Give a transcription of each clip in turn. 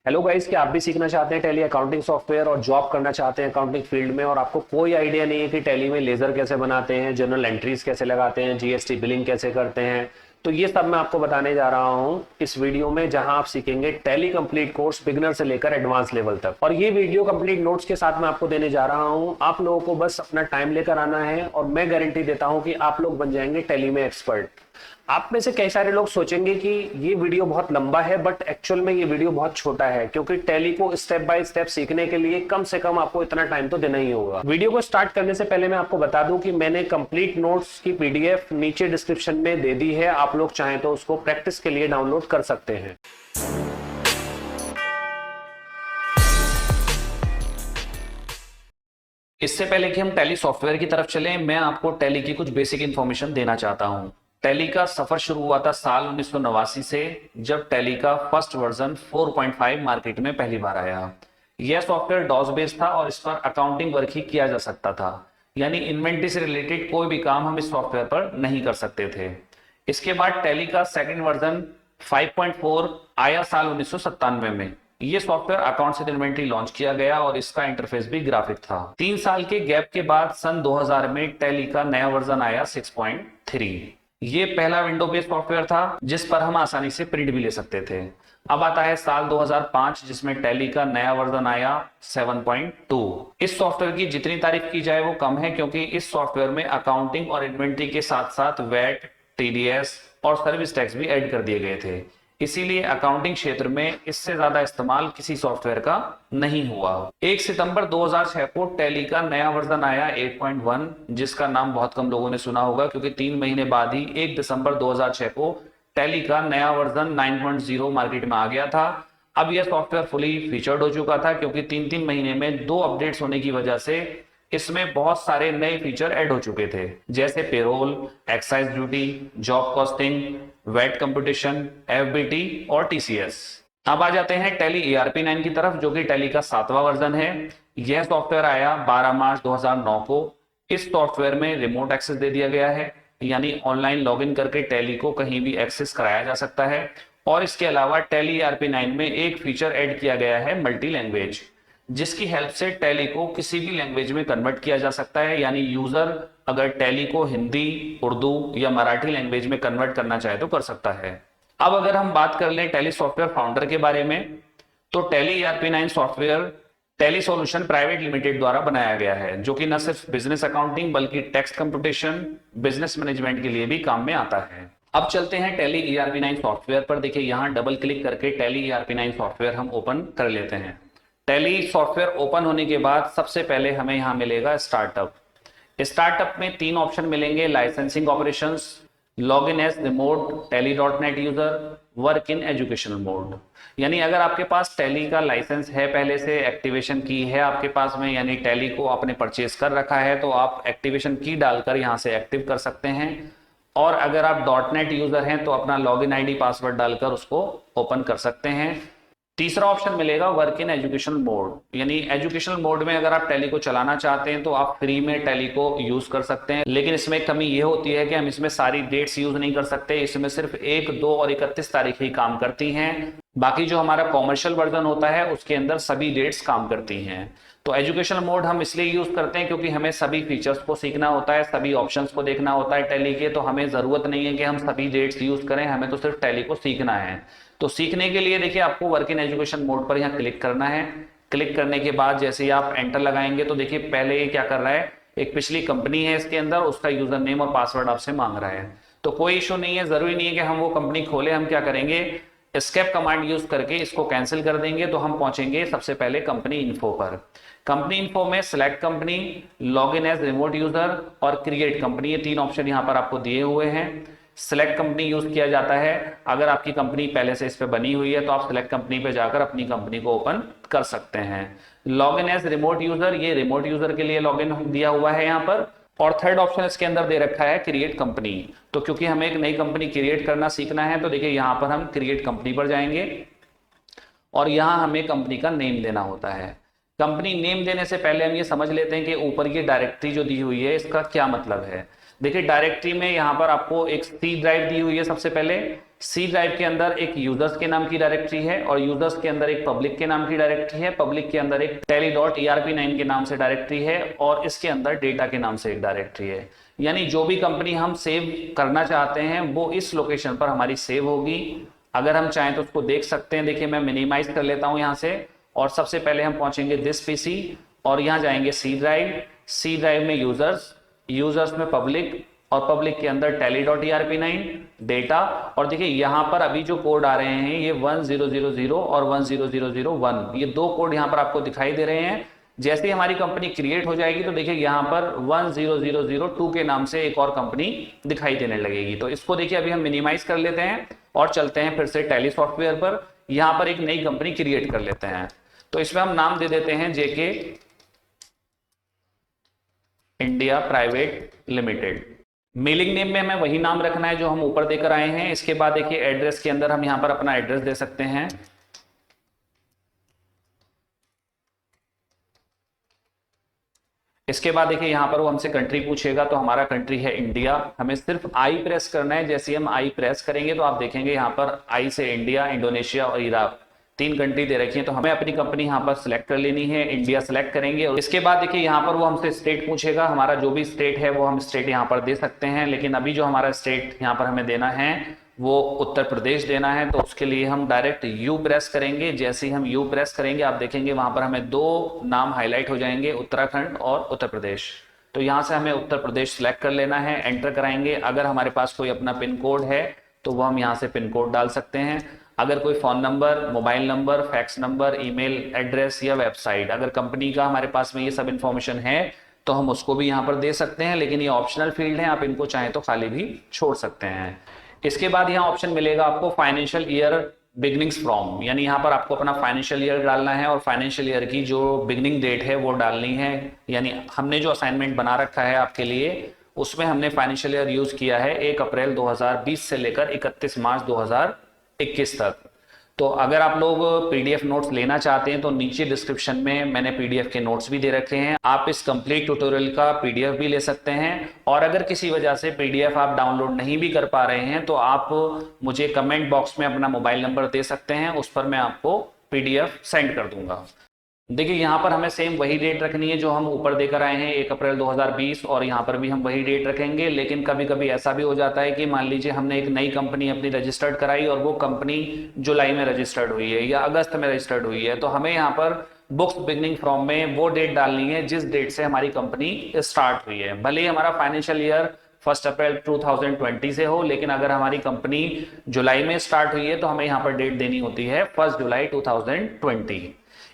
Hello guys, क्या आप भी सीखना चाहते हैं टैली अकाउंटिंग सॉफ्टवेयर और जॉब करना चाहते हैं अकाउंटिंग फील्ड में और आपको कोई आइडिया नहीं है कि टैली में लेजर कैसे बनाते हैं, जर्नल एंट्रीज कैसे लगाते हैं, जीएसटी बिलिंग कैसे करते हैं। तो ये सब मैं आपको बताने जा रहा हूं इस वीडियो में, जहां आप सीखेंगे टैली कंप्लीट कोर्स बिगिनर से लेकर एडवांस लेवल तक। और ये वीडियो कंप्लीट नोट्स के साथ मैं आपको देने जा रहा हूं। आप लोगों को बस अपना टाइम लेकर आना है और मैं गारंटी देता हूं कि आप लोग बन जाएंगे टैली में एक्सपर्ट। आप में से कई सारे लोग सोचेंगे कि ये वीडियो बहुत लंबा है, बट एक्चुअल में ये वीडियो बहुत छोटा है, क्योंकि टैली को स्टेप बाय स्टेप सीखने के लिए कम से कम आपको इतना टाइम तो देना ही होगा। वीडियो को स्टार्ट करने से पहले मैं आपको बता दूं कि मैंने कंप्लीट नोट्स की पीडीएफ नीचे डिस्क्रिप्शन में दे दी है। आप लोग चाहें तो उसको प्रैक्टिस के लिए डाउनलोड कर सकते हैं। इससे पहले कि हम टैली सॉफ्टवेयर की तरफ चलें, मैं आपको टैली की कुछ बेसिक इंफॉर्मेशन देना चाहता हूं। टैली का सफर शुरू हुआ था साल 1989 से, जब टैली का फर्स्ट वर्जन 4.5 मार्केट में पहली बार आया। यह सॉफ्टवेयर डॉस बेस्ड था और इस पर अकाउंटिंग वर्क ही किया जा सकता था, यानी इन्वेंट्री से रिलेटेड कोई भी काम हम इस सॉफ्टवेयर पर नहीं कर सकते थे। इसके बाद टैली का सेकेंड वर्जन 5.4 आया साल 1997 में। ये सॉफ्टवेयर अकाउंट से इन्वेंट्री लॉन्च किया गया और इसका इंटरफेस भी ग्राफिक था। 3 साल के गैप के बाद सन 2000 में टैली का नया वर्जन आया 6.3। ये पहला विंडो बेस्ड सॉफ्टवेयर था जिस पर हम आसानी से प्रिंट भी ले सकते थे। अब आता है साल 2005, जिसमें टैली का नया वर्जन आया 7.2। इस सॉफ्टवेयर की जितनी तारीफ की जाए वो कम है, क्योंकि इस सॉफ्टवेयर में अकाउंटिंग और इन्वेंट्री के साथ साथ वैट, टीडीएस और सर्विस टैक्स भी ऐड कर दिए गए थे। इसीलिए अकाउंटिंग क्षेत्र में इससे ज्यादा इस्तेमाल किसी सॉफ्टवेयर का नहीं हुआ। 1 सितंबर 2006 को टैली का नया वर्जन आया 8.1, जिसका नाम बहुत कम लोगों ने सुना होगा, क्योंकि 3 महीने बाद ही 1 दिसंबर 2006 को टैली का नया वर्जन 9.0 मार्केट में आ गया था। अब यह सॉफ्टवेयर फुली फीचर्ड हो चुका था, क्योंकि 3-3 महीने में 2 अपडेट्स होने की वजह से इसमें बहुत सारे नए फीचर ऐड हो चुके थे, जैसे payroll, excise duty, job costing, VAT computation, FBT और टीसीएस। अब आ जाते हैं टैली ईआरपी 9 की तरफ, जो कि टैली का 7वां वर्जन है। यह सॉफ्टवेयर आया 12 मार्च 2009 को। इस सॉफ्टवेयर में रिमोट एक्सेस दे दिया गया है, यानी ऑनलाइन लॉगिन करके टैली को कहीं भी एक्सेस कराया जा सकता है। और इसके अलावा टैली ईआरपी 9 में एक फीचर ऐड किया गया है, मल्टी लैंग्वेज, जिसकी हेल्प से टैली को किसी भी लैंग्वेज में कन्वर्ट किया जा सकता है। यानी यूजर अगर टैली को हिंदी, उर्दू या मराठी लैंग्वेज में कन्वर्ट करना चाहे तो कर सकता है। अब अगर हम बात कर लें टैली सॉफ्टवेयर फाउंडर के बारे में, तो tally ERP 9 software tally solution private limited द्वारा बनाया गया है, जो कि न सिर्फ बिजनेस अकाउंटिंग बल्कि टैक्स कंप्यूटेशन, बिजनेस मैनेजमेंट के लिए भी काम में आता है। अब चलते हैं टैली ईआरपी 9 सॉफ्टवेयर पर। देखिए, यहां डबल क्लिक करके टैली ईआरपी 9 सॉफ्टवेयर हम ओपन कर लेते हैं। टैली सॉफ्टवेयर ओपन होने के बाद सबसे पहले हमें यहां मिलेगा स्टार्टअप। स्टार्टअप में 3 ऑप्शन मिलेंगे: licensing operations, log in as remote Tally NET user, work in educational mode. यानी अगर आपके पास टैली का लाइसेंस है, पहले से एक्टिवेशन की है आपके पास में, यानी टैली को आपने परचेज कर रखा है, तो आप एक्टिवेशन की डालकर यहां से एक्टिव कर सकते हैं। और अगर आप .नेट यूजर हैं तो अपना लॉगिन आईडी पासवर्ड डालकर उसको ओपन कर सकते हैं। तीसरा ऑप्शन मिलेगा वर्क इन एजुकेशनल मोड, यानी एजुकेशनल मोड में अगर आप टैली को चलाना चाहते हैं तो आप फ्री में टैली को यूज कर सकते हैं। लेकिन इसमें एक कमी ये होती है कि हम इसमें सारी डेट्स यूज नहीं कर सकते। इसमें सिर्फ 1, 2 और 31 तारीख ही काम करती हैं। बाकी जो हमारा कॉमर्शियल वर्जन होता है उसके अंदर सभी डेट्स काम करती हैं। तो एजुकेशनल मोड हम इसलिए यूज करते हैं क्योंकि हमें सभी फीचर्स को सीखना होता है, सभी ऑप्शंस को देखना होता है टैली के। तो हमें जरूरत नहीं है कि हम सभी डेट्स यूज करें, हमें तो सिर्फ टैली को सीखना है। तो सीखने के लिए देखिए, आपको वर्क इन एजुकेशन मोड पर यहाँ क्लिक करना है। क्लिक करने के बाद जैसे ही आप एंटर लगाएंगे तो देखिए पहले ये क्या कर रहा है, एक पिछली कंपनी है इसके अंदर, उसका यूजर नेम और पासवर्ड आपसे मांग रहा है। तो कोई इशू नहीं है, जरूरी नहीं है कि हम वो कंपनी खोले। हम क्या करेंगे, एस्केप कमांड यूज करके इसको कैंसिल कर देंगे, तो हम पहुंचेंगे सबसे पहले कंपनी इन्फो पर। कंपनी इन्फो में select company, log in as remote user और क्रिएट कंपनी, ये 3 ऑप्शन यहाँ पर आपको दिए हुए हैं। सिलेक्ट कंपनी यूज किया जाता है अगर आपकी कंपनी पहले से इस पे बनी हुई है, तो आप सिलेक्ट कंपनी पे जाकर अपनी कंपनी को ओपन कर सकते हैं। Log in as remote user, ये रिमोट यूजर के लिए लॉग इन दिया हुआ है यहाँ पर। और थर्ड ऑप्शन इसके अंदर दे रखा है क्रिएट कंपनी। तो क्योंकि हमें एक नई कंपनी क्रिएट करना सीखना है, तो देखिए यहाँ पर हम क्रिएट कंपनी पर जाएंगे और यहाँ हमें कंपनी का नेम देना होता है। कंपनी नेम देने से पहले हम ये समझ लेते हैं कि ऊपर ये डायरेक्टरी जो दी हुई है इसका क्या मतलब है। देखिए, डायरेक्टरी में यहाँ पर आपको एक सी ड्राइव दी हुई है। सबसे पहले सी ड्राइव के अंदर एक यूजर्स के नाम की डायरेक्टरी है और यूजर्स के अंदर एक पब्लिक के नाम की डायरेक्टरी है, पब्लिक के अंदर एक tally.erp9 के नाम से डायरेक्टरी है और इसके अंदर डेटा के नाम से एक डायरेक्टरी है। यानी जो भी कंपनी हम सेव करना चाहते हैं वो इस लोकेशन पर हमारी सेव होगी। अगर हम चाहें तो उसको देख सकते हैं। देखिए मैं मिनिमाइज कर लेता हूं यहां से और सबसे पहले हम पहुंचेंगे दिस पीसी और यहां जाएंगे सी ड्राइव, सी ड्राइव में यूजर्स, यूजर्स में पब्लिक और पब्लिक के अंदर tally.erp9 डेटा। और देखिए यहां पर अभी जो कोड आ रहे हैं ये 1000 और 10001, ये दो कोड यहां पर आपको दिखाई दे रहे हैं। जैसे ही हमारी कंपनी क्रिएट हो जाएगी तो देखिए यहां पर 10002 के नाम से एक और कंपनी दिखाई देने लगेगी। तो इसको देखिए अभी हम मिनिमाइज कर लेते हैं और चलते हैं फिर से टैली सॉफ्टवेयर पर। यहां पर एक नई कंपनी क्रिएट कर लेते हैं। तो इसमें हम नाम दे देते हैं JK India private limited. Mailing name में हमें वही नाम रखना है जो हम ऊपर देकर आए हैं। इसके बाद देखिए एड्रेस के अंदर हम यहां पर अपना एड्रेस दे सकते हैं। इसके बाद देखिए यहां पर वो हमसे कंट्री पूछेगा तो हमारा कंट्री है इंडिया। हमें सिर्फ आई प्रेस करना है। जैसे हम आई प्रेस करेंगे तो आप देखेंगे यहां पर आई से इंडिया, इंडोनेशिया और इराक 3 कंट्री दे रखी है। तो हमें अपनी कंपनी यहाँ पर सिलेक्ट कर लेनी है, इंडिया सेलेक्ट करेंगे। और इसके बाद देखिए यहाँ पर वो हमसे स्टेट पूछेगा। हमारा जो भी स्टेट है वो हम स्टेट यहाँ पर दे सकते हैं, लेकिन अभी जो हमारा स्टेट यहाँ पर हमें देना है वो उत्तर प्रदेश देना है। तो उसके लिए हम डायरेक्ट यू प्रेस करेंगे। जैसे ही हम यू प्रेस करेंगे आप देखेंगे वहां पर हमें 2 नाम हाईलाइट हो जाएंगे, उत्तराखंड और उत्तर प्रदेश। तो यहाँ से हमें उत्तर प्रदेश सिलेक्ट कर लेना है, एंटर कराएंगे। अगर हमारे पास कोई अपना पिन कोड है तो वो हम यहाँ से पिन कोड डाल सकते हैं। अगर कोई phone number, mobile number, fax number, email address या वेबसाइट, अगर कंपनी का हमारे पास में ये सब इंफॉर्मेशन है तो हम उसको भी यहाँ पर दे सकते हैं, लेकिन ये ऑप्शनल फील्ड है, आप इनको चाहें तो खाली भी छोड़ सकते हैं। इसके बाद यहाँ ऑप्शन मिलेगा आपको फाइनेंशियल ईयर बिगनिंग्स फ्रॉम, यानी यहाँ पर आपको अपना फाइनेंशियल ईयर डालना है और फाइनेंशियल ईयर की जो बिगनिंग डेट है वो डालनी है। यानी हमने जो असाइनमेंट बना रखा है आपके लिए उसमें हमने फाइनेंशियल ईयर यूज किया है 1 अप्रैल 2020 से लेकर 31 मार्च 2021 तक। तो अगर आप लोग पीडीएफ नोट्स लेना चाहते हैं तो नीचे डिस्क्रिप्शन में मैंने पीडीएफ के नोट्स भी दे रखे हैं, आप इस कंप्लीट ट्यूटोरियल का पीडीएफ भी ले सकते हैं। और अगर किसी वजह से पीडीएफ आप डाउनलोड नहीं भी कर पा रहे हैं तो आप मुझे कमेंट बॉक्स में अपना मोबाइल नंबर दे सकते हैं, उस पर मैं आपको पीडीएफ सेंड कर दूंगा। देखिए यहाँ पर हमें सेम वही डेट रखनी है जो हम ऊपर देकर आए हैं 1 अप्रैल 2020, और यहाँ पर भी हम वही डेट रखेंगे। लेकिन कभी कभी ऐसा भी हो जाता है कि मान लीजिए हमने एक नई कंपनी अपनी रजिस्टर्ड कराई और वो कंपनी जुलाई में रजिस्टर्ड हुई है या अगस्त में रजिस्टर्ड हुई है, तो हमें यहाँ पर बुक्स बिगनिंग फ्रॉम में वो डेट डालनी है जिस डेट से हमारी कंपनी स्टार्ट हुई है। भले ही हमारा फाइनेंशियल ईयर 1 अप्रैल 2020 से हो, लेकिन अगर हमारी कंपनी जुलाई में स्टार्ट हुई है तो हमें यहाँ पर डेट देनी होती है 1 जुलाई 2020।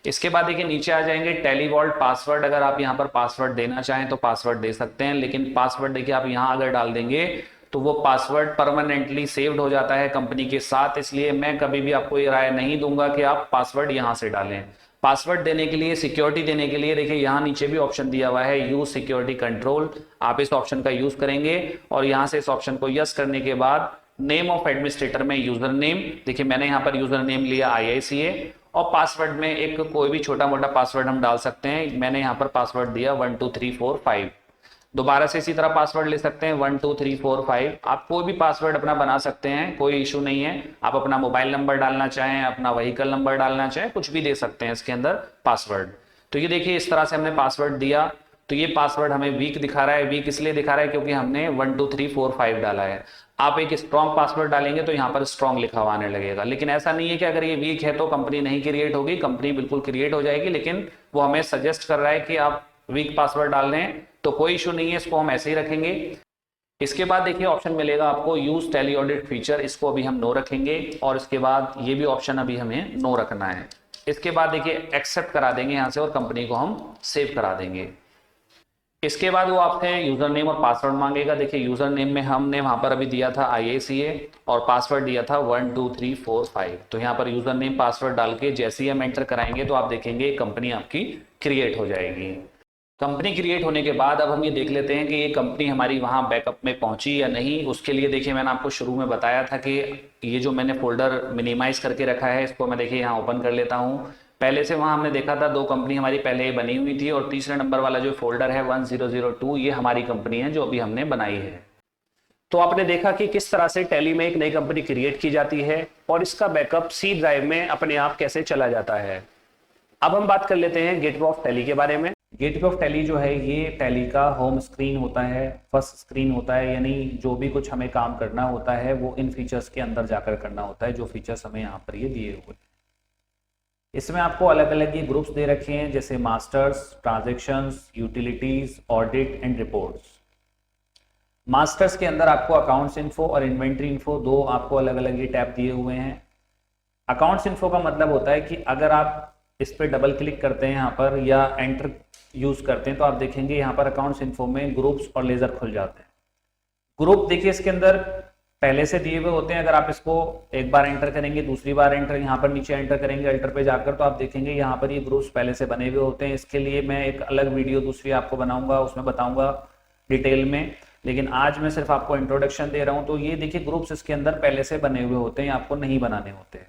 इसके बाद देखिए नीचे आ जाएंगे टैली वॉल्ट पासवर्ड। अगर आप यहाँ पर पासवर्ड देना चाहें तो पासवर्ड दे सकते हैं, लेकिन पासवर्ड देखिए आप यहाँ अगर डाल देंगे तो वो पासवर्ड परमानेंटली सेव्ड हो जाता है कंपनी के साथ, इसलिए मैं कभी भी आपको ये राय नहीं दूंगा कि आप पासवर्ड यहाँ से डालें। पासवर्ड देने के लिए, सिक्योरिटी देने के लिए देखिए यहाँ नीचे भी ऑप्शन दिया हुआ है यूज सिक्योरिटी कंट्रोल, आप इस ऑप्शन का यूज करेंगे और यहाँ से इस ऑप्शन को यस करने के बाद नेम ऑफ एडमिनिस्ट्रेटर में यूजर नेम, देखिए मैंने यहाँ पर यूजर नेम लिया IICA, और पासवर्ड में एक कोई भी छोटा मोटा पासवर्ड हम डाल सकते हैं। मैंने यहाँ पर पासवर्ड दिया 12345। दोबारा से इसी तरह पासवर्ड ले सकते हैं 12345। आप कोई भी पासवर्ड अपना बना सकते हैं, कोई इशू नहीं है। आप अपना मोबाइल नंबर डालना चाहें, अपना व्हीकल नंबर डालना चाहें, कुछ भी दे सकते हैं इसके अंदर पासवर्ड। तो ये देखिए इस तरह से हमने पासवर्ड दिया। तो ये पासवर्ड हमें वीक दिखा रहा है। वीक इसलिए दिखा रहा है क्योंकि हमने 12345 डाला है। आप एक स्ट्रॉन्ग पासवर्ड डालेंगे तो यहाँ पर स्ट्रॉन्ग लिखा हुआ आने लगेगा, लेकिन ऐसा नहीं है कि अगर ये वीक है तो कंपनी नहीं क्रिएट होगी, कंपनी बिल्कुल क्रिएट हो जाएगी। लेकिन वो हमें सजेस्ट कर रहा है कि आप वीक पासवर्ड डाल रहे हैं तो कोई इशू नहीं है, इसको हम ऐसे ही रखेंगे। इसके बाद देखिए ऑप्शन मिलेगा आपको यूज टैली ऑडिट फीचर, इसको अभी हम नो रखेंगे और इसके बाद ये भी ऑप्शन अभी हमें नो रखना है। इसके बाद देखिए एक्सेप्ट करा देंगे यहाँ से और कंपनी को हम सेव करा देंगे। इसके बाद वो आपसे यूजर नेम और पासवर्ड मांगेगा। देखिए यूजर नेम में हमने वहां पर अभी दिया था IICA और पासवर्ड दिया था 12345। तो यहाँ पर यूजर नेम पासवर्ड डाल के जैसे ही हम एंटर कराएंगे तो आप देखेंगे कंपनी आपकी क्रिएट हो जाएगी। कंपनी क्रिएट होने के बाद अब हम ये देख लेते हैं कि ये कंपनी हमारी वहाँ बैकअप में पहुंची या नहीं। उसके लिए देखिए मैंने आपको शुरू में बताया था कि ये जो मैंने फोल्डर मिनिमाइज करके रखा है इसको मैं देखिए यहाँ ओपन कर लेता हूँ। पहले से वहाँ हमने देखा था 2 कंपनी हमारी पहले ही बनी हुई थी और तीसरे नंबर वाला जो फोल्डर है 1002 ये हमारी कंपनी है जो अभी हमने बनाई है। तो आपने देखा कि किस तरह से टैली में एक नई कंपनी क्रिएट की जाती है और इसका बैकअप सी ड्राइव में अपने आप कैसे चला जाता है। अब हम बात कर लेते हैं गेटवे ऑफ टैली के बारे में। गेटवे ऑफ टैली जो है ये टैली का होम स्क्रीन होता है, फर्स्ट स्क्रीन होता है, यानी जो भी कुछ हमें काम करना होता है वो इन फीचर्स के अंदर जाकर करना होता है, जो फीचर्स हमें यहाँ पर ये दिए हुए। इसमें आपको अलग अलग ये ग्रुप्स दे रखे हैं, जैसे masters, transactions, utilities, audit and reports. Masters के अंदर आपको अकाउंट्स इन्फो और इन्वेंट्री इन्फो, दो आपको अलग अलग ये टैब दिए हुए हैं। अकाउंट्स इन्फो का मतलब होता है कि अगर आप इस पर डबल क्लिक करते हैं यहाँ पर या एंटर यूज करते हैं तो आप देखेंगे यहाँ पर अकाउंट्स इन्फो में ग्रुप्स और लेजर खुल जाते हैं। ग्रुप देखिए इसके अंदर पहले से दिए हुए होते हैं, अगर आप इसको एक बार एंटर करेंगे, दूसरी बार एंटर यहाँ पर नीचे एंटर करेंगे अल्टर पे जाकर, तो आप देखेंगे यहाँ पर ये ग्रुप्स पहले से बने हुए होते हैं। इसके लिए मैं एक अलग वीडियो दूसरी आपको बनाऊंगा, उसमें बताऊंगा डिटेल में, लेकिन आज मैं सिर्फ आपको इंट्रोडक्शन दे रहा हूं। तो ये देखिए ग्रुप्स इसके अंदर पहले से बने हुए होते हैं, आपको नहीं बनाने होते हैं।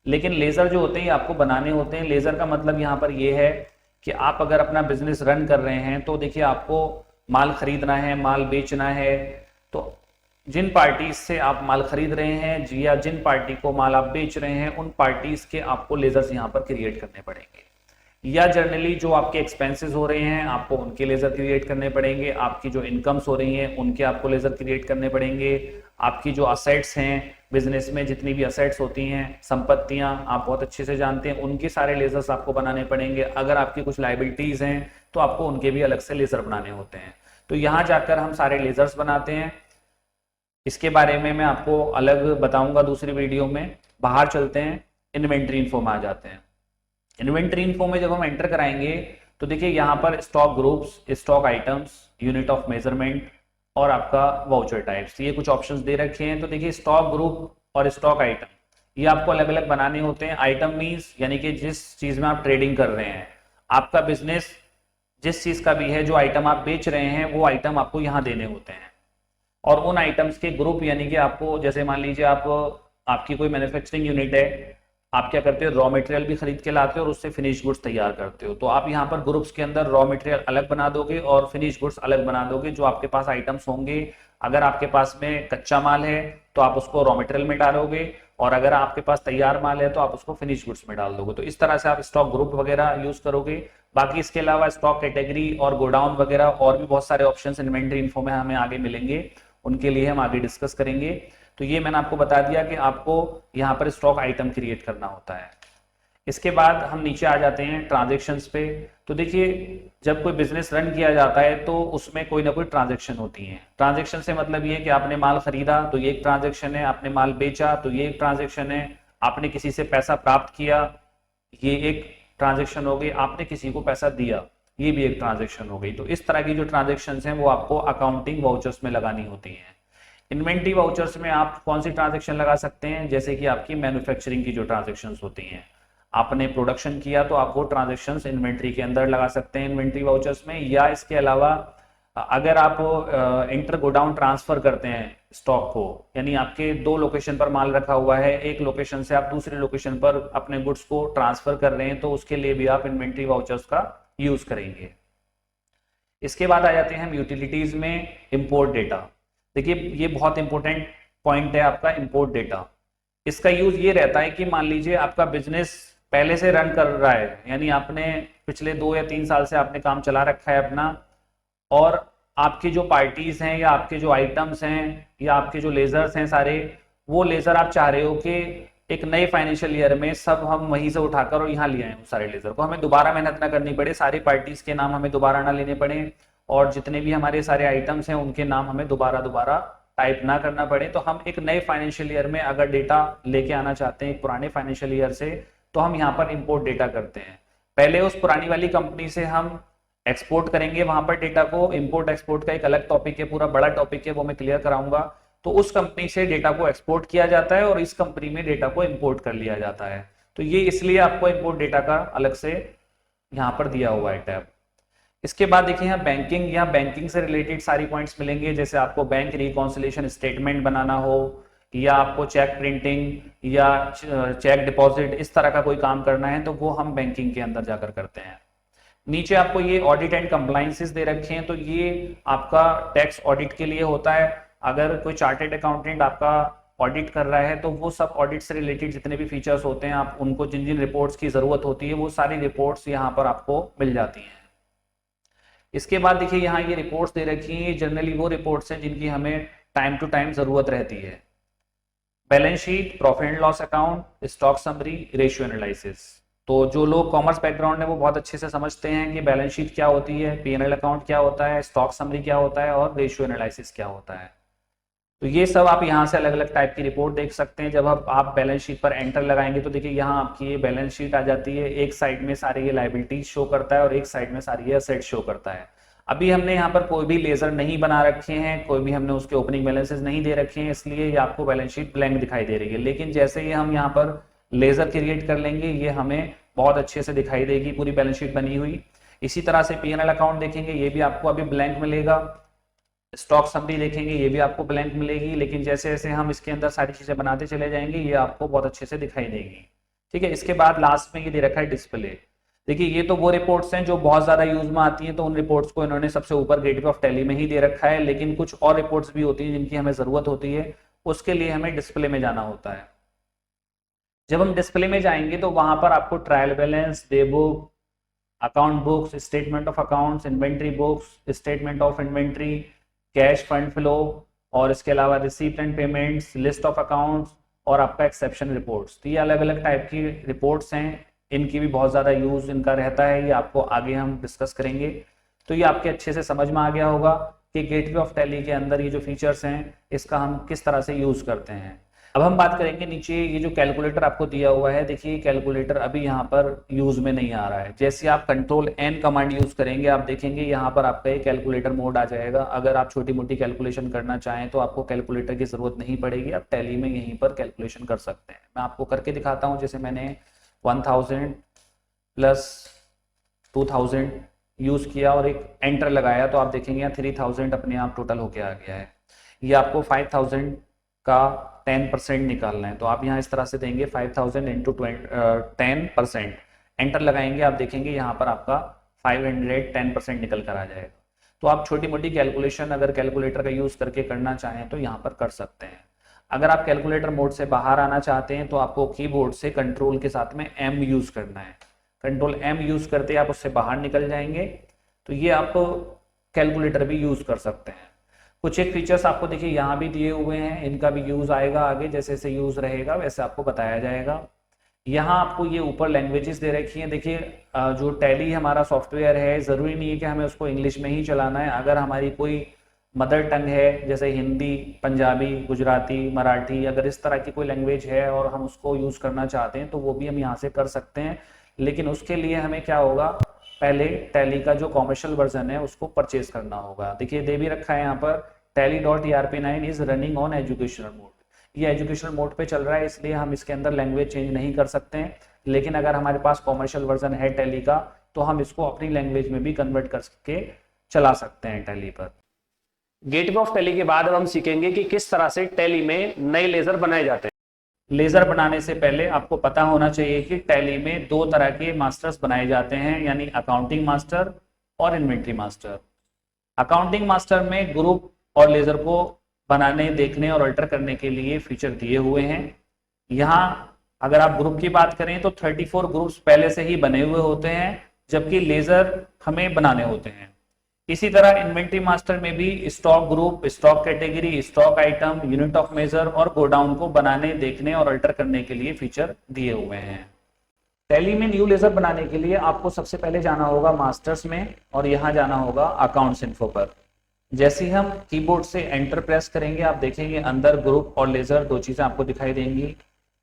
लेकिन लेजर जो होते हैं आपको बनाने होते हैं। लेजर का मतलब यहाँ पर ये है कि आप अगर अपना बिजनेस रन कर रहे हैं तो देखिए आपको माल खरीदना है, माल बेचना है, तो जिन पार्टीज से आप माल खरीद रहे हैं या जिन पार्टी को माल आप बेच रहे हैं उन पार्टीज के आपको लेजर्स यहाँ पर क्रिएट करने पड़ेंगे। या जनरली जो आपके एक्सपेंसेस हो रहे हैं आपको उनके लेजर क्रिएट करने पड़ेंगे, आपकी जो इनकम्स हो रही हैं उनके आपको लेजर क्रिएट करने पड़ेंगे, आपकी जो असेट्स हैं बिजनेस में, जितनी भी असेट्स होती हैं, संपत्तियां आप बहुत अच्छे से जानते हैं, उनके सारे लेजर्स आपको बनाने पड़ेंगे। अगर आपकी कुछ लाइबिलिटीज हैं तो आपको उनके भी अलग से लेजर बनाने होते हैं। तो यहाँ जाकर हम सारे लेजर्स बनाते हैं। इसके बारे में मैं आपको अलग बताऊंगा दूसरी वीडियो में। बाहर चलते हैं, इन्वेंट्री इन्फो में आ जाते हैं। इन्वेंट्री इन्फो में जब हम एंटर कराएंगे तो देखिए यहाँ पर stock groups, stock items, unit of measurement और आपका वाउचर टाइप्स, ये कुछ ऑप्शंस दे रखे हैं। तो देखिए स्टॉक ग्रुप और स्टॉक आइटम ये आपको अलग अलग बनाने होते हैं। आइटम मीन्स यानी कि जिस चीज में आप ट्रेडिंग कर रहे हैं, आपका बिजनेस जिस चीज का भी है, जो आइटम आप बेच रहे हैं वो आइटम आपको यहाँ देने होते हैं। और उन आइटम्स के ग्रुप यानी कि आपको, जैसे मान लीजिए आपकी कोई मैन्युफैक्चरिंग यूनिट है, आप क्या करते हो, रॉ मटेरियल भी खरीद के लाते हो और उससे फिनिश गुड्स तैयार करते हो। तो आप यहाँ पर ग्रुप्स के अंदर रॉ मटेरियल अलग बना दोगे और फिनिश गुड्स अलग बना दोगे। जो आपके पास आइटम्स होंगे, अगर आपके पास में कच्चा माल है तो आप उसको रॉ मटेरियल में डालोगे, और अगर आपके पास तैयार माल है तो आप उसको फिनिश गुड्स में डाल दोगे। तो इस तरह से आप स्टॉक ग्रुप वगैरह यूज करोगे। बाकी इसके अलावा स्टॉक कैटेगरी और गोडाउन वगैरह और भी बहुत सारे ऑप्शन इन्वेंटरी इन्फो में हमें आगे मिलेंगे, उनके लिए हम आगे डिस्कस करेंगे। तो ये मैंने आपको बता दिया कि आपको यहाँ पर स्टॉक आइटम क्रिएट करना होता है। इसके बाद हम नीचे आ जाते हैं ट्रांजेक्शन्स पे। तो देखिए जब कोई बिजनेस रन किया जाता है तो उसमें कोई ना कोई ट्रांजेक्शन होती है। ट्रांजेक्शन से मतलब ये कि आपने माल खरीदा तो ये एक ट्रांजेक्शन है, आपने माल बेचा तो ये एक ट्रांजेक्शन है, आपने किसी से पैसा प्राप्त किया ये एक ट्रांजेक्शन हो गई, आपने किसी को पैसा दिया ये भी एक ट्रांजेक्शन हो गई। तो इस तरह की जो ट्रांजेक्शन हैं वो आपको अकाउंटिंग वाउचर्स में लगानी होती हैं। इन्वेंटरी वाउचर्स में आप कौन सी ट्रांजेक्शन लगा सकते हैं, जैसे कि आपकी मैन्युफैक्चरिंग की जो ट्रांजेक्शन्स होती हैं, आपने प्रोडक्शन किया तो आप वो ट्रांजेक्शन्स इन्वेंट्री के अंदर लगा सकते हैं इन्वेंट्री वाउचर्स में। या इसके अलावा अगर आप इंटर गोडाउन ट्रांसफर करते हैं स्टॉक को, यानी आपके दो लोकेशन पर माल रखा हुआ है, एक लोकेशन से आप दूसरे लोकेशन पर अपने गुड्स को ट्रांसफर कर रहे हैं, तो उसके लिए भी आप इन्वेंट्री वाउचर्स का यूज करेंगे। इसके बाद आ जाते हैं हम यूटिलिटीज में, इंपोर्ट डेटा। देखिए ये बहुत इंपॉर्टेंट पॉइंट है आपका, इंपोर्ट डेटा। इसका यूज ये रहता है कि मान लीजिए आपका बिजनेस पहले से रन कर रहा है, यानी आपने पिछले 2 या 3 साल से आपने काम चला रखा है अपना, और आपकी जो पार्टीज हैं या आपके जो आइटम्स हैं या आपके जो लेजर्स हैं सारे, वो लेजर आप चाह रहे हो कि एक नए फाइनेंशियल ईयर में सब हम वहीं से उठाकर और यहाँ ले आए सारे लेजर को, हमें दोबारा मेहनत ना करनी पड़े, सारी पार्टीज के नाम हमें दोबारा ना लेने पड़े, और जितने भी हमारे सारे आइटम्स हैं उनके नाम हमें दोबारा टाइप ना करना पड़े। तो हम एक नए फाइनेंशियल ईयर में अगर डेटा लेके आना चाहते हैं एक पुराने फाइनेंशियल ईयर से, तो हम यहाँ पर इंपोर्ट डेटा करते हैं। पहले उस पुरानी वाली कंपनी से हम एक्सपोर्ट करेंगे वहां पर डेटा को। इंपोर्ट एक्सपोर्ट का एक अलग टॉपिक है, पूरा बड़ा टॉपिक है, वो मैं क्लियर कराऊंगा। तो उस कंपनी से डेटा को एक्सपोर्ट किया जाता है और इस कंपनी में डेटा को इंपोर्ट कर लिया जाता है। तो ये इसलिए आपको इंपोर्ट डेटा का अलग से यहाँ पर दिया हुआ है टैब। इसके बाद देखिए यहाँ बैंकिंग, यहाँ बैंकिंग से रिलेटेड सारी पॉइंट्स मिलेंगे, जैसे आपको बैंक रिकॉन्सिलेशन स्टेटमेंट बनाना हो, या आपको चेक प्रिंटिंग या चेक डिपॉजिट इस तरह का कोई काम करना है, तो वो हम बैंकिंग के अंदर जाकर करते हैं। नीचे आपको ये ऑडिट एंड कंप्लायंसेस दे रखे हैं, तो ये आपका टैक्स ऑडिट के लिए होता है। अगर कोई चार्टेड अकाउंटेंट आपका ऑडिट कर रहा है तो वो सब ऑडिट से रिलेटेड जितने भी फीचर्स होते हैं, आप उनको जिन जिन रिपोर्ट्स की ज़रूरत होती है वो सारी रिपोर्ट्स यहाँ पर आपको मिल जाती हैं। इसके बाद देखिए यहाँ ये रिपोर्ट्स दे रखी हैं, जनरली वो रिपोर्ट्स हैं जिनकी हमें टाइम टू टाइम ज़रूरत रहती है। Balance sheet, profit and loss account, stock summary, ratio analysis. तो जो लोग कॉमर्स बैकग्राउंड है वो बहुत अच्छे से समझते हैं कि बैलेंस शीट क्या होती है, पीएनएल अकाउंट क्या होता है, स्टॉक समरी क्या होता है और रेशियो एनालिसिस क्या होता है। तो ये सब आप यहाँ से अलग अलग टाइप की रिपोर्ट देख सकते हैं। जब आप बैलेंस शीट पर एंटर लगाएंगे तो देखिए यहाँ आपकी ये बैलेंस शीट आ जाती है। एक साइड में सारी ये लायबिलिटीज शो करता है और एक साइड में सारी ये असेट शो करता है। अभी हमने यहाँ पर कोई भी लेजर नहीं बना रखे हैं, कोई भी हमने उसके ओपनिंग बैलेंसेस नहीं दे रखे हैं, इसलिए ये आपको बैलेंस शीट ब्लैंक दिखाई दे रही है। लेकिन जैसे ही हम यहाँ पर लेजर क्रिएट कर लेंगे ये हमें बहुत अच्छे से दिखाई देगी पूरी बैलेंस शीट बनी हुई। इसी तरह से पीएनएल अकाउंट देखेंगे, ये भी आपको अभी ब्लैंक मिलेगा। स्टॉक समरी देखेंगे, ये भी आपको ब्लैंक मिलेगी। लेकिन जैसे जैसे हम इसके अंदर सारी चीजें बनाते चले जाएंगे ये आपको बहुत अच्छे से दिखाई देगी। ठीक है, इसके बाद लास्ट में ये दे रखा है डिस्प्ले। देखिए ये तो वो रिपोर्ट्स हैं जो बहुत ज्यादा यूज में आती हैं, तो उन रिपोर्ट्स को इन्होंने सबसे ऊपर गेटवे ऑफ टैली में ही दे रखा है। लेकिन कुछ और रिपोर्ट्स भी होती हैं जिनकी हमें जरूरत होती है, उसके लिए हमें डिस्प्ले में जाना होता है। जब हम डिस्प्ले में जाएंगे तो वहां पर आपको trial balance, day book, account books, statement of accounts, inventory books, statement of inventory, cash fund flow और इसके अलावा receipt and payments, list of accounts और आपका एक्सेप्शन रिपोर्ट्स। तो ये अलग अलग टाइप की रिपोर्ट्स हैं, इनकी भी बहुत ज़्यादा यूज़ इनका रहता है, ये आपको आगे हम डिस्कस करेंगे। तो ये आपके अच्छे से समझ में आ गया होगा कि गेटवे ऑफ टैली के अंदर ये जो फीचर्स हैं इसका हम किस तरह से यूज़ करते हैं। अब हम बात करेंगे नीचे ये जो कैलकुलेटर आपको दिया हुआ है। देखिए कैलकुलेटर अभी यहाँ पर यूज में नहीं आ रहा है। जैसे आप कंट्रोल एन कमांड यूज करेंगे आप देखेंगे यहाँ पर आपका ये कैलकुलेटर मोड आ जाएगा। अगर आप छोटी मोटी कैलकुलेशन करना चाहें तो आपको कैलकुलेटर की जरूरत नहीं पड़ेगी, आप टैली में यहीं पर कैलकुलेशन कर सकते हैं। मैं आपको करके दिखाता हूँ। जैसे मैंने 1000 प्लस 2000 यूज किया और एक एंटर लगाया तो आप देखेंगे यहाँ 3000 अपने आप टोटल होके आ गया है। ये आपको 5000 का 10% निकालना है तो आप यहाँ इस तरह से देंगे 5000 इंटू 10%, एंटर लगाएंगे, आप देखेंगे यहाँ पर आपका 510% निकल कर आ जाएगा। तो आप छोटी मोटी कैलकुलेशन अगर कैलकुलेटर का यूज करके करना चाहें तो यहाँ पर कर सकते हैं। अगर आप कैलकुलेटर मोड से बाहर आना चाहते हैं तो आपको कीबोर्ड से कंट्रोल के साथ में एम यूज करना है। कंट्रोल एम यूज करते आप उससे बाहर निकल जाएंगे तो ये आप कैलकुलेटर भी यूज कर सकते हैं। कुछ एक फीचर्स आपको देखिए यहाँ भी दिए हुए हैं, इनका भी यूज आएगा आगे, जैसे जैसे यूज रहेगा वैसे आपको बताया जाएगा। यहाँ आपको ये ऊपर लैंग्वेजेस दे रखी हैं। देखिए जो टैली हमारा सॉफ्टवेयर है जरूरी नहीं है कि हमें उसको इंग्लिश में ही चलाना है। अगर हमारी कोई मदर टंग है जैसे हिंदी, पंजाबी, गुजराती, मराठी, अगर इस तरह की कोई लैंग्वेज है और हम उसको यूज करना चाहते हैं तो वो भी हम यहाँ से कर सकते हैं। लेकिन उसके लिए हमें क्या होगा, पहले टैली का जो कॉमर्शियल वर्जन है उसको परचेज करना होगा। देखिए दे भी रखा है यहाँ पर tally.erp9 is running on educational mode. ये एजुकेशनल मोड पे चल रहा है इसलिए हम इसके अंदर लैंग्वेज चेंज नहीं कर सकते हैं। लेकिन अगर हमारे पास कॉमर्शियल वर्जन है टैली का तो हम इसको अपनी लैंग्वेज में भी कन्वर्ट करके चला सकते हैं टैली पर। गेटवे ऑफ टैली के बाद अब हम सीखेंगे कि किस तरह से टैली में नए लेजर बनाए जाते हैं। लेजर बनाने से पहले आपको पता होना चाहिए कि टैली में दो तरह के मास्टर्स बनाए जाते हैं, यानी अकाउंटिंग मास्टर और इन्वेंट्री मास्टर। अकाउंटिंग मास्टर में ग्रुप और लेजर को बनाने, देखने और अल्टर करने के लिए फीचर दिए हुए हैं। यहाँ अगर आप ग्रुप की बात करें तो 34 ग्रुप्स पहले से ही बने हुए होते हैं, जबकि लेजर हमें बनाने होते हैं। इसी तरह इन्वेंट्री मास्टर में भी stock group, stock category, stock item, unit of measure और गोडाउन को बनाने, देखने और अल्टर करने के लिए फीचर दिए हुए हैं। टैली में न्यू लेजर बनाने के लिए आपको सबसे पहले जाना होगा मास्टर्स में और यहाँ जाना होगा अकाउंट्स इन्फो पर। जैसे ही हम कीबोर्ड से एंटर प्रेस करेंगे आप देखेंगे अंदर ग्रुप और लेजर दो चीजें आपको दिखाई देंगी।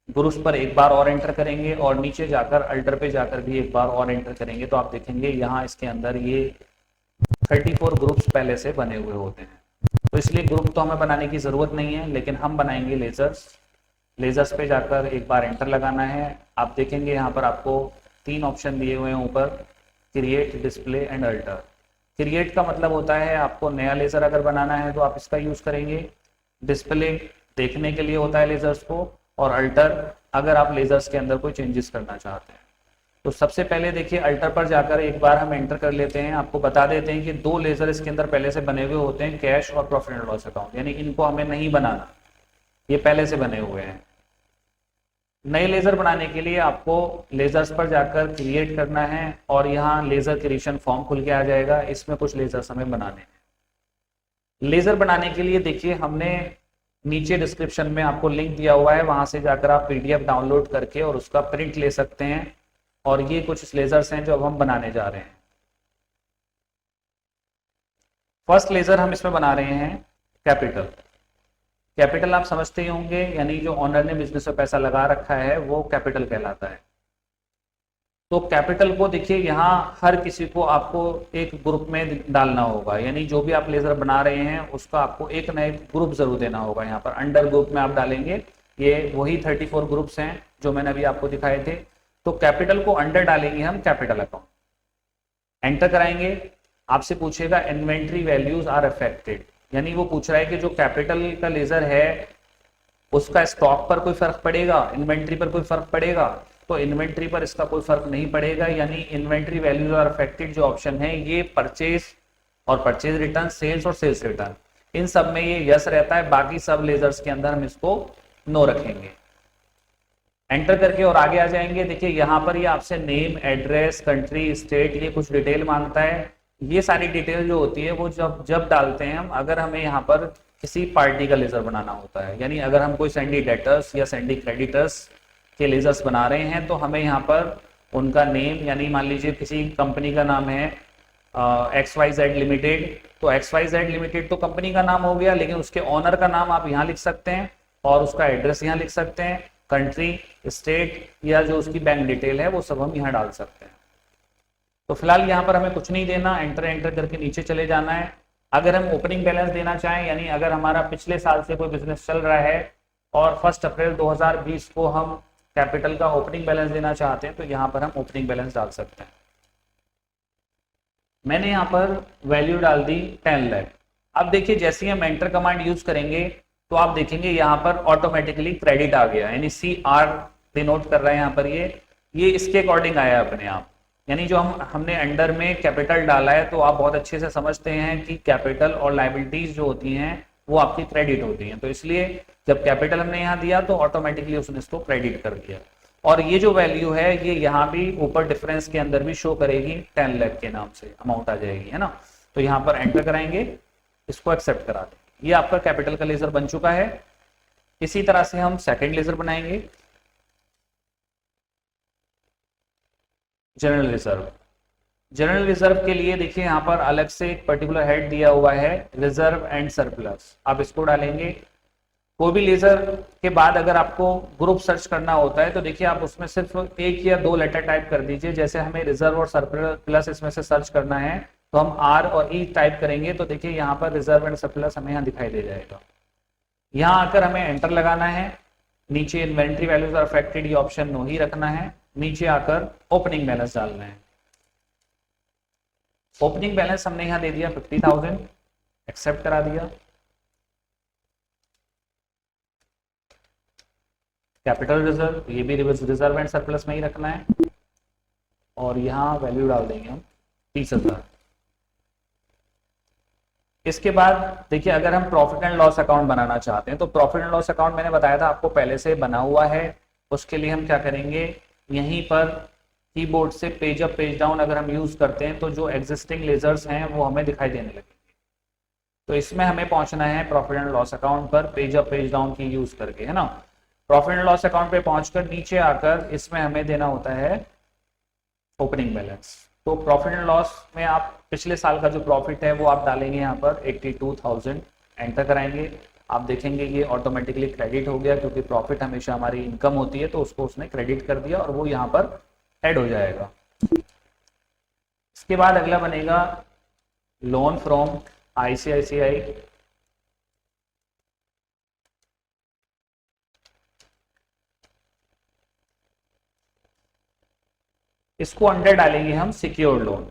ग्रुप्स पर एक बार और एंटर करेंगे और नीचे जाकर अल्टर पे जाकर भी एक बार और एंटर करेंगे तो आप देखेंगे यहाँ इसके अंदर ये 34 ग्रुप्स पहले से बने हुए होते हैं। तो इसलिए ग्रुप तो हमें बनाने की जरूरत नहीं है, लेकिन हम बनाएंगे लेजर्स। लेजर्स पे जाकर एक बार एंटर लगाना है। आप देखेंगे यहाँ पर आपको 3 ऑप्शन दिए हुए हैं ऊपर, create, display and alter. Create का मतलब होता है आपको नया लेजर अगर बनाना है तो आप इसका यूज करेंगे। डिस्प्ले देखने के लिए होता है लेजर्स को, और अल्टर अगर आप लेजर्स के अंदर कोई चेंजेस करना चाहते हैं। तो सबसे पहले देखिए अल्टर पर जाकर एक बार हम एंटर कर लेते हैं। आपको बता देते हैं कि 2 लेजर इसके अंदर पहले से बने हुए होते हैं, कैश और प्रॉफिट एंड लॉस अकाउंट, यानी इनको हमें नहीं बनाना, ये पहले से बने हुए हैं। नए लेजर बनाने के लिए आपको लेजर्स पर जाकर क्रिएट करना है और यहाँ लेजर क्रिएशन फॉर्म खुल के आ जाएगा, इसमें कुछ लेजर्स हमें बनाने हैं। लेजर बनाने के लिए देखिए हमने नीचे डिस्क्रिप्शन में आपको लिंक दिया हुआ है, वहां से जाकर आप पीडीएफ डाउनलोड करके और उसका प्रिंट ले सकते हैं। और ये कुछ लेजर्स हैं जो अब हम बनाने जा रहे हैं। फर्स्ट लेजर हम इसमें बना रहे हैं कैपिटल। कैपिटल आप समझते ही होंगे, यानी जो ऑनर ने बिजनेस में पैसा लगा रखा है वो कैपिटल कहलाता है। तो कैपिटल को देखिए यहाँ हर किसी को आपको एक ग्रुप में डालना होगा, यानी जो भी आप लेजर बना रहे हैं उसका आपको एक ना एक ग्रुप जरूर देना होगा। यहाँ पर अंडर ग्रुप में आप डालेंगे, ये वही 34 ग्रुप्स हैं जो मैंने अभी आपको दिखाए थे। तो कैपिटल को अंडर डालेंगे हम कैपिटल अकाउंट, एंटर कराएंगे। आपसे पूछेगा इन्वेंट्री वैल्यूज आर अफेक्टेड, यानी वो पूछ रहा है कि जो कैपिटल का लेजर है उसका स्टॉक पर कोई फर्क पड़ेगा, इन्वेंट्री पर कोई फर्क पड़ेगा। तो इन्वेंट्री पर इसका कोई फर्क नहीं पड़ेगा, यानी इन्वेंट्री वैल्यूज आर अफेक्टेड जो ऑप्शन है ये परचेज और परचेज रिटर्न, सेल्स और सेल्स रिटर्न, इन सब में ये यस रहता है। बाकी सब लेजर्स के अंदर हम इसको नो रखेंगे। एंटर करके और आगे आ जाएंगे। देखिए यहाँ पर ये आपसे नेम, एड्रेस, कंट्री, स्टेट, ये कुछ डिटेल मांगता है। ये सारी डिटेल जो होती है वो जब डालते हैं हम, अगर हमें यहाँ पर किसी पार्टी का लेजर बनाना होता है, यानी अगर हम कोई सेंडी डेटर्स या सेंडी क्रेडिटर्स के लेजर्स बना रहे हैं तो हमें यहाँ पर उनका नेम, यानी मान लीजिए किसी कंपनी का नाम है XYZ लिमिटेड, तो XYZ लिमिटेड तो कंपनी का नाम हो गया, लेकिन उसके ऑनर का नाम आप यहाँ लिख सकते हैं और उसका एड्रेस यहाँ लिख सकते हैं, कंट्री, स्टेट या जो उसकी बैंक डिटेल है वो सब हम यहाँ डाल सकते हैं। तो फिलहाल यहाँ पर हमें कुछ नहीं देना, एंटर करके नीचे चले जाना है। अगर हम ओपनिंग बैलेंस देना चाहें, यानी अगर हमारा पिछले साल से कोई बिजनेस चल रहा है और 1 अप्रैल 2020 को हम कैपिटल का ओपनिंग बैलेंस देना चाहते हैं तो यहाँ पर हम ओपनिंग बैलेंस डाल सकते हैं। मैंने यहाँ पर वैल्यू डाल दी 10 लाख। अब देखिए जैसे ही हम एंटर कमांड यूज करेंगे तो आप देखेंगे यहाँ पर ऑटोमेटिकली क्रेडिट आ गया, यानी CR डिनोट कर रहा है यहाँ पर, ये इसके अकॉर्डिंग आया अपने आप। यानी जो हमने अंडर में कैपिटल डाला है तो आप बहुत अच्छे से समझते हैं कि कैपिटल और लायबिलिटीज जो होती हैं वो आपकी क्रेडिट होती हैं। तो इसलिए जब कैपिटल हमने यहाँ दिया तो ऑटोमेटिकली उसने इसको क्रेडिट कर दिया। और ये जो वैल्यू है ये यहाँ भी ऊपर डिफरेंस के अंदर भी शो करेगी, 10 लाख के नाम से अमाउंट आ जाएगी, है ना। तो यहाँ पर एंटर कराएंगे, इसको एक्सेप्ट करा दें। ये आपका कैपिटल का लेजर बन चुका है। इसी तरह से हम सेकेंड लेजर बनाएंगे, जनरल रिजर्व। जनरल रिजर्व के लिए देखिए यहाँ पर अलग से एक पर्टिकुलर हेड दिया हुआ है, रिजर्व एंड सरप्लस। आप इसको डालेंगे। कोई भी लेजर के बाद अगर आपको ग्रुप सर्च करना होता है तो देखिए आप उसमें सिर्फ 1 या 2 लेटर टाइप कर दीजिए। जैसे हमें रिजर्व और सरप्लस इसमें से सर्च करना है तो हम R और E टाइप करेंगे तो देखिए यहाँ पर रिजर्व एंड सरप्लस हमें यहाँ दिखाई दे जाएगा। यहाँ आकर हमें एंटर लगाना है। नीचे इन्वेंट्री वैल्यूज आर अफेक्टेड, ये ऑप्शन नो ही रखना है। नीचे आकर ओपनिंग बैलेंस डालना है। ओपनिंग बैलेंस हमने यहाँ दे दिया 50,000, एक्सेप्ट करा दिया। कैपिटल रिजर्व, ये भी रिजर्व एंड सरप्लस में ही रखना है और यहाँ वैल्यू डाल देंगे हम 30,000। इसके बाद देखिए अगर हम प्रॉफिट एंड लॉस अकाउंट बनाना चाहते हैं तो प्रॉफिट एंड लॉस अकाउंट मैंने बताया था आपको पहले से बना हुआ है। उसके लिए हम क्या करेंगे, यहीं पर कीबोर्ड से पेज अप पेज डाउन अगर हम यूज करते हैं तो जो एग्जिस्टिंग लेजर्स हैं वो हमें दिखाई देने लगेंगे। तो इसमें हमें पहुंचना है प्रॉफिट एंड लॉस अकाउंट पर पेज अप पेज डाउन की यूज करके, है ना। प्रॉफिट एंड लॉस अकाउंट पे पहुंचकर नीचे आकर इसमें हमें देना होता है ओपनिंग बैलेंस। तो प्रॉफिट एंड लॉस में आप पिछले साल का जो प्रॉफिट है वो आप डालेंगे यहाँ पर 82,000, एंटर कराएंगे। आप देखेंगे ये ऑटोमेटिकली क्रेडिट हो गया, क्योंकि प्रॉफिट हमेशा हमारी इनकम होती है तो उसको उसने क्रेडिट कर दिया और वो यहाँ पर ऐड हो जाएगा। इसके बाद अगला बनेगा लोन फ्रॉम ICICI। इसको अंडर डालेंगे हम सिक्योर्ड लोन।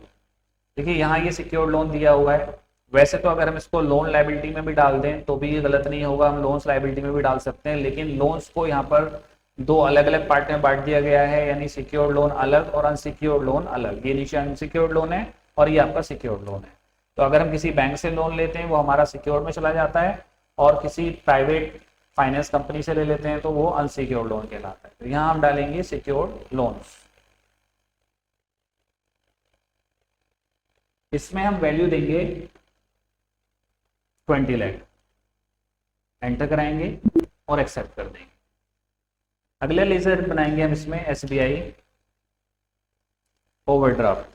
देखिए यहाँ ये सिक्योर्ड लोन दिया हुआ है। वैसे तो अगर हम इसको लोन लायबिलिटी में भी डाल दें तो भी ये गलत नहीं होगा, हम लोन्स लायबिलिटी में भी डाल सकते हैं, लेकिन लोन्स को यहाँ पर दो अलग अलग पार्ट में बांट दिया गया है, यानी सिक्योर्ड लोन अलग और अनसिक्योर्ड लोन अलग। ये नीचे अनसिक्योर्ड लोन है और ये आपका सिक्योर्ड लोन है। तो अगर हम किसी बैंक से लोन लेते हैं वो हमारा सिक्योर्ड में चला जाता है, और किसी प्राइवेट फाइनेंस कंपनी से ले लेते हैं तो वो अनसिक्योर्ड लोन कहलाता है। तो यहाँ हम डालेंगे सिक्योर्ड लोन्स। इसमें हम वैल्यू देंगे 20 लाख, एंटर कराएंगे और एक्सेप्ट कर देंगे। अगले लेजर बनाएंगे हम इसमें एसबीआई ओवरड्राफ्ट।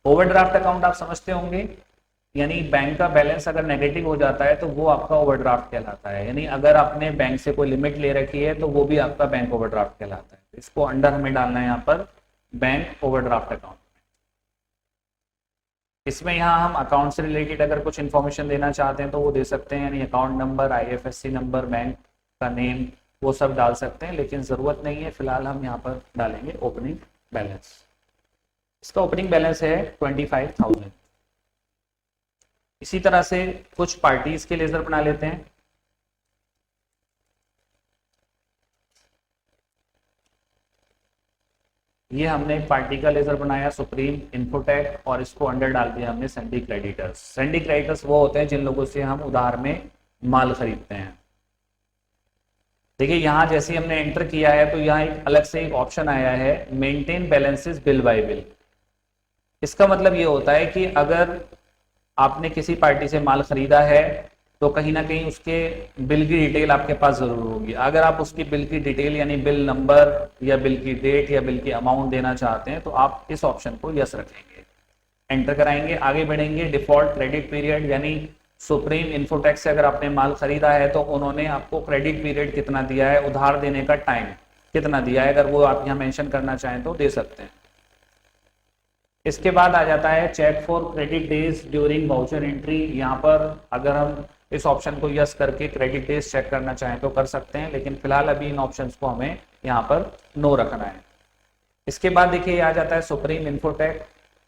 ओवरड्राफ्ट अकाउंट आप समझते होंगे, यानी बैंक का बैलेंस अगर नेगेटिव हो जाता है तो वो आपका ओवरड्राफ्ट कहलाता है। यानी अगर आपने बैंक से कोई लिमिट ले रखी है तो वो भी आपका बैंक ओवरड्राफ्ट कहलाता है। इसको अंडर हमें डालना है यहाँ पर बैंक ओवरड्राफ्ट अकाउंट। इसमें यहाँ हम अकाउंट से रिलेटेड अगर कुछ इन्फॉर्मेशन देना चाहते हैं तो वो दे सकते हैं, यानी account number, IFSC number, bank का नेम, वो सब डाल सकते हैं, लेकिन जरूरत नहीं है। फिलहाल हम यहाँ पर डालेंगे ओपनिंग बैलेंस। इसका ओपनिंग बैलेंस है 25,000। इसी तरह से कुछ पार्टीज के लेजर बना लेते हैं। ये हमने एक पार्टी का लेजर बनाया सुप्रीम इन्फोटेक, और इसको अंडर डाल दिया हमने सैंडी क्रेडिटर्स। सैंडी क्रेडिटर्स वो होते हैं जिन लोगों से हम उधार में माल खरीदते हैं। देखिए यहाँ जैसे ही हमने एंटर किया है तो यहाँ एक अलग से एक ऑप्शन आया है maintain balances bill bye bill. इसका मतलब ये होता है कि अगर आपने किसी पार्टी से माल खरीदा है तो कहीं ना कहीं उसके बिल की डिटेल आपके पास जरूर होगी। अगर आप उसकी बिल की डिटेल यानी बिल नंबर या बिल की डेट या बिल की अमाउंट देना चाहते हैं तो आप इस ऑप्शन को यस रखेंगे, एंटर कराएंगे, आगे बढ़ेंगे। डिफॉल्ट क्रेडिट पीरियड, यानी सुप्रीम इन्फोटेक से अगर आपने माल खरीदा है तो उन्होंने आपको क्रेडिट पीरियड कितना दिया है, उधार देने का टाइम कितना दिया है, अगर वो आप यहाँ मेंशन करना चाहें तो दे सकते हैं। इसके बाद आ जाता है check for credit days during voucher entry. यहाँ पर अगर हम इस ऑप्शन को यस करके क्रेडिट डेज चेक करना चाहें तो कर सकते हैं, लेकिन फिलहाल अभी इन ऑप्शंस को हमें यहाँ पर नो रखना है। इसके बाद देखिए आ जाता है सुप्रीम इन्फोटेक।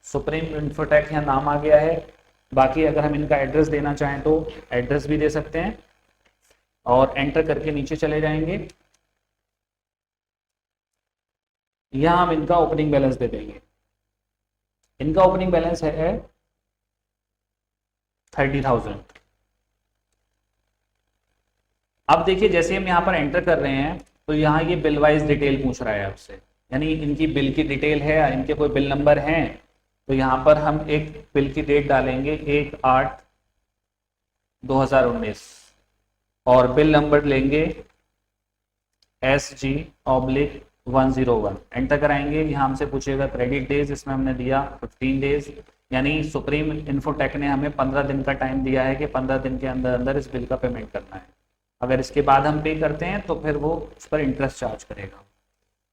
सुप्रीम इन्फोटेक यहाँ नाम आ गया है। बाकी अगर हम इनका एड्रेस देना चाहें तो एड्रेस भी दे सकते हैं, और एंटर करके नीचे चले जाएंगे। यहाँ हम इनका ओपनिंग बैलेंस दे देंगे। इनका ओपनिंग बैलेंस है 30,000। अब देखिए जैसे हम यहाँ पर एंटर कर रहे हैं तो यहाँ ये बिल वाइज डिटेल पूछ रहा है आपसे, यानी इनकी बिल की डिटेल है, इनके कोई बिल नंबर हैं तो यहाँ पर हम एक बिल की डेट डालेंगे 1/8/2019 और बिल नंबर लेंगे SG/101, एंटर कराएंगे। यहाँ हमसे पूछेगा क्रेडिट डेज, इसमें हमने दिया 15 डेज, यानी सुप्रीम इन्फोटेक ने हमें 15 दिन का टाइम दिया है कि 15 दिन के अंदर अंदर इस बिल का पेमेंट करना है। अगर इसके बाद हम पे करते हैं तो फिर वो उस पर इंटरेस्ट चार्ज करेगा।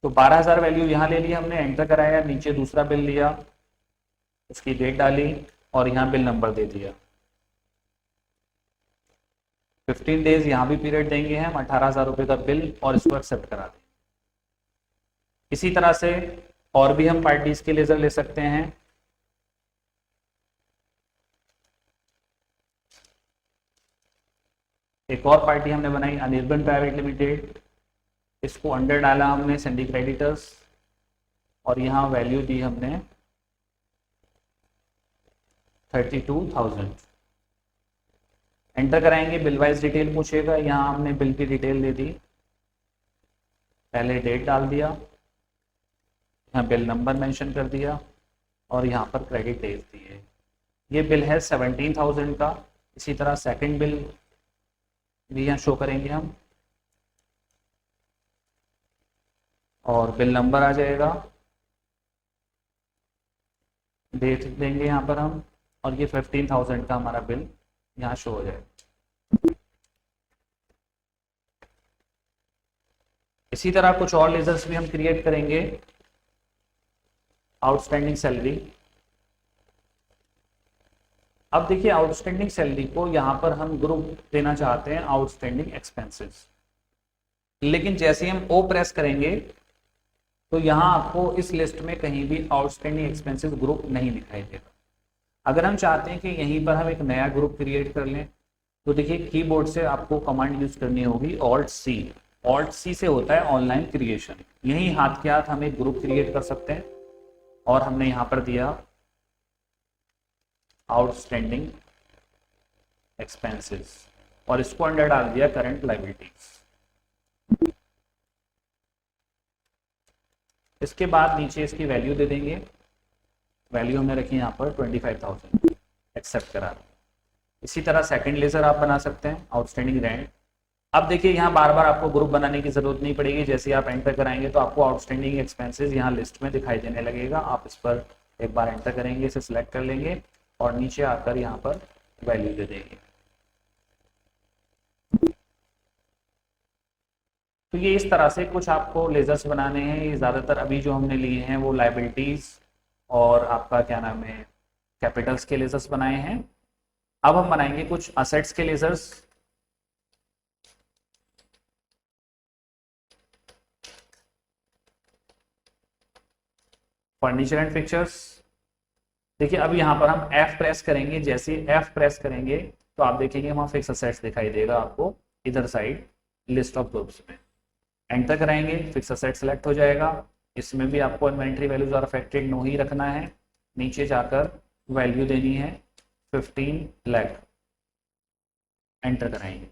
तो 12,000 वैल्यू यहाँ ले लिया हमने, एंटर कराया, नीचे दूसरा बिल लिया, उसकी डेट डाली और यहाँ बिल नंबर दे दिया। 15 डेज यहाँ भी पीरियड देंगे हम, 18,000 रुपये का बिल, और इसको एक्सेप्ट करा दें। इसी तरह से और भी हम पार्टीज के लेजर ले सकते हैं। एक और पार्टी हमने बनाई अनिर्बन प्राइवेट लिमिटेड, इसको अंडर डाला हमने सैंडी क्रेडिटर्स, और यहाँ वैल्यू दी हमने 32,000, एंटर कराएंगे। बिल वाइज डिटेल पूछेगा, यहाँ हमने बिल की डिटेल दे दी, पहले डेट डाल दिया, यहाँ बिल नंबर मेंशन कर दिया और यहाँ पर क्रेडिट डेज दिए। ये बिल है 17,000 का। इसी तरह सेकंड बिल भी यहाँ शो करेंगे हम, और बिल नंबर आ जाएगा, डेट देंगे यहाँ पर हम, और ये 15,000 का हमारा बिल यहाँ शो हो जाएगा। इसी तरह कुछ और लेजर्स भी हम क्रिएट करेंगे। Outstanding salary. अब देखिए आउटस्टैंडिंग सैलरी को यहाँ पर हम ग्रुप देना चाहते हैं आउटस्टैंडिंग एक्सपेंसेस, लेकिन जैसे हम ओ प्रेस करेंगे तो यहाँ आपको इस लिस्ट में कहीं भी आउटस्टैंडिंग एक्सपेंसेस ग्रुप नहीं दिखाई देगा। अगर हम चाहते हैं कि यहीं पर हम एक नया ग्रुप क्रिएट कर लें तो देखिए कीबोर्ड से आपको कमांड यूज करनी होगी Alt+C, ऑल्ट सी से होता है ऑनलाइन क्रिएशन। यही हाथ के हाथ हम एक ग्रुप क्रिएट कर सकते हैं और हमने यहां पर दिया आउटस्टैंडिंग एक्सपेंसेस और इसको अंडर डाल दिया करंट लायबिलिटीज। इसके बाद नीचे इसकी वैल्यू दे देंगे, वैल्यू हमने रखी यहाँ पर 25,000, एक्सेप्ट करा। इसी तरह सेकंड लेजर आप बना सकते हैं आउटस्टैंडिंग रेंट। अब देखिए यहाँ बार बार आपको ग्रुप बनाने की जरूरत नहीं पड़ेगी, जैसे आप एंटर कराएंगे तो आपको आउटस्टैंडिंग एक्सपेंसेस यहाँ लिस्ट में दिखाई देने लगेगा। आप इस पर एक बार एंटर करेंगे, इसे सिलेक्ट कर लेंगे और नीचे आकर यहाँ पर वैल्यू दे देंगे। तो ये इस तरह से कुछ आपको लेजर्स बनाने हैं। ये ज्यादातर अभी जो हमने लिए हैं वो लायबिलिटीज और आपका क्या नाम है कैपिटल्स के लेजर्स बनाए हैं। अब हम बनाएंगे कुछ असेट्स के लेजर्स। Furniture and pictures. देखिए अब यहाँ पर हम F प्रेस करेंगे, जैसे F प्रेस करेंगे तो आप देखेंगे वहां फिक्स असेट्स दिखाई देगा आपको इधर साइड लिस्ट ऑफ ग्रुप्स में। एंटर कराएंगे, फिक्स असेट सेलेक्ट हो जाएगा। इसमें भी आपको inventory values are affected no ही रखना है। नीचे जाकर वैल्यू देनी है 15 लाख, एंटर कराएंगे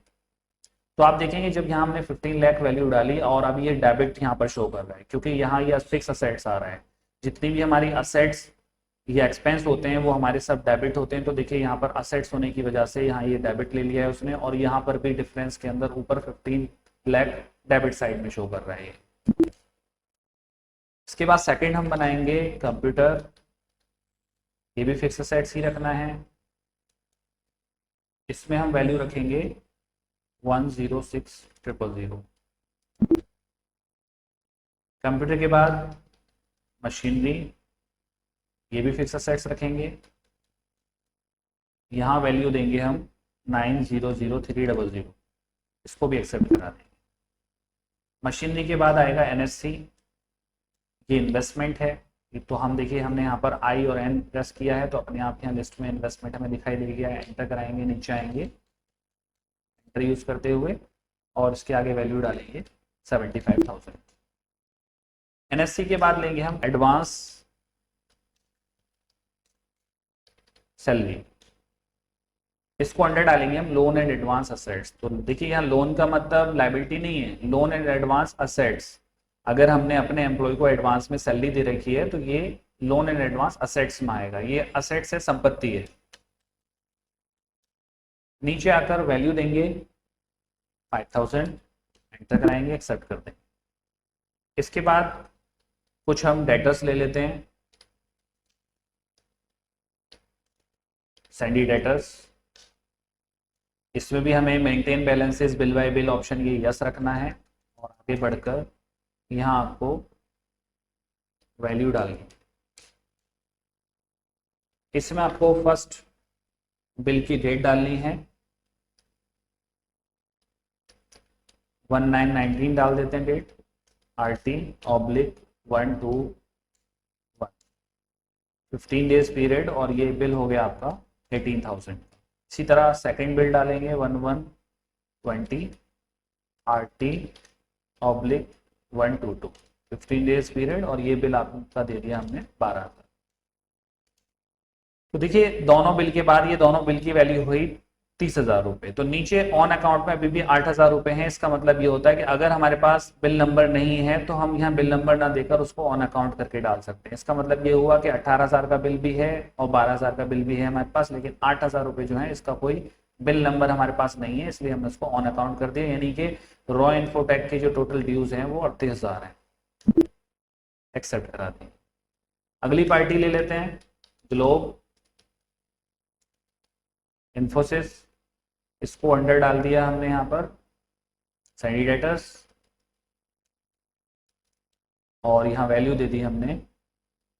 तो आप देखेंगे जब यहाँ हमने 15 लाख वैल्यू डाली और अब ये डेबिट यहाँ पर शो कर रहा है क्योंकि यहाँ ये फिक्स असेट्स आ रहा है। जितनी भी हमारी असेट्स ये एक्सपेंस होते हैं वो हमारे सब डेबिट होते हैं। तो देखिए यहाँ पर असेट्स होने की वजह से यहाँ ये डेबिट ले लिया है उसने और यहाँ पर भी डिफरेंस के अंदर ऊपर 15 लाख डेबिट साइड में शो कर रहा है। इसके बाद सेकंड हम बनाएंगे कंप्यूटर। ये भी फिक्स असेट्स ही रखना है। इसमें हम वैल्यू रखेंगे 106,000। कंप्यूटर के बाद मशीनरी, ये भी फिक्स असेट्स रखेंगे। यहां वैल्यू देंगे हम 9,003,000, इसको भी एक्सेप्ट करा देंगे। मशीनरी के बाद आएगा NSC, ये इन्वेस्टमेंट है। तो हम देखिए हमने यहाँ पर I और N प्रेस किया है तो अपने आप यहाँ लिस्ट में इन्वेस्टमेंट हमें दिखाई दे गया है। एंटर कराएंगे, नीचे आएंगे एंटर यूज करते हुए और इसके आगे वैल्यू डालेंगे 75,000। NSC के बाद लेंगे हम एडवांस सैलरी, इसको अंडर डालेंगे हम लोन एंड एडवांस असेट्स। तो देखिए यहाँ लोन का मतलब लायबिलिटी नहीं है, लोन एंड एडवांस असेट्स। अगर हमने अपने एम्प्लॉय को एडवांस में सैलरी दे रखी है तो ये लोन एंड एडवांस असेट्स में आएगा। ये असेट्स है, संपत्ति है। नीचे आकर वैल्यू देंगे 5,000, एंटर कराएंगे, एक्सेप्ट कर देंगे। इसके बाद कुछ हम डेटर्स ले लेते हैं, सैंडी डेटर्स। इसमें भी हमें maintain balances bill bye bill option ये यस रखना है और आगे बढ़कर यहाँ आपको वैल्यू डालनी। इसमें आपको फर्स्ट बिल की डेट डालनी है, 1919 डाल देते हैं डेट, RT/121, 15 डेज पीरियड और ये बिल हो गया आपका 18,000। इसी तरह सेकंड बिल डालेंगे 1120 RT/122, 15 डेज पीरियड और ये बिल आपका दे दिया हमने 12,000। तो देखिए दोनों बिल के बाद ये दोनों बिल की वैल्यू हुई 30,000 रुपए। तो नीचे ऑन अकाउंट में अभी भी 8,000 रुपए हैं। इसका मतलब ये होता है कि अगर हमारे पास बिल नंबर नहीं है तो हम यहाँ बिल नंबर ना देकर उसको ऑन अकाउंट करके डाल सकते हैं। इसका मतलब ये हुआ कि 18,000 का बिल भी है और 12,000 का बिल भी है हमारे पास, लेकिन 8,000 रुपए जो है इसका कोई बिल नंबर हमारे पास नहीं है, इसलिए हमने उसको ऑन अकाउंट कर दिया। यानी कि रॉ इन्फोटेक के जो टोटल ड्यूज हैं वो 38,000 है। एक्सेप्ट करा दें। अगली पार्टी ले लेते हैं ग्लोब इन्फोसिस, इसको अंडर डाल दिया हमने यहाँ पर सैंडी डेटर्स और यहाँ वैल्यू दे दी हमने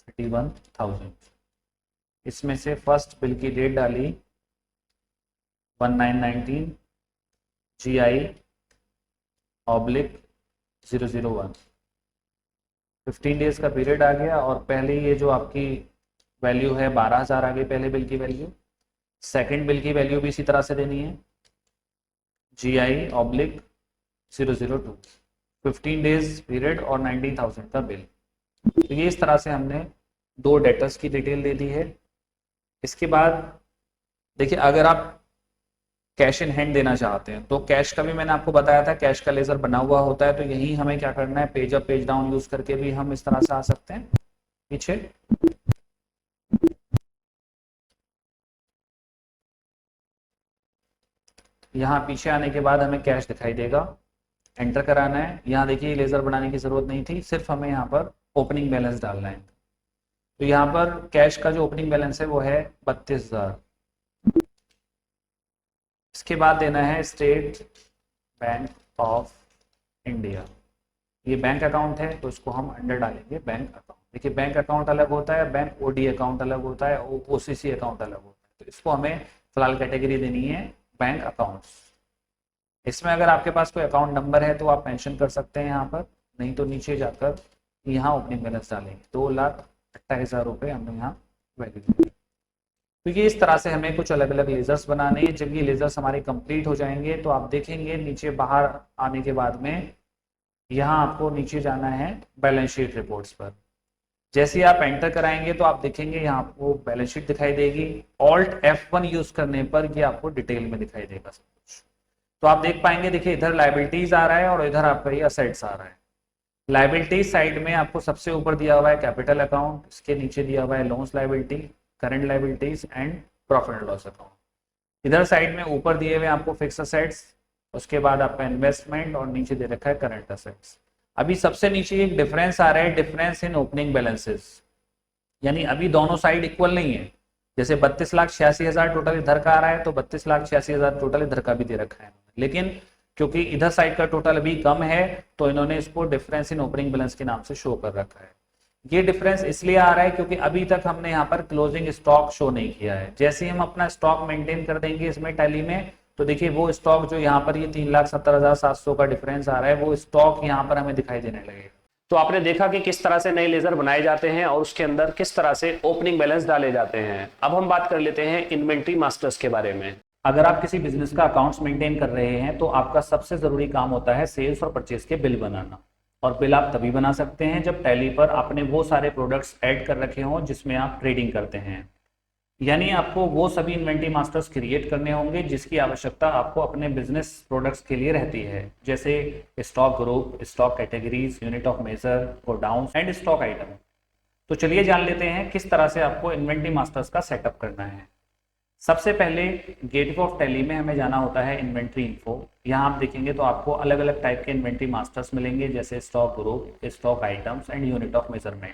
31,000। इसमें से फर्स्ट बिल की डेट डाली 1919 GI/001, 15 डेज का पीरियड आ गया और पहले ये जो आपकी वैल्यू है 12,000 आ गई पहले बिल की वैल्यू। सेकंड बिल की वैल्यू भी इसी तरह से देनी है GI/002, 15 डेज पीरियड और 19,000 का बिल। तो ये इस तरह से हमने दो डेटर्स की डिटेल दे दी है। इसके बाद देखिए, अगर आप कैश इन हैंड देना चाहते हैं तो कैश का भी मैंने आपको बताया था, कैश का लेजर बना हुआ होता है, तो यही हमें क्या करना है, page up page down use करके भी हम इस तरह से आ सकते हैं पीछे। यहाँ पीछे आने के बाद हमें कैश दिखाई देगा, एंटर कराना है। यहाँ देखिए लेजर बनाने की जरूरत नहीं थी, सिर्फ हमें यहाँ पर ओपनिंग बैलेंस डालना है। तो यहाँ पर कैश का जो ओपनिंग बैलेंस है वो है 32,000। इसके बाद देना है स्टेट बैंक ऑफ इंडिया। ये बैंक अकाउंट है तो इसको हम अंडर डालेंगे बैंक अकाउंट। देखिए बैंक अकाउंट अलग होता है, बैंक ओडी अकाउंट अलग होता है, ओसीसी अकाउंट अलग होता है। तो इसको हमें फिलहाल कैटेगरी देनी है बैंक अकाउंट्स। इसमें अगर आपके पास कोई अकाउंट नंबर है तो आप मेंशन कर सकते हैं यहाँ पर, नहीं तो नीचे जाकर यहाँ ओपनिंग बैलेंस डालेंगे। 2,28,000 रुपये हमने यहाँ वैल्यू दी। तो ये इस तरह से हमें कुछ अलग अलग लेजर्स बनाने हैं। जब ये लेजर्स हमारे कंप्लीट हो जाएंगे तो आप देखेंगे नीचे बाहर आने के बाद में यहाँ आपको नीचे जाना है बैलेंस शीट रिपोर्ट्स पर। जैसे ही आप एंटर कराएंगे तो आप देखेंगे यहाँ आपको बैलेंस शीट दिखाई देगी। ऑल्ट F1 यूज करने पर ये आपको डिटेल में दिखाई देगा सब कुछ। तो आप देख पाएंगे, देखिए इधर लायबिलिटीज आ रहा है और इधर आपका ये असेट्स आ रहा है। लायबिलिटीज साइड में आपको सबसे ऊपर दिया हुआ है कैपिटल अकाउंट, इसके नीचे दिया हुआ है loans liability, current liabilities and profit and loss account. इधर साइड में ऊपर दिए हुए आपको फिक्स असेट्स, उसके बाद आपका इन्वेस्टमेंट और नीचे दे रखा है करंट असेट्स। अभी सबसे नीचे एक डिफरेंस आ रहा है, डिफरेंस इन ओपनिंग बैलेंसेस, यानी अभी दोनों साइड इक्वल नहीं है। जैसे 32,86,000 टोटल इधर का आ रहा है तो 32,86,000 टोटल इधर का भी दे रखा है, लेकिन क्योंकि इधर साइड का टोटल अभी कम है तो इन्होंने इसको डिफरेंस इन ओपनिंग बैलेंस के नाम से शो कर रखा है। ये डिफरेंस इसलिए आ रहा है क्योंकि अभी तक हमने यहाँ पर क्लोजिंग स्टॉक शो नहीं किया है। जैसे ही हम अपना स्टॉक मेंटेन कर देंगे इसमें टैली में, तो देखिए वो स्टॉक जो यहाँ पर ये 3,70,700 का डिफरेंस आ रहा है, वो स्टॉक यहाँ पर हमें दिखाई देने लगेगा। तो आपने देखा कि किस तरह से नए लेजर बनाए जाते हैं और उसके अंदर किस तरह से ओपनिंग बैलेंस डाले जाते हैं। अब हम बात कर लेते हैं इन्वेंट्री मास्टर्स के बारे में। अगर आप किसी बिजनेस का अकाउंट्स मेंटेन कर रहे हैं तो आपका सबसे जरूरी काम होता है सेल्स और परचेज के बिल बनाना। और बिल आप तभी बना सकते हैं जब टैली पर आपने वो सारे प्रोडक्ट्स ऐड कर रखे हों जिसमें आप ट्रेडिंग करते हैं। यानी आपको वो सभी इन्वेंट्री मास्टर्स क्रिएट करने होंगे जिसकी आवश्यकता आपको अपने बिजनेस प्रोडक्ट्स के लिए रहती है, जैसे stock group, stock categories, unit of measure, godown and stock item. तो चलिए जान लेते हैं किस तरह से आपको इन्वेंट्री मास्टर्स का सेटअप करना है। सबसे पहले गेटवे ऑफ टैली में हमें जाना होता है इन्वेंट्री इन्फो। यहाँ आप देखेंगे तो आपको अलग अलग टाइप के इन्वेंट्री मास्टर्स मिलेंगे, जैसे stock group, stock items and unit of measurement.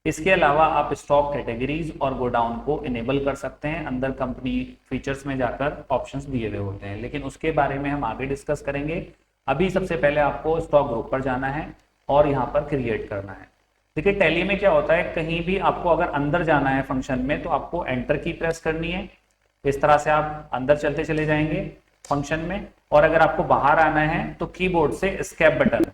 इसके अलावा आप स्टॉक कैटेगरीज और गोडाउन को इनेबल कर सकते हैं। अंदर कंपनी फीचर्स में जाकर ऑप्शंस दिए हुए होते हैं, लेकिन उसके बारे में हम आगे डिस्कस करेंगे। अभी सबसे पहले आपको स्टॉक ग्रुप पर जाना है और यहाँ पर क्रिएट करना है। देखिए टैली में क्या होता है, कहीं भी आपको अगर अंदर जाना है फंक्शन में तो आपको एंटर की प्रेस करनी है। इस तरह से आप अंदर चलते चले जाएंगे फंक्शन में, और अगर आपको बाहर आना है तो कीबोर्ड से एस्केप बटन,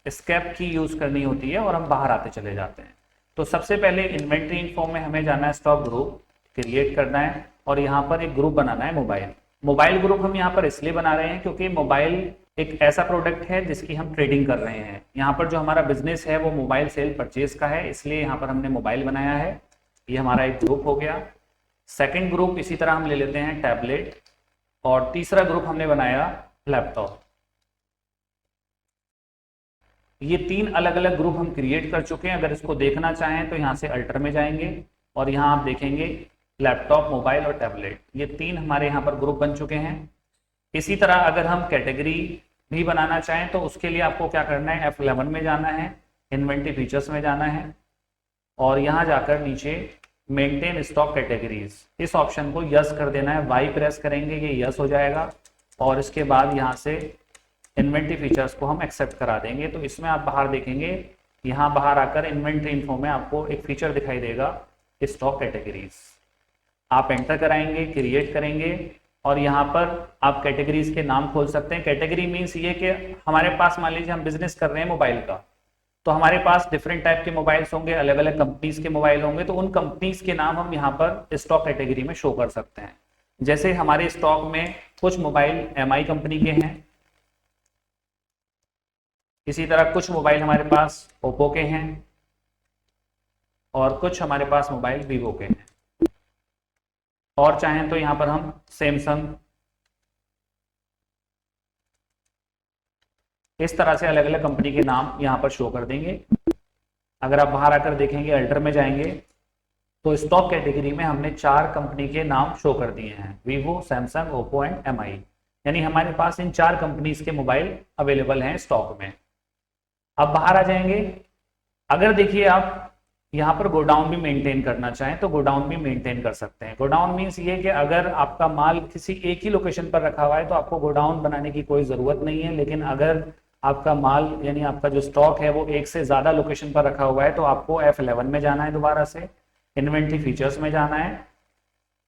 एस्केप की यूज करनी होती है और हम बाहर आते चले जाते हैं। तो सबसे पहले इन्वेंट्री इन्फो में हमें जाना है, स्टॉक ग्रुप क्रिएट करना है और यहाँ पर एक ग्रुप बनाना है मोबाइल। मोबाइल ग्रुप हम यहाँ पर इसलिए बना रहे हैं क्योंकि मोबाइल एक ऐसा प्रोडक्ट है जिसकी हम ट्रेडिंग कर रहे हैं। यहाँ पर जो हमारा बिजनेस है वो मोबाइल सेल परचेज का है, इसलिए यहाँ पर हमने मोबाइल बनाया है। ये हमारा एक ग्रुप हो गया। सेकंड ग्रुप इसी तरह हम ले लेते हैं टैबलेट, और तीसरा ग्रुप हमने बनाया लैपटॉप। ये तीन अलग अलग ग्रुप हम क्रिएट कर चुके हैं। अगर इसको देखना चाहें तो यहाँ से अल्टर में जाएंगे और यहाँ आप देखेंगे लैपटॉप, मोबाइल और टैबलेट, ये तीन हमारे यहाँ पर ग्रुप बन चुके हैं। इसी तरह अगर हम कैटेगरी भी बनाना चाहें तो उसके लिए आपको क्या करना है, F11 में जाना है, इन्वेंट्री फीचर्स में जाना है और यहाँ जाकर नीचे मेंटेन स्टॉक कैटेगरीज, इस ऑप्शन को यस कर देना है। वाई प्रेस करेंगे, ये यस हो जाएगा और इसके बाद यहाँ से इन्वेंट्री फीचर्स को हम एक्सेप्ट करा देंगे। तो इसमें आप बाहर देखेंगे, यहाँ बाहर आकर इन्वेंट्री इन्फो में आपको एक फीचर दिखाई देगा स्टॉक कैटेगरीज। आप एंटर कराएंगे, क्रिएट करेंगे और यहाँ पर आप कैटेगरीज के नाम खोल सकते हैं। कैटेगरी मीन्स ये कि हमारे पास मान लीजिए हम बिजनेस कर रहे हैं मोबाइल का, तो हमारे पास डिफरेंट टाइप के मोबाइल्स होंगे, अलग अलग कंपनीज के मोबाइल होंगे, तो उन कंपनीज के नाम हम यहाँ पर स्टॉक कैटेगरी में शो कर सकते हैं। जैसे हमारे स्टॉक में कुछ मोबाइल MI कंपनी के हैं, इसी तरह कुछ मोबाइल हमारे पास ओप्पो के हैं और कुछ हमारे पास मोबाइल वीवो के हैं, और चाहें तो यहां पर हम सैमसंग, इस तरह से अलग अलग कंपनी के नाम यहां पर शो कर देंगे। अगर आप बाहर आकर देखेंगे, अल्टर में जाएंगे, तो स्टॉक कैटेगरी में हमने 4 कंपनी के नाम शो कर दिए हैं, Vivo, Samsung, Oppo and MI. यानी हमारे पास इन 4 कंपनीज के मोबाइल अवेलेबल हैं स्टॉक में। अब बाहर आ जाएंगे, अगर देखिए आप यहाँ पर गोडाउन भी मेंटेन करना चाहें तो गोडाउन भी मेंटेन कर सकते हैं। गोडाउन मीन्स ये कि अगर आपका माल किसी एक ही लोकेशन पर रखा हुआ है तो आपको गोडाउन बनाने की कोई ज़रूरत नहीं है, लेकिन अगर आपका माल यानी आपका जो स्टॉक है वो एक से ज़्यादा लोकेशन पर रखा हुआ है तो आपको F11 में जाना है, दोबारा से इन्वेंट्री फीचर्स में जाना है,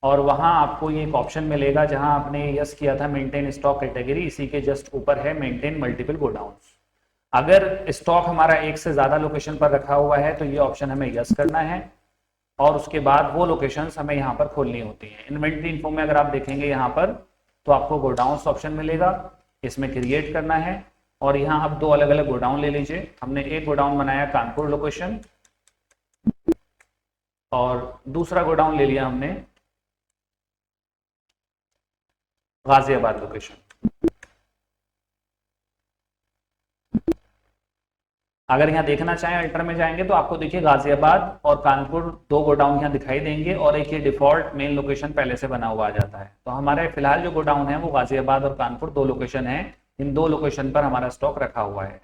और वहाँ आपको ये एक ऑप्शन मिलेगा जहाँ आपने यस किया था मेंटेन स्टॉक कैटेगरी, इसी के जस्ट ऊपर है मेंटेन मल्टीपल गोडाउन्स। अगर स्टॉक हमारा एक से ज़्यादा लोकेशन पर रखा हुआ है तो ये ऑप्शन हमें यस करना है, और उसके बाद वो लोकेशंस हमें यहाँ पर खोलनी होती हैं। इन्वेंट्री इन्फो में अगर आप देखेंगे यहाँ पर तो आपको गोडाउन्स ऑप्शन मिलेगा, इसमें क्रिएट करना है, और यहाँ आप 2 अलग अलग गोडाउन ले लीजिए। हमने एक गोडाउन बनाया कानपुर लोकेशन और दूसरा गोडाउन ले लिया हमने गाजियाबाद लोकेशन। अगर यहाँ देखना चाहें अल्टर में जाएंगे तो आपको देखिए गाजियाबाद और कानपुर 2 गोडाउन यहाँ दिखाई देंगे, और एक ये डिफॉल्ट मेन लोकेशन पहले से बना हुआ आ जाता है। तो हमारे फिलहाल जो गोडाउन है वो गाजियाबाद और कानपुर 2 लोकेशन है, इन 2 लोकेशन पर हमारा स्टॉक रखा हुआ है।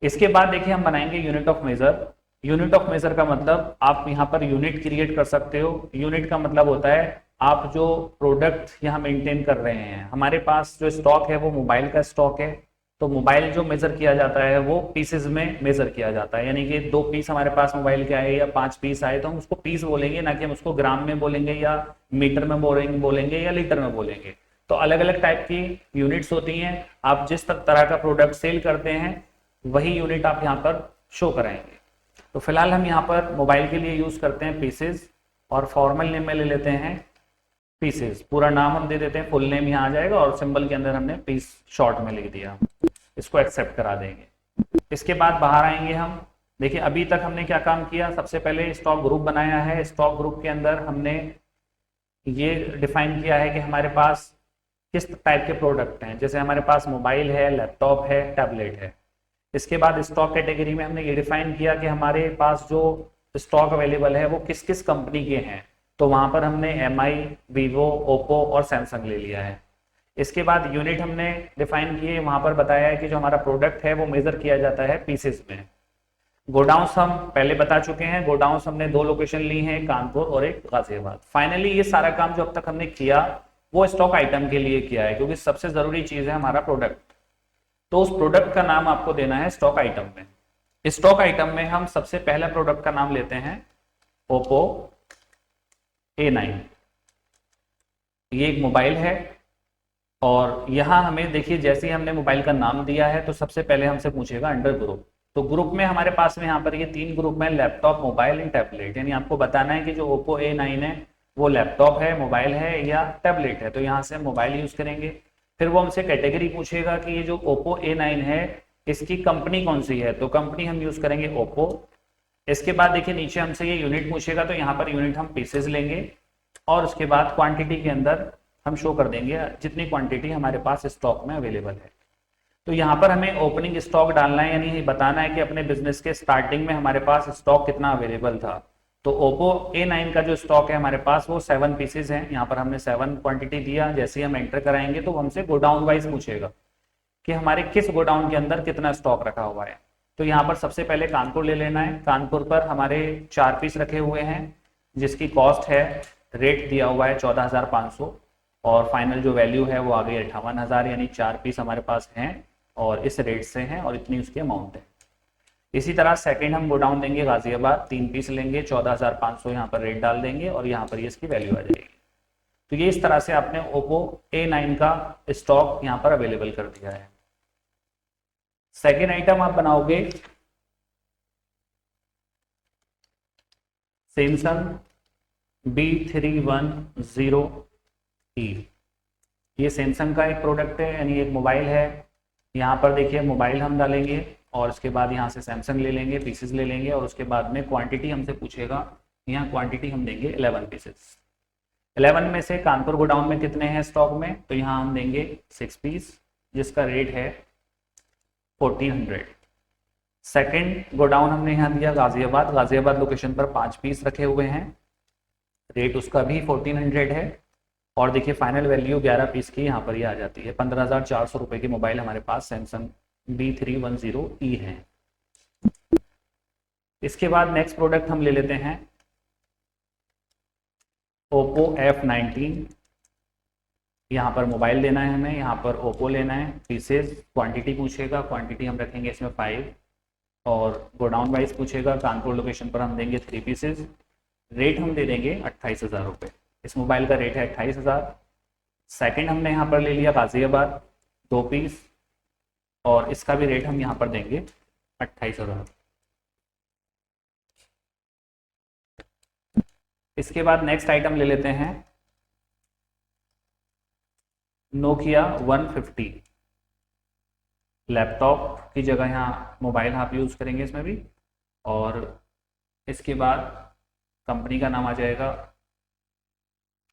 इसके बाद देखिए हम बनाएंगे unit of measure. Unit of measure का मतलब आप यहाँ पर यूनिट क्रिएट कर सकते हो। यूनिट का मतलब होता है आप जो प्रोडक्ट यहाँ मेंटेन कर रहे हैं। हमारे पास जो स्टॉक है वो मोबाइल का स्टॉक है, तो मोबाइल जो मेजर किया जाता है वो पीसेज में मेजर किया जाता है, यानी कि 2 पीस हमारे पास मोबाइल के आए या 5 पीस आए तो हम उसको पीस बोलेंगे, ना कि हम उसको ग्राम में बोलेंगे या मीटर में बोलेंगे या लीटर में बोलेंगे। तो अलग अलग टाइप की यूनिट्स होती हैं। आप जिस तरह का प्रोडक्ट सेल करते हैं वही यूनिट आप यहाँ पर शो कराएंगे। तो फिलहाल हम यहाँ पर मोबाइल के लिए यूज करते हैं पीसेज, और फॉर्मल नेम में ले लेते हैं पीसेज। पूरा नाम हम दे देते हैं, फुल नेम यहाँ आ जाएगा, और सिंबल के अंदर हमने पीस शॉर्ट में लिख दिया। इसको एक्सेप्ट करा देंगे। इसके बाद बाहर आएंगे हम। देखिए अभी तक हमने क्या काम किया, सबसे पहले स्टॉक ग्रुप बनाया है। स्टॉक ग्रुप के अंदर हमने ये डिफाइन किया है कि हमारे पास किस टाइप के प्रोडक्ट हैं, जैसे हमारे पास मोबाइल है, लैपटॉप है, टैबलेट है। इसके बाद स्टॉक कैटेगरी में हमने ये डिफाइन किया कि हमारे पास जो स्टॉक अवेलेबल है वो किस किस कंपनी के हैं, तो वहां पर हमने एमआई, वीवो, ओप्पो और सैमसंग ले लिया है। इसके बाद यूनिट हमने डिफाइन किए, वहां पर बताया है कि जो हमारा प्रोडक्ट है वो मेजर किया जाता है पीसेस में। गोडाउन्स हम पहले बता चुके हैं, गोडाउन्स हमने 2 लोकेशन ली हैं, कानपुर और एक गाजियाबाद। फाइनली ये सारा काम जो अब तक हमने किया वो स्टॉक आइटम के लिए किया है, क्योंकि सबसे जरूरी चीज है हमारा प्रोडक्ट। तो उस प्रोडक्ट का नाम आपको देना है स्टॉक आइटम में। स्टॉक आइटम में हम सबसे पहला प्रोडक्ट का नाम लेते हैं ओप्पो A9। ये एक मोबाइल है, और यहां हमें देखिए जैसे ही हमने मोबाइल का नाम दिया है तो सबसे पहले हमसे पूछेगा अंडर ग्रुप। तो ग्रुप में हमारे पास में यहाँ पर ये 3 ग्रुप में लैपटॉप, मोबाइल एंड टैबलेट। यानी आपको बताना है कि जो ओप्पो A9 है वो लैपटॉप है, मोबाइल है या टैबलेट है, तो यहाँ से हम मोबाइल यूज करेंगे। फिर वो हमसे कैटेगरी पूछेगा कि ये जो ओप्पो A9 है इसकी कंपनी कौन सी है, तो कंपनी हम यूज करेंगे ओप्पो। इसके बाद देखिए नीचे हमसे ये यूनिट पूछेगा, तो यहाँ पर यूनिट हम पीसेज लेंगे, और उसके बाद क्वांटिटी के अंदर हम शो कर देंगे जितनी क्वांटिटी हमारे पास स्टॉक में अवेलेबल है। तो यहाँ पर हमें ओपनिंग स्टॉक डालना है, यानी बताना है कि अपने बिजनेस के स्टार्टिंग में हमारे पास स्टॉक कितना अवेलेबल था। तो ओप्पो A9 का जो स्टॉक है हमारे पास वो 7 पीसेज हैं। यहाँ पर हमने 7 क्वांटिटी दिया। जैसे ही हम एंटर कराएंगे तो हमसे गोडाउन वाइज पूछेगा कि हमारे किस गोडाउन के अंदर कितना स्टॉक रखा हुआ है। तो यहाँ पर सबसे पहले कानपुर ले लेना है। कानपुर पर हमारे 4 पीस रखे हुए हैं, जिसकी कॉस्ट है, रेट दिया हुआ है 14,500, और फाइनल जो वैल्यू है वो आ गई 58,000। यानी 4 पीस हमारे पास हैं और इस रेट से हैं, और इतनी उसकी अमाउंट है। इसी तरह सेकंड हम गोडाउन देंगे गाजियाबाद, 3 पीस लेंगे, 14,500 यहाँ पर रेट डाल देंगे, और यहाँ पर ये इसकी वैल्यू आ जाएगी। तो ये इस तरह से आपने ओप्पो A9 का स्टॉक यहाँ पर अवेलेबल कर दिया है। सेकेंड आइटम आप बनाओगे सैमसंग B310E। ये सैमसंग का एक प्रोडक्ट है, यानी एक मोबाइल है। यहाँ पर देखिए मोबाइल हम डालेंगे, और उसके बाद यहाँ से सैमसंग ले लेंगे, पीसेस ले लेंगे, और उसके बाद में क्वांटिटी हमसे पूछेगा, यहाँ क्वांटिटी हम देंगे 11 पीसेस। 11 में से कानपुर गोडाउन में कितने हैं स्टॉक में, तो यहाँ हम देंगे 6 पीस जिसका रेट है 1400। सेकंड गोडाउन हमने यहाँ दिया गाजियाबाद, गाजियाबाद लोकेशन पर 5 पीस रखे हुए हैं, रेट उसका भी 1400 है। और देखिए फाइनल वैल्यू 11 पीस की यहाँ पर ही आ जाती है, 15,400 रुपये की मोबाइल हमारे पास सैमसंग B310E है। इसके बाद नेक्स्ट प्रोडक्ट हम ले लेते हैं Oppo F19। यहाँ पर मोबाइल लेना है हमें, यहाँ पर Oppo लेना है, पीसेज क्वांटिटी पूछेगा, क्वांटिटी हम रखेंगे इसमें 5, और गोडाउन वाइज पूछेगा, कानपुर लोकेशन पर हम देंगे 3 पीसेज, रेट हम दे देंगे 28,000 रुपये। इस मोबाइल का रेट है 28,000। सेकंड हमने यहाँ पर ले लिया गाजियाबाद 2 पीस, और इसका भी रेट हम यहाँ पर देंगे 28,000। इसके बाद नेक्स्ट आइटम ले लेते हैं नोकिया 150। लैपटॉप की जगह यहाँ मोबाइल आप यूज़ करेंगे इसमें भी, और इसके बाद कंपनी का नाम आ जाएगा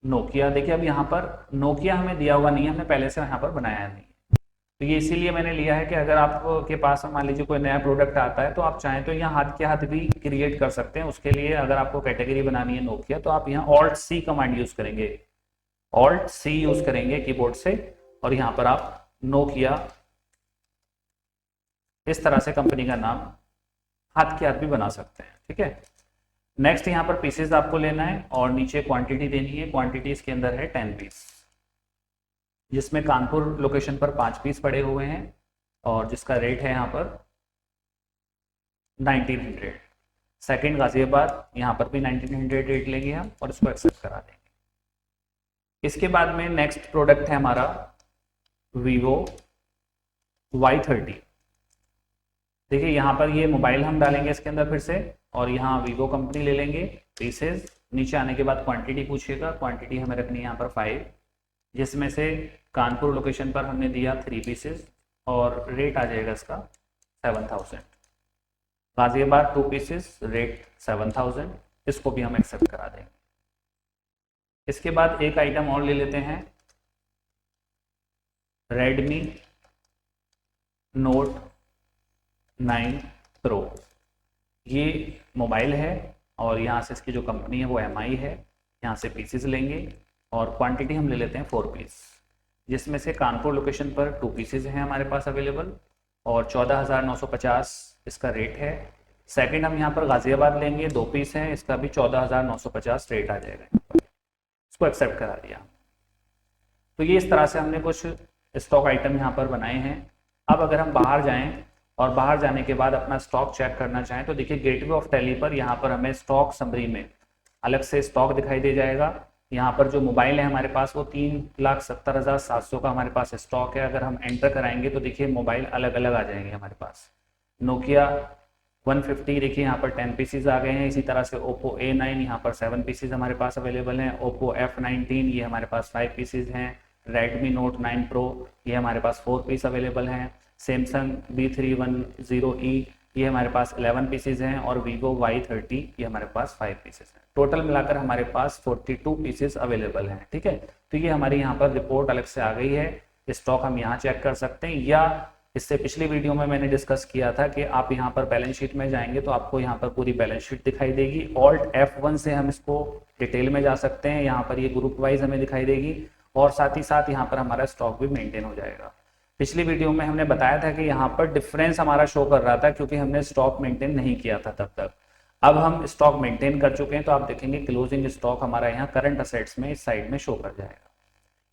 नोकिया। देखिए अब यहाँ पर नोकिया हमें दिया हुआ नहीं है, हमने पहले से यहाँ पर बनाया नहीं, तो ये इसीलिए मैंने लिया है कि अगर आपके पास मान लीजिए कोई नया प्रोडक्ट आता है तो आप चाहें तो यहाँ हाथ के हाथ भी क्रिएट कर सकते हैं। उसके लिए अगर आपको कैटेगरी बनानी है नोकिया, तो आप यहाँ Alt+C कमांड यूज करेंगे, Alt+C यूज करेंगे कीबोर्ड से, और यहाँ पर आप नोकिया इस तरह से कंपनी का नाम हाथ के हाथ भी बना सकते हैं। ठीक है, नेक्स्ट यहाँ पर पीसेस आपको लेना है और नीचे क्वांटिटी देनी है। क्वांटिटी इसके अंदर है 10 पीस, जिसमें कानपुर लोकेशन पर 5 पीस पड़े हुए हैं, और जिसका रेट है यहाँ पर 1900। सेकंड गाजियाबाद, यहाँ पर भी 1900 रेट लेंगे हम, और इसको एक्सेप्ट करा देंगे। इसके बाद में नेक्स्ट प्रोडक्ट है हमारा Vivo Y30। देखिए यहाँ पर ये मोबाइल हम डालेंगे इसके अंदर फिर से, और यहाँ Vivo कंपनी ले लेंगे पीसेस। नीचे आने के बाद क्वांटिटी पूछेगा, क्वांटिटी हमें रखनी है यहाँ पर 5, जिसमें से कानपुर लोकेशन पर हमने दिया 3 पीसेस, और रेट आ जाएगा इसका 7000। गाजियाबाद 2 पीसेस, रेट 7000, इसको भी हम एक्सेप्ट करा देंगे। इसके बाद एक आइटम और ले लेते हैं Redmi Note 9 Pro। ये मोबाइल है, और यहाँ से इसकी जो कंपनी है वो MI है। यहाँ से पीसेस लेंगे, और क्वांटिटी हम ले लेते हैं 4 पीस, जिसमें से कानपुर लोकेशन पर 2 पीसेज हैं हमारे पास अवेलेबल, और 14,950 इसका रेट है। सेकंड हम यहाँ पर गाजियाबाद लेंगे, 2 पीस हैं, इसका भी 14,950 रेट आ जाएगा। इसको एक्सेप्ट करा दिया। तो ये इस तरह से हमने कुछ स्टॉक आइटम यहाँ पर बनाए हैं। अब अगर हम बाहर जाएं और बाहर जाने के बाद अपना स्टॉक चेक करना चाहें, तो देखिए गेटवे ऑफ टैली पर यहाँ पर हमें स्टॉक समरी में अलग से स्टॉक दिखाई दे जाएगा। यहाँ पर जो मोबाइल है हमारे पास वो 3,70,700 का हमारे पास स्टॉक है। अगर हम एंटर कराएंगे तो देखिए मोबाइल अलग अलग आ जाएंगे हमारे पास। नोकिया 150 देखिए यहाँ पर 10 पीसीज आ गए हैं। इसी तरह से ओप्पो A9 यहाँ पर 7 पीसीज हमारे पास अवेलेबल हैं। ओप्पो F19 ये हमारे पास 5 पीसीज हैं। रेडमी नोट 9 प्रो ये हमारे पास 4 पीस अवेलेबल हैं। सैमसंग B310E ये हमारे पास 11 पीसेज हैं, और Vivo Y30 ये हमारे पास 5 पीसेज हैं। टोटल मिलाकर हमारे पास 42 पीसेज अवेलेबल हैं। ठीक है, तो ये हमारी यहाँ पर रिपोर्ट अलग से आ गई है। स्टॉक हम यहाँ चेक कर सकते हैं, या इससे पिछली वीडियो में मैंने डिस्कस किया था कि आप यहाँ पर बैलेंस शीट में जाएंगे तो आपको यहाँ पर पूरी बैलेंस शीट दिखाई देगी। Alt F1 से हम इसको डिटेल में जा सकते हैं। यहाँ पर ये ग्रुप वाइज हमें दिखाई देगी, और साथ ही साथ यहाँ पर हमारा स्टॉक भी मेंटेन हो जाएगा। पिछली वीडियो में हमने बताया था कि यहाँ पर डिफरेंस हमारा शो कर रहा था क्योंकि हमने स्टॉक मेंटेन नहीं किया था तब तक। अब हम स्टॉक मेंटेन कर चुके हैं, तो आप देखेंगे क्लोजिंग स्टॉक हमारा यहाँ करंट असेट्स में इस साइड में शो कर जाएगा।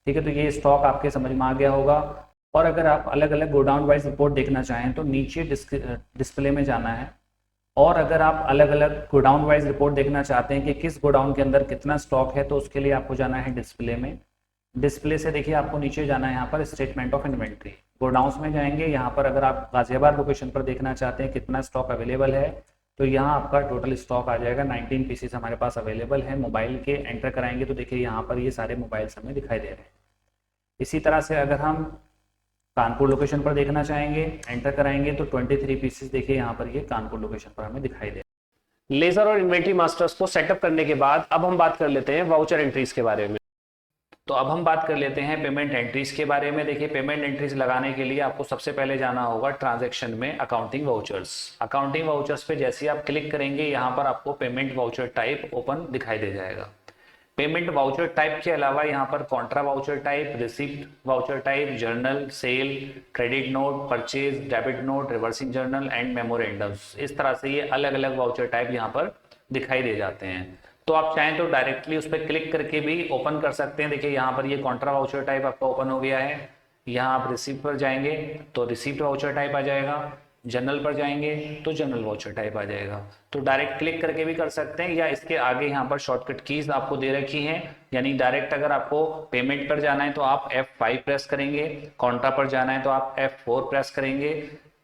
ठीक है, तो ये स्टॉक आपके समझ में आ गया होगा। और अगर आप अलग अलग गोडाउन वाइज रिपोर्ट देखना चाहें तो नीचे डिस्प्ले में जाना है, और अगर आप अलग अलग गोडाउन वाइज रिपोर्ट देखना चाहते हैं कि किस गोडाउन के अंदर कितना स्टॉक है, तो उसके लिए आपको जाना है डिस्प्ले में। डिस्प्ले से देखिए आपको नीचे जाना है यहाँ पर स्टेटमेंट ऑफ इन्वेंट्री। गोडाउंस में जाएंगे, यहाँ पर अगर आप गाजियाबाद लोकेशन पर देखना चाहते हैं कितना स्टॉक अवेलेबल है, तो यहाँ आपका टोटल स्टॉक आ जाएगा। 19 पीसेस हमारे पास अवेलेबल है। मोबाइल के एंटर कराएंगे तो देखिए यहाँ पर ये सारे मोबाइल्स हमें दिखाई दे रहे हैं। इसी तरह से अगर हम कानपुर लोकेशन पर देखना चाहेंगे, एंटर कराएंगे तो 23 पीसेस देखिए यहाँ पर ये कानपुर लोकेशन पर हमें दिखाई दे। लेजर और इन्वेंट्री मास्टर्स को सेटअप करने के बाद अब हम बात कर लेते हैं वाउचर एंट्रीज के बारे में। तो अब हम बात कर लेते हैं पेमेंट एंट्रीज के बारे में। देखिए पेमेंट एंट्रीज लगाने के लिए आपको सबसे पहले जाना होगा ट्रांजैक्शन में अकाउंटिंग वाउचर्स। अकाउंटिंग वाउचर्स पे जैसे ही आप क्लिक करेंगे यहाँ पर आपको पेमेंट वाउचर टाइप ओपन दिखाई दे जाएगा। पेमेंट वाउचर टाइप के अलावा यहाँ पर contra voucher type, receipt voucher type, journal, sale, credit note, purchase, debit note, reversing journal and memorandums, इस तरह से ये अलग अलग वाउचर टाइप यहाँ पर दिखाई दे जाते हैं। तो आप चाहें तो डायरेक्टली उस पर क्लिक करके भी ओपन कर सकते हैं। देखिए यहाँ पर ये कॉन्ट्रा वाउचर टाइप आपका ओपन हो गया है। यहाँ आप रिसिप्ट पर जाएंगे तो रिसिप्ट वाउचर टाइप आ जाएगा, जनरल पर जाएंगे तो जनरल वाउचर टाइप आ जाएगा। तो डायरेक्ट क्लिक करके भी कर सकते हैं या इसके आगे यहाँ पर शॉर्टकट कीज आपको दे रखी हैं, यानी डायरेक्ट अगर आपको पेमेंट पर जाना है तो आप F5 प्रेस करेंगे, कॉन्ट्रा पर जाना है तो आप F4 प्रेस करेंगे,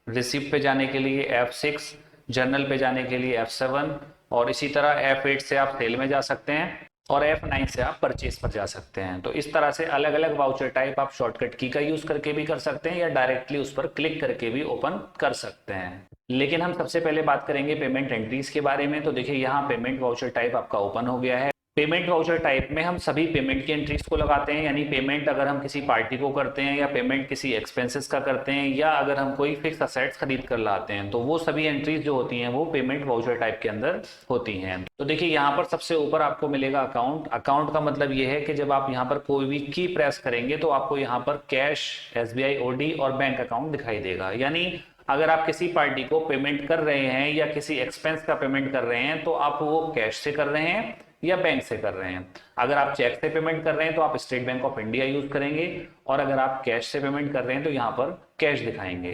रिसिप्ट पे जाने के लिए F6, जनरल पे जाने के लिए F7 और इसी तरह F8 से आप सेल में जा सकते हैं और F9 से आप परचेज पर जा सकते हैं। तो इस तरह से अलग अलग वाउचर टाइप आप शॉर्टकट की का यूज करके भी कर सकते हैं या डायरेक्टली उस पर क्लिक करके भी ओपन कर सकते हैं। लेकिन हम सबसे पहले बात करेंगे पेमेंट एंट्रीज के बारे में। तो देखिए यहाँ पेमेंट वाउचर टाइप आपका ओपन हो गया है। पेमेंट वाउचर टाइप में हम सभी पेमेंट की एंट्रीज को लगाते हैं, यानी पेमेंट अगर हम किसी पार्टी को करते हैं या पेमेंट किसी एक्सपेंसेस का करते हैं या अगर हम कोई फिक्स असेट्स खरीद कर लाते हैं तो वो सभी एंट्रीज जो होती हैं वो पेमेंट वाउचर टाइप के अंदर होती हैं। तो देखिए यहाँ पर सबसे ऊपर आपको मिलेगा अकाउंट। अकाउंट का मतलब ये है कि जब आप यहाँ पर कोई भी की प्रेस करेंगे तो आपको यहाँ पर कैश, SBI OD और बैंक अकाउंट दिखाई देगा। यानी अगर आप किसी पार्टी को पेमेंट कर रहे हैं या किसी एक्सपेंस का पेमेंट कर रहे हैं तो आप वो कैश से कर रहे हैं या बैंक से कर रहे हैं। अगर आप चेक से पेमेंट कर रहे हैं तो आप state Bank of India use करेंगे और अगर आप कैश से पेमेंट कर रहे हैं तो यहाँ पर कैश दिखाएंगे।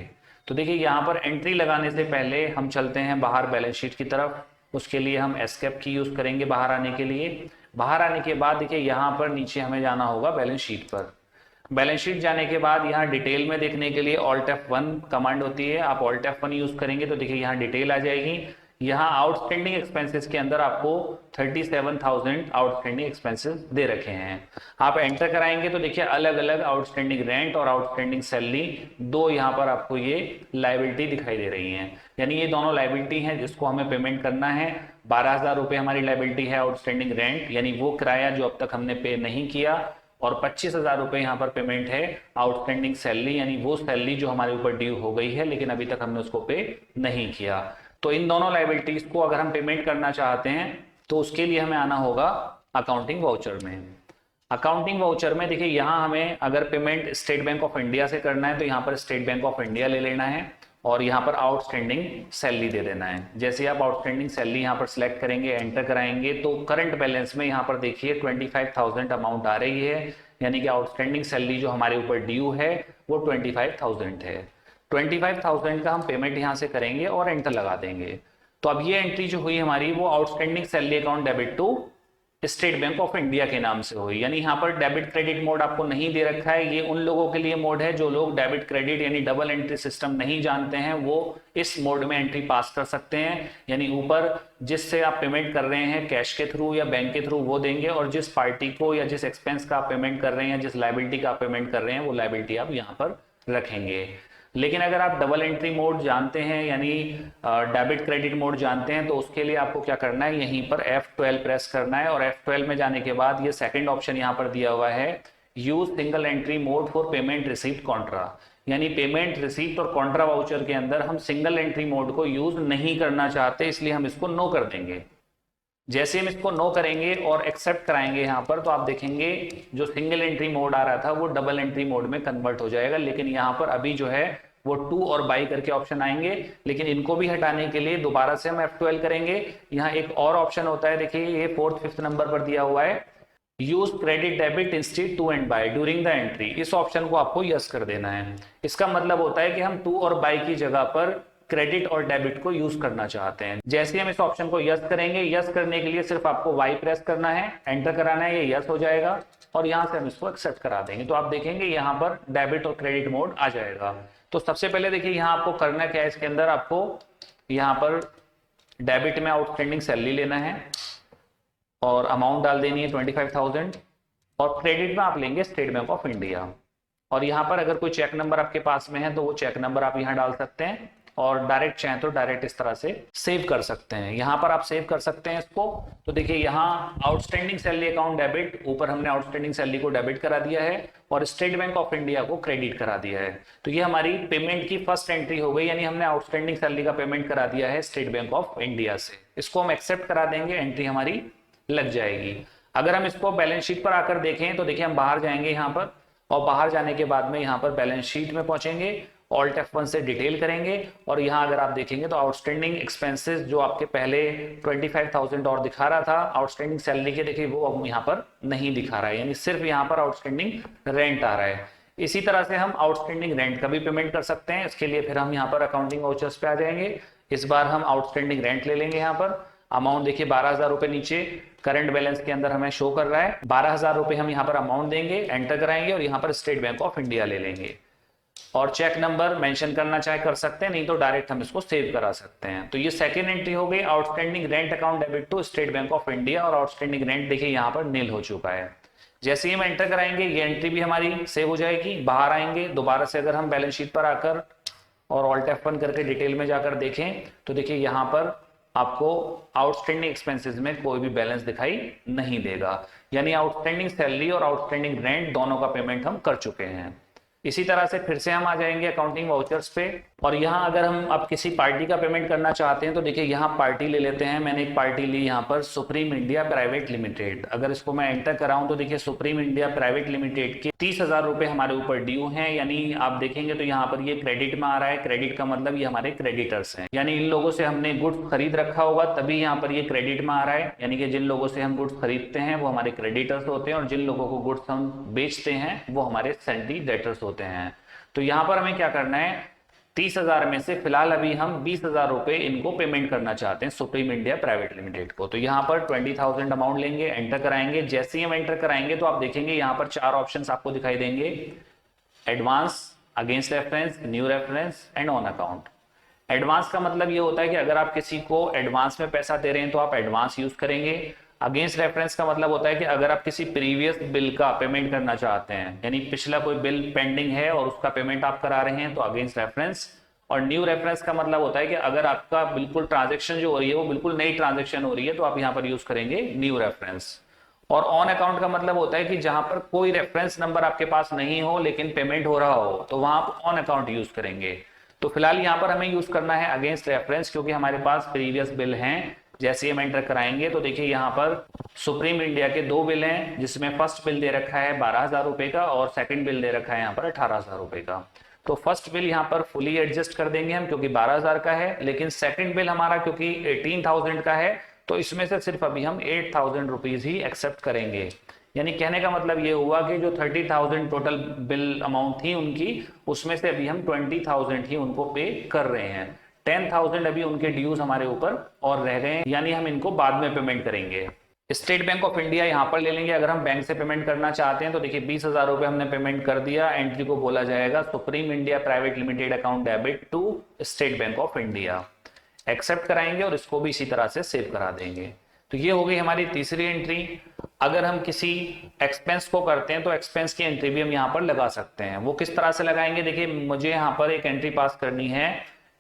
तो देखिए यहाँ पर एंट्री लगाने से पहले हम चलते हैं बाहर बैलेंस शीट की तरफ। उसके लिए हम एस्केप की यूज करेंगे बाहर आने के लिए। बाहर आने के बाद देखिए यहाँ पर नीचे हमें जाना होगा बैलेंस शीट पर। बैलेंस शीट जाने के बाद यहाँ डिटेल में देखने के लिए Alt F1 कमांड होती है, आप Alt F1 यूज करेंगे तो देखिए यहाँ डिटेल आ जाएगी। यहाँ आउटस्टैंडिंग एक्सपेंसेस के अंदर आपको 37,000 आउटस्टैंडिंग एक्सपेंसेस दे रखे हैं। आप एंटर कराएंगे तो देखिए अलग अलग आउटस्टैंडिंग रेंट और आउटस्टैंडिंग सैलरी दो यहाँ पर आपको ये लायबिलिटी दिखाई दे रही हैं। यानी ये दोनों लायबिलिटी हैं जिसको हमें पेमेंट करना है। 12,000 रुपये हमारी लायबिलिटी है आउटस्टैंडिंग रेंट, यानी वो किराया जो अब तक हमने पे नहीं किया, और 25,000 रुपये यहाँ पर पेमेंट है आउटस्टैंडिंग सैलरी, यानी वो सैलरी जो हमारे ऊपर ड्यू हो गई है लेकिन अभी तक हमने उसको पे नहीं किया। तो इन दोनों लायबिलिटीज को अगर हम पेमेंट करना चाहते हैं तो उसके लिए हमें आना होगा अकाउंटिंग वाउचर में। अकाउंटिंग वाउचर में देखिए यहाँ हमें अगर payment state Bank of India से करना है तो यहाँ पर स्टेट बैंक ऑफ इंडिया ले लेना है और यहाँ पर आउटस्टैंडिंग सैलरी दे देना है। जैसे आप आउटस्टैंडिंग सैलरी यहाँ पर सिलेक्ट करेंगे, एंटर कराएंगे तो करंट बैलेंस में यहाँ पर देखिए 25,000 अमाउंट आ रही है, यानी कि आउटस्टैंडिंग सैलरी जो हमारे ऊपर ड्यू है वो 25,000 है। 25,000 का हम पेमेंट यहाँ से करेंगे और एंटर लगा देंगे। तो अब ये एंट्री जो हुई हमारी वो outstanding salary account debit to State Bank of India के नाम से हुई। यानी यहाँ पर डेबिट क्रेडिट मोड आपको नहीं दे रखा है, ये उन लोगों के लिए मोड है जो लोग डेबिट क्रेडिट यानी डबल एंट्री सिस्टम नहीं जानते हैं, वो इस मोड में एंट्री पास कर सकते हैं। यानी ऊपर जिससे आप पेमेंट कर रहे हैं कैश के थ्रू या बैंक के थ्रू वो देंगे और जिस पार्टी को या जिस एक्सपेंस का आप पेमेंट कर रहे हैं, जिस लायबिलिटी का आप पेमेंट कर रहे हैं वो लायबिलिटी आप यहाँ पर रखेंगे। लेकिन अगर आप डबल एंट्री मोड जानते हैं यानी डेबिट क्रेडिट मोड जानते हैं तो उसके लिए आपको क्या करना है, यहीं पर F12 प्रेस करना है और F12 में जाने के बाद ये सेकंड ऑप्शन यहाँ पर दिया हुआ है use single entry mode for payment receipt Contra. यानी पेमेंट रिसीप्ट और कॉन्ट्रा वाउचर के अंदर हम सिंगल एंट्री मोड को यूज नहीं करना चाहते, इसलिए हम इसको नो कर देंगे। जैसे हम इसको नो करेंगे और एक्सेप्ट कराएंगे यहाँ पर तो आप देखेंगे जो सिंगल एंट्री मोड आ रहा था वो डबल एंट्री मोड में कन्वर्ट हो जाएगा। लेकिन यहाँ पर अभी जो है वो टू और बाई करके ऑप्शन आएंगे, लेकिन इनको भी हटाने के लिए दोबारा से हम F12 करेंगे। यहाँ एक और ऑप्शन होता है, देखिए ये 4th 5th नंबर पर दिया हुआ है use credit debit instead to and by during the entry. इस ऑप्शन को आपको यस कर देना है। इसका मतलब होता है कि हम टू और बाई की जगह पर क्रेडिट और डेबिट को यूज करना चाहते हैं। जैसे हम इस ऑप्शन को यस करेंगे, यस करने के लिए सिर्फ आपको वाई प्रेस करना है, एंटर कराना है, ये यस हो जाएगा और यहाँ से हम इसको एक्सेप्ट करा देंगे। तो आप देखेंगे यहाँ पर डेबिट और क्रेडिट मोड आ जाएगा। तो सबसे पहले देखिए यहाँ आपको करना क्या है, इसके अंदर आपको यहाँ पर डेबिट में आउटस्टैंडिंग सैलरी लेना है और अमाउंट डाल देनी है 25,000 और क्रेडिट में आप लेंगे स्टेट बैंक ऑफ इंडिया। और यहाँ पर अगर कोई चेक नंबर आपके पास में है तो वो चेक नंबर आप यहाँ डाल सकते हैं, और डायरेक्ट चाहें तो डायरेक्ट इस तरह से सेव कर सकते हैं। यहाँ पर आप सेव कर सकते हैं इसको। तो देखिए यहाँ आउटस्टैंडिंग सैलरी अकाउंट डेबिट, ऊपर हमने आउटस्टैंडिंग सैलरी को डेबिट करा दिया है और स्टेट बैंक ऑफ इंडिया को क्रेडिट करा दिया है। तो ये हमारी पेमेंट की फर्स्ट एंट्री हो गई, यानी हमने आउटस्टैंडिंग सैलरी का पेमेंट करा दिया है स्टेट बैंक ऑफ इंडिया से। इसको हम एक्सेप्ट करा देंगे, एंट्री हमारी लग जाएगी। अगर हम इसको बैलेंस शीट पर आकर देखें तो देखिए हम बाहर जाएंगे यहाँ पर, और बाहर जाने के बाद में यहाँ पर बैलेंस शीट में पहुंचेंगे, ऑल्ट F1 से डिटेल करेंगे, और यहाँ अगर आप देखेंगे तो आउटस्टैंडिंग एक्सपेंसेस जो आपके पहले 25,000 और दिखा रहा था आउटस्टैंडिंग सैलरी के, देखिए वो अब यहाँ पर नहीं दिखा रहा है, यानी सिर्फ यहाँ पर आउटस्टैंडिंग रेंट आ रहा है। इसी तरह से हम आउटस्टैंडिंग रेंट का भी पेमेंट कर सकते हैं। इसके लिए फिर हम यहाँ पर अकाउंटिंग वाउचर्स पे आ जाएंगे। इस बार हम आउटस्टैंडिंग रेंट ले लेंगे। यहाँ पर अमाउंट देखिए 12,000 रुपए नीचे करंट बैलेंस के अंदर हमें शो कर रहा है। 12,000 रुपए हम यहाँ पर अमाउंट देंगे, एंटर कराएंगे और यहाँ पर स्टेट बैंक ऑफ इंडिया ले लेंगे, और चेक नंबर मेंशन करना चाहे कर सकते हैं, नहीं तो डायरेक्ट हम इसको सेव करा सकते हैं। तो ये सेकेंड एंट्री हो गई, outstanding rent account debit to State Bank of India, और आउटस्टैंडिंग रेंट देखिए यहाँ पर नील हो चुका है। जैसे ही हम एंटर कराएंगे ये एंट्री भी हमारी सेव हो जाएगी। बाहर आएंगे दोबारा से, अगर हम बैलेंस शीट पर आकर और ऑल्ट F1 करके डिटेल में जाकर देखें तो देखिए यहाँ पर आपको आउटस्टैंडिंग एक्सपेंसेस में कोई भी बैलेंस दिखाई नहीं देगा, यानी आउटस्टैंडिंग सैलरी और आउटस्टैंडिंग रेंट दोनों का पेमेंट हम कर चुके हैं। इसी तरह से फिर से हम आ जाएंगे अकाउंटिंग वाउचर्स पे, और यहाँ अगर हम अब किसी पार्टी का पेमेंट करना चाहते हैं तो देखिए यहाँ पार्टी ले लेते हैं। मैंने एक पार्टी ली यहाँ पर सुप्रीम इंडिया प्राइवेट लिमिटेड। अगर इसको मैं एंटर कराऊं तो देखिए सुप्रीम इंडिया प्राइवेट लिमिटेड के 30,000 रुपए हमारे ऊपर ड्यू हैं, यानी आप देखेंगे तो यहाँ पर ये क्रेडिट में आ रहा है। क्रेडिट का मतलब ये हमारे क्रेडिटर्स हैं, यानी इन लोगों से हमने गुड्स खरीद रखा होगा तभी यहाँ पर ये क्रेडिट में आ रहा है, यानी कि जिन लोगों से हम गुड्स खरीदते हैं वो हमारे क्रेडिटर्स होते हैं, और जिन लोगों को गुड्स हम बेचते हैं वो हमारे सैलरी डेटर्स होते हैं। तो यहां पर हमें क्या करना है, 30,000 में से फिलहाल अभी हम 20,000 रुपए इनको पेमेंट करना चाहते हैं सुप्रीम इंडिया प्राइवेट लिमिटेड को। तो यहां पर 20,000 अमाउंट लेंगे, एंटर कराएंगे। जैसे ही हम एंटर कराएंगे तो आप देखेंगे यहां पर 4 ऑप्शंस आपको दिखाई देंगे, advance, against reference, new reference and on account. Advance का मतलब ये होता है कि अगर आप किसी को एडवांस में पैसा दे रहे हैं तो आप एडवांस यूज करेंगे। अगेंस्ट रेफरेंस का मतलब होता है कि अगर आप किसी प्रीवियस बिल का पेमेंट करना चाहते हैं, यानी पिछला कोई बिल पेंडिंग है और उसका पेमेंट आप करा रहे हैं, तो अगेंस्ट रेफरेंस। और न्यू रेफरेंस का मतलब होता है कि अगर आपका बिल्कुल ट्रांजेक्शन जो हो रही है वो बिल्कुल नई ट्रांजेक्शन हो रही है तो आप यहाँ पर यूज करेंगे न्यू रेफरेंस। और ऑन अकाउंट का मतलब होता है कि जहां पर कोई रेफरेंस नंबर आपके पास नहीं हो लेकिन पेमेंट हो रहा हो तो वहां आप ऑन अकाउंट यूज करेंगे। तो फिलहाल यहाँ पर हमें यूज करना है अगेंस्ट रेफरेंस, क्योंकि हमारे पास प्रीवियस बिल हैं। जैसे हम एंटर कराएंगे तो देखिए यहाँ पर सुप्रीम इंडिया के 2 बिल हैं, जिसमें फर्स्ट बिल दे रखा है 12,000 रुपए का और सेकंड बिल दे रखा है यहाँ पर 18,000 रुपए का। तो फर्स्ट बिल यहाँ पर फुली एडजस्ट कर देंगे हम, क्योंकि 12,000 का है, लेकिन सेकंड बिल हमारा क्योंकि 18,000 का है तो इसमें से सिर्फ अभी हम 8,000 रुपीज ही एक्सेप्ट करेंगे। यानी कहने का मतलब ये हुआ कि जो 30,000 टोटल बिल अमाउंट थी उनकी, उसमें से अभी हम 20,000 ही उनको पे कर रहे हैं। 10,000 अभी उनके ड्यूज हमारे ऊपर और रह गए हैं, यानी हम इनको बाद में पेमेंट करेंगे। स्टेट बैंक ऑफ इंडिया यहाँ पर ले लेंगे। अगर हम बैंक से पेमेंट करना चाहते हैं तो देखिए 20,000 रुपए हमने पेमेंट कर दिया। एंट्री को बोला जाएगा Supreme India private limited account debit to State Bank of India. Accept कराएंगे और इसको भी इसी तरह से सेव करा देंगे। तो ये हो गई हमारी तीसरी एंट्री। अगर हम किसी एक्सपेंस को करते हैं तो एक्सपेंस की एंट्री भी हम यहाँ पर लगा सकते हैं। वो किस तरह से लगाएंगे, देखिए मुझे यहाँ पर एक एंट्री पास करनी है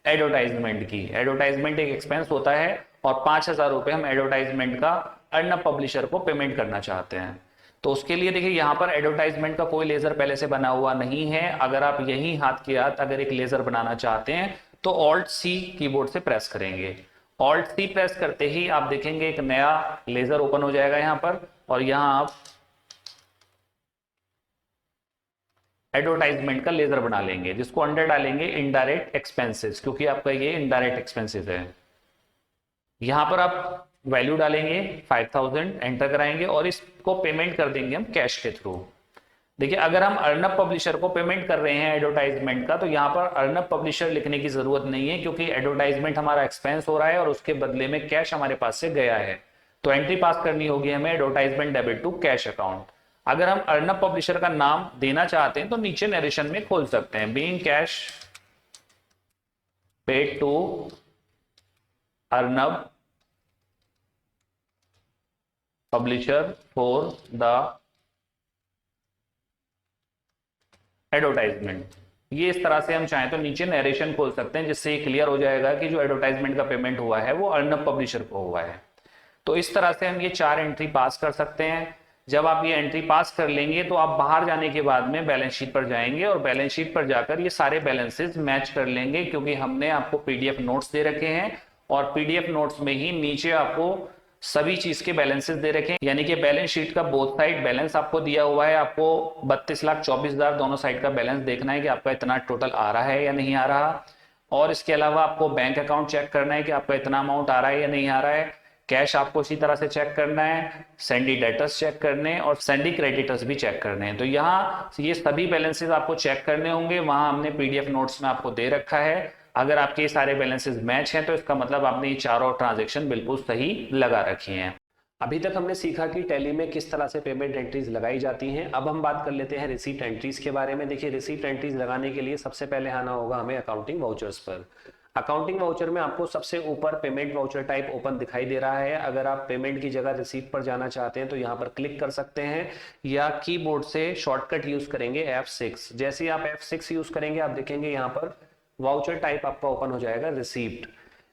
एडवर्टाइजमेंट की। एडवर्टाइजमेंट एक एक्सपेंस होता है और 5,000 रुपए हम एडवर्टाइजमेंट का अर्नब पब्लिशर को पेमेंट करना चाहते हैं। तो उसके लिए देखिए यहाँ पर एडवर्टाइजमेंट का कोई लेजर पहले से बना हुआ नहीं है। अगर आप यही हाथ के हाथ अगर एक लेजर बनाना चाहते हैं तो ऑल्ट सी कीबोर्ड से प्रेस करेंगे। ऑल्ट सी प्रेस करते ही आप देखेंगे एक नया लेजर ओपन हो जाएगा यहाँ पर, और यहाँ आप एडवर्टाइजमेंट का लेजर बना लेंगे, जिसको अंडर डालेंगे इनडायरेक्ट एक्सपेंसेस, क्योंकि आपका ये इनडायरेक्ट एक्सपेंसेस है। यहां पर आप वैल्यू डालेंगे 5,000, एंटर कराएंगे और इसको पेमेंट कर देंगे हम कैश के थ्रू। देखिए अगर हम अर्नब पब्लिशर को पेमेंट कर रहे हैं एडवर्टाइजमेंट का, तो यहाँ पर अर्नब पब्लिशर लिखने की जरूरत नहीं है, क्योंकि एडवर्टाइजमेंट हमारा एक्सपेंस हो रहा है और उसके बदले में कैश हमारे पास से गया है। तो एंट्री पास करनी होगी हमें advertisement debit to cash account. अगर हम अर्नब पब्लिशर का नाम देना चाहते हैं तो नीचे नरेशन में खोल सकते हैं, being cash paid to Arnab publisher for the advertisement. ये इस तरह से हम चाहें तो नीचे नरेशन खोल सकते हैं, जिससे क्लियर हो जाएगा कि जो एडवर्टाइजमेंट का पेमेंट हुआ है वो अर्नब पब्लिशर को हुआ है। तो इस तरह से हम ये 4 एंट्री पास कर सकते हैं। जब आप ये एंट्री पास कर लेंगे तो आप बाहर जाने के बाद में बैलेंस शीट पर जाएंगे और बैलेंस शीट पर जाकर ये सारे बैलेंसेस मैच कर लेंगे, क्योंकि हमने आपको पीडीएफ नोट्स दे रखे हैं और पीडीएफ नोट्स में ही नीचे आपको सभी चीज के बैलेंसेस दे रखे हैं। यानी कि बैलेंस शीट का बोथ साइड बैलेंस आपको दिया हुआ है। आपको 32,24,000 दोनों साइड का बैलेंस देखना है कि आपका इतना टोटल आ रहा है या नहीं आ रहा। और इसके अलावा आपको बैंक अकाउंट चेक करना है कि आपका इतना अमाउंट आ रहा है या नहीं आ रहा है। कैश आपको इसी तरह से चेक करना है, सैंडी डेटर्स चेक करने और सैंडी क्रेडिटर्स भी चेक करने हैं। तो यहाँ ये सभी बैलेंसेस आपको चेक करने होंगे, वहां हमने पीडीएफ नोट्स में आपको दे रखा है। अगर आपके ये सारे बैलेंसेस मैच हैं तो इसका मतलब आपने ये चारों ट्रांजेक्शन बिल्कुल सही लगा रखी हैं। अभी तक हमने सीखा कि टैली में किस तरह से पेमेंट एंट्रीज लगाई जाती हैं। अब हम बात कर लेते हैं रिसीप्ट एंट्रीज के बारे में। देखिए, रिसीप्ट एंट्रीज लगाने के लिए सबसे पहले आना होगा हमें अकाउंटिंग वाउचर्स पर। अकाउंटिंग वाउचर में आपको सबसे ऊपर पेमेंट वाउचर टाइप ओपन दिखाई दे रहा है। अगर आप पेमेंट की जगह रिसीप्ट पर जाना चाहते हैं तो यहाँ पर क्लिक कर सकते हैं, या कीबोर्ड से शॉर्टकट यूज करेंगे F6। जैसे ही आप F6 यूज करेंगे आप देखेंगे यहाँ पर वाउचर टाइप आपका ओपन हो जाएगा रिसीप्ट।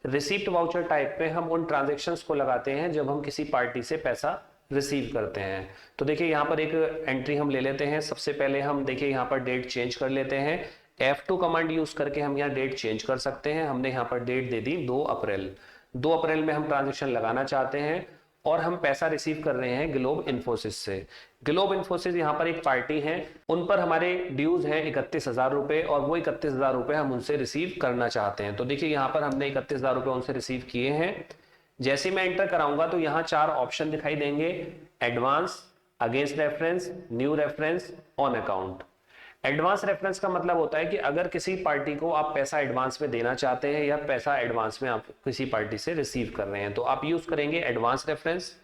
रिसीप्ट वाउचर टाइप पे हम उन ट्रांजेक्शन्स को लगाते हैं जब हम किसी पार्टी से पैसा रिसीव करते हैं। तो देखिए यहाँ पर एक एंट्री हम ले लेते हैं। सबसे पहले हम देखिए यहाँ पर डेट चेंज कर लेते हैं। F2 कमांड यूज करके हम यहाँ डेट चेंज कर सकते हैं। हमने यहाँ पर डेट दे दी 2 अप्रैल। 2 अप्रैल में हम ट्रांजेक्शन लगाना चाहते हैं और हम पैसा रिसीव कर रहे हैं ग्लोब इन्फोसिस से। ग्लोब इन्फोसिस यहाँ पर एक पार्टी है, उन पर हमारे ड्यूज हैं 31,000 रुपए और वो 31,000 रुपए हम उनसे रिसीव करना चाहते हैं। तो देखिए यहाँ पर हमने 31,000 रुपए उनसे रिसीव किए हैं। जैसे मैं एंटर कराऊंगा तो यहाँ 4 ऑप्शन दिखाई देंगे: advance, against reference, new reference, on account. Advance reference का मतलब होता है कि अगर किसी पार्टी को आप पैसा एडवांस में देना चाहते हैं या पैसा एडवांस में आप किसी पार्टी से रिसीव कर रहे हैं तो आप यूज करेंगे एडवांस रेफरेंस।